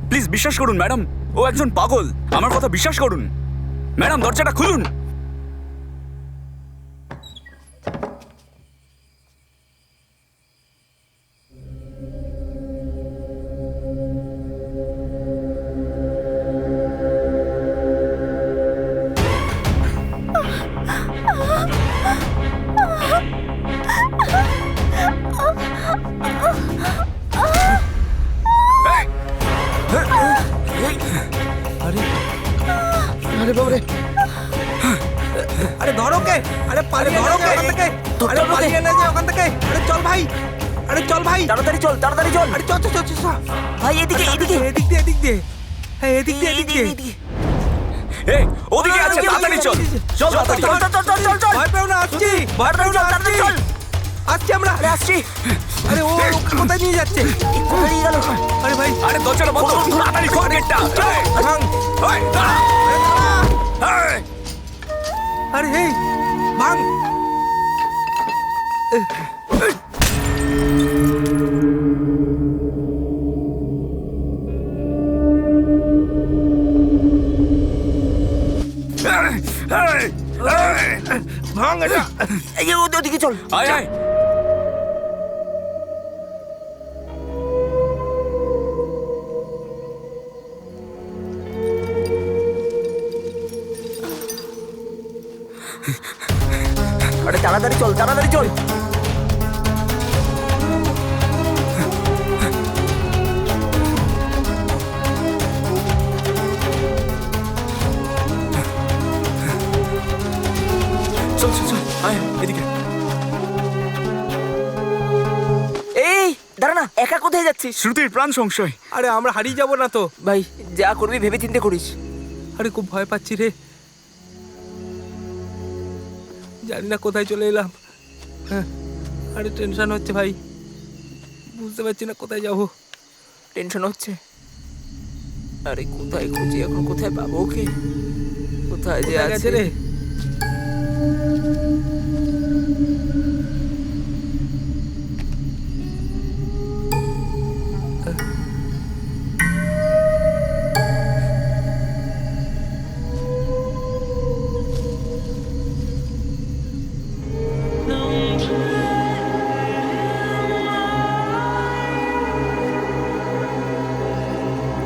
প্লিজ বিশ্বাস করুন ম্যাডাম, ও একজন পাগল, আমার কথা বিশ্বাস করুন। ম্যাডাম, দরজাটা খুলুন। আরে বাবা রে, আরে ধরো কে, আরে পালিয়ে ধরো কে ওখান থেকে, আরে পালিয়ে না যায় ওখান থেকে। আরে চল ভাই, আরে চল ভাই, তাড়াতাড়ি চল, তাড়াতাড়ি চল। আরে চল চল চল চল ভাই এদিকে এদিকে এদিক দিয়ে এদিক দিয়ে, হ্যাঁ এদিক দিয়ে এদিক দিয়ে। এই, ওদিকে আছে, তাড়াতাড়ি চল, চল তাড়াতাড়ি। চল চল চল চল চল। ভয় পেও না, আসছি, ভয় পেও না, আসছি, আসছি আমরা। আরে আসছি। আরে ও ওকে কোথায় নিয়ে যাচ্ছে? কোথায় নিয়ে গেল? আরে ভাই, আরে দরজাটা বন্ধ, তাড়াতাড়ি খোল গেটটা। ভাঙ। এই, দাঁড়া। এই, আরে এই ভাঙ। এই, ভাঙ এটা। এই ওদিকে চল। আয় আয়। তাড়াতাড়ি চল তাড়াতাড়ি চল। চল চল চল আয় এদিকে। এই দাঁড়া না, একা কোথায় যাচ্ছিস? শ্রুতির প্রাণ সংশয়। আরে আমরা হারিয়ে যাব না তো? ভাই যা করবি ভেবে চিন্তে করিস। আরে খুব ভয় পাচ্ছি রে, জানি না কোথায় চলে এলাম। হ্যাঁ, আরে টেনশন হচ্ছে ভাই, বুঝতে পারছি না কোথায় যাব। টেনশন হচ্ছে? আরে কোথায় খুঁজি এখন, কোথায় পাবো ওকে? কোথায় যে কোথায় আছে গেছে রে?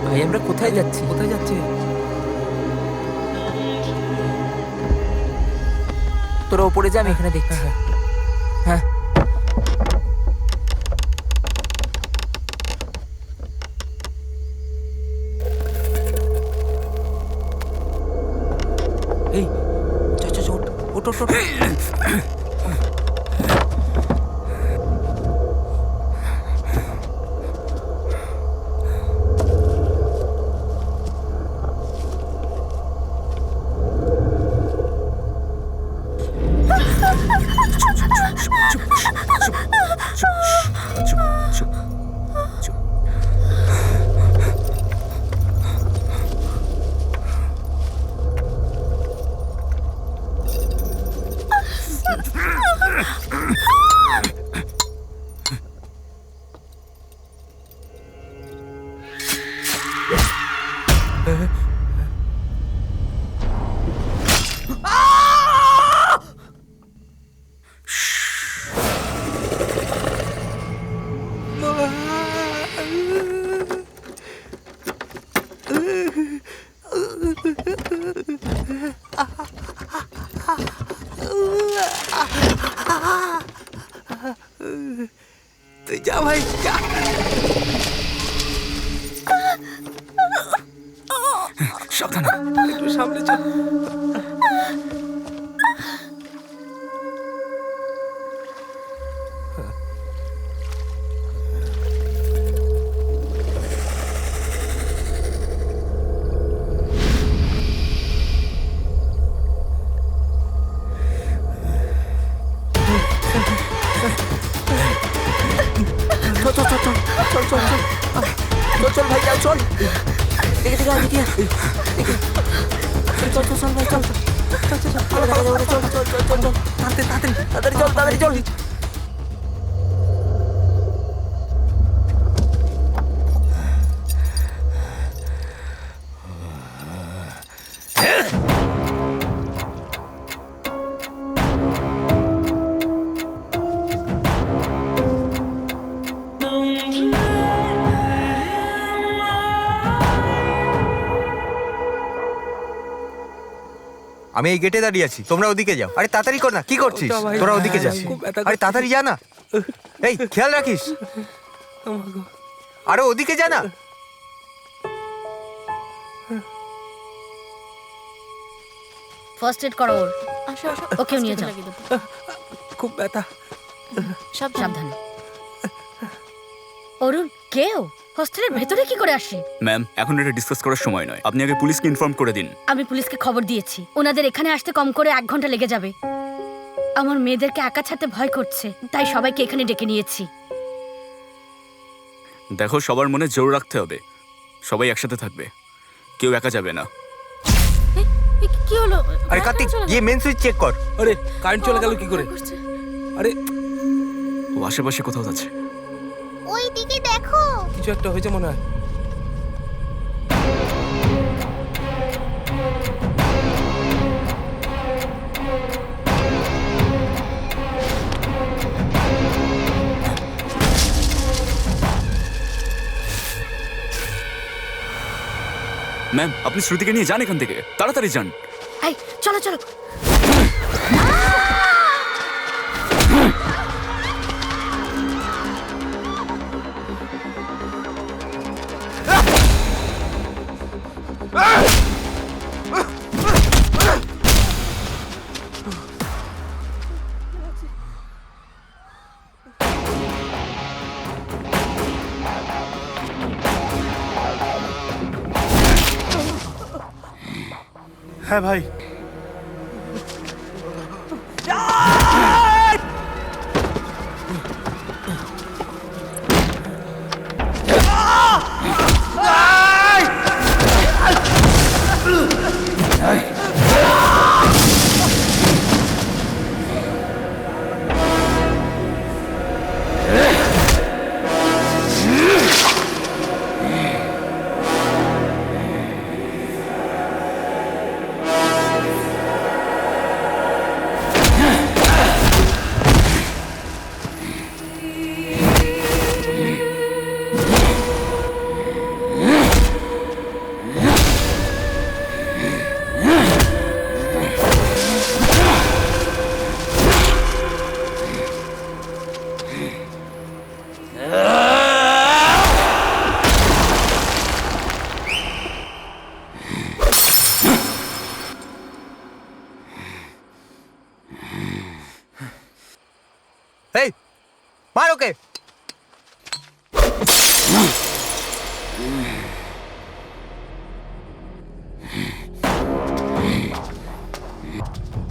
ভাই আমরা কোথায় যাচ্ছি? কোথায় যাচ্ছি? তোরা ওপরে যা, আমি এখানে দেখছি। হ্যাঁ এই চল চল চল, ওঠ ওঠ ওঠ। তুই যা ভাই যা। সাবধানে, একটু সামনে চল। চল চল চল চল চল চল চল চল ভাই যাও, চল দেখে দেখে আমি কি চল চল চল ভাই চল চল চল চল চল চল চল চল চল তাড়াতাড়ি তাড়াতাড়ি চল তাড়াতাড়ি চল। আমি এই গেটে দাঁড়িয়ে আছি, তোমরা ওদিকে যাও। আরে তাড়াতাড়ি কর না, কি করছিস? ওটা ভাই, তোরা ওদিকে যা। খুব ব্যথা আরে তাড়াতাড়ি যা না, এই খেয়াল রাখিস। আরে ওদিকে যা না। ফার্স্ট এড করো ওর। আসো আসো, ওকেও নিয়ে যাও। খুব ব্যথা। সাবধানে। অরুণ, কেউ হোস্টেলের ভেতরে কি করে আসে? ম্যাম, এখন এটা ডিসকাস করার সময় নয়, আপনি আগে পুলিশকে ইনফর্ম করে দিন। আমি পুলিশকে খবর দিয়েছি, ওনাদের এখানে আসতে কম করে 1 ঘন্টা লেগে যাবে। আমার মেয়েদেরকে একা ছাড়তে ভয় করছে, তাই সবাইকে এখানে ডেকে নিয়েছি। দেখো, সবার মনে জোর রাখতে হবে, সবাই একসাথে থাকবে, কেউ একা যাবে না। কি হলো? আরে কার্তিক, গিয়ে মেন সুইচ চেক কর। আরে কারেন্ট চলে গেল কি করে? আরে ও আশেপাশে কোথাও যাচ্ছে। ওই দিকে দেখো, কিছু একটা হয়েছে মনে হয়। ম্যাম, আপনি শ্রুতিকে নিয়ে যান এখান থেকে, তাড়াতাড়ি যান। এই চলো চলো। হ্যাঁ ভাই। এই মার ওকে।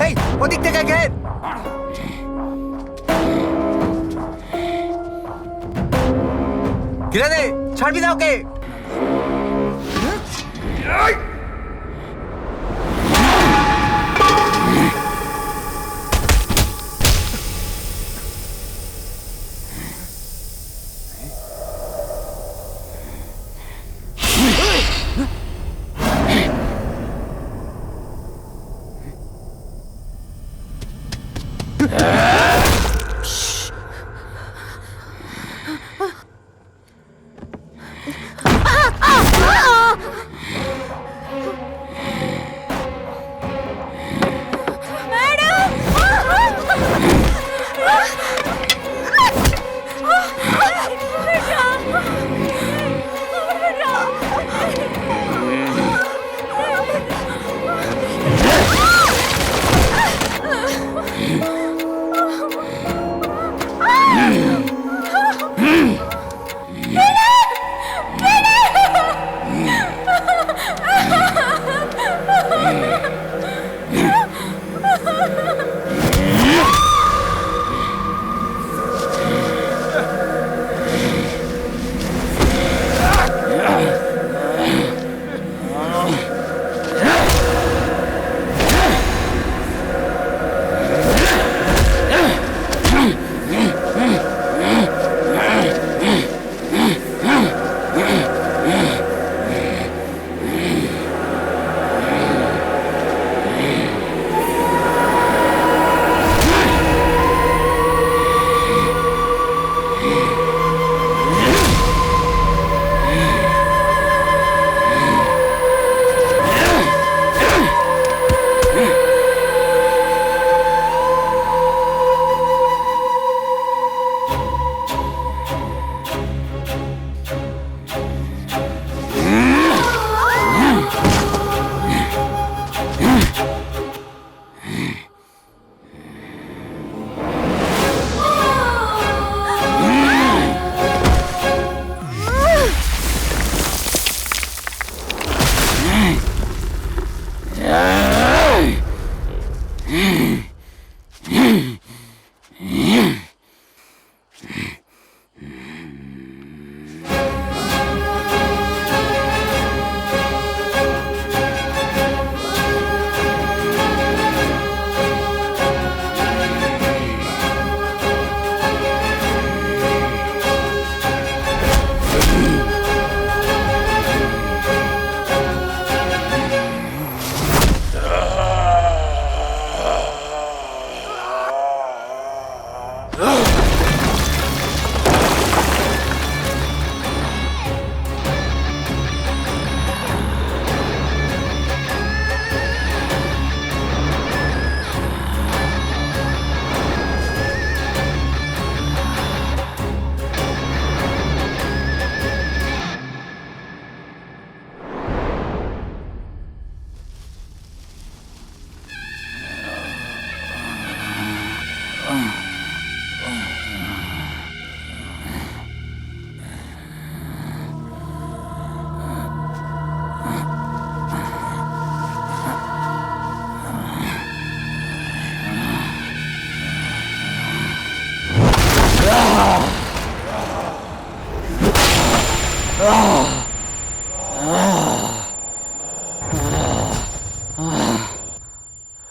এই ওদিক থেকে ঘের। ঘিরে দে, ছাড়বি না ওকে।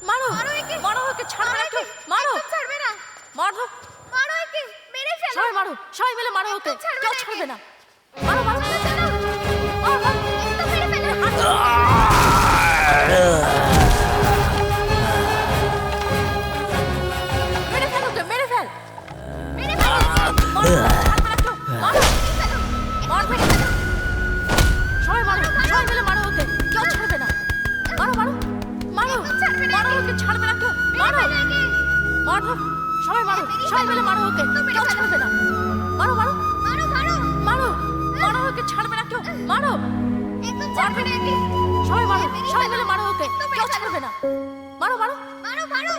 মারো মারো ওকে, ছাড়বে না কেউ, মারো ছাড়বে না, মারো মারো একে, মেরে ফেলো। সবাই মারো, সবাই মিলে মারো ওকে, কেউ ছাড়বে না। মারো মারো মারো মারো, একদম মেরে ফেলো। মেরে ফেল ওকে, মেরে ফেল। মেরে ফেলো। মারো, ছাড়বে না কেউ, মারো মারো, সবাই মারো, সবাই মিলে মারো ওকে, কেউ ছাড়বে না। মারো মারো মারো, মারো ওকে, ছাড়বে না কেউ, মারো মারো, সবাই মারো, সবাই মিলে মারো ওকে, কেউ ছাড়বে না। মারো মারো মারো মারো মারো মারো ওকে, ছাড়বে না কেউ, মারো একদম ছাড়বে না একে। সবাই মারো, সবাই মিলে মারো ওকে, কেউ ছাড়বে না। মারো মারো মারো মারো।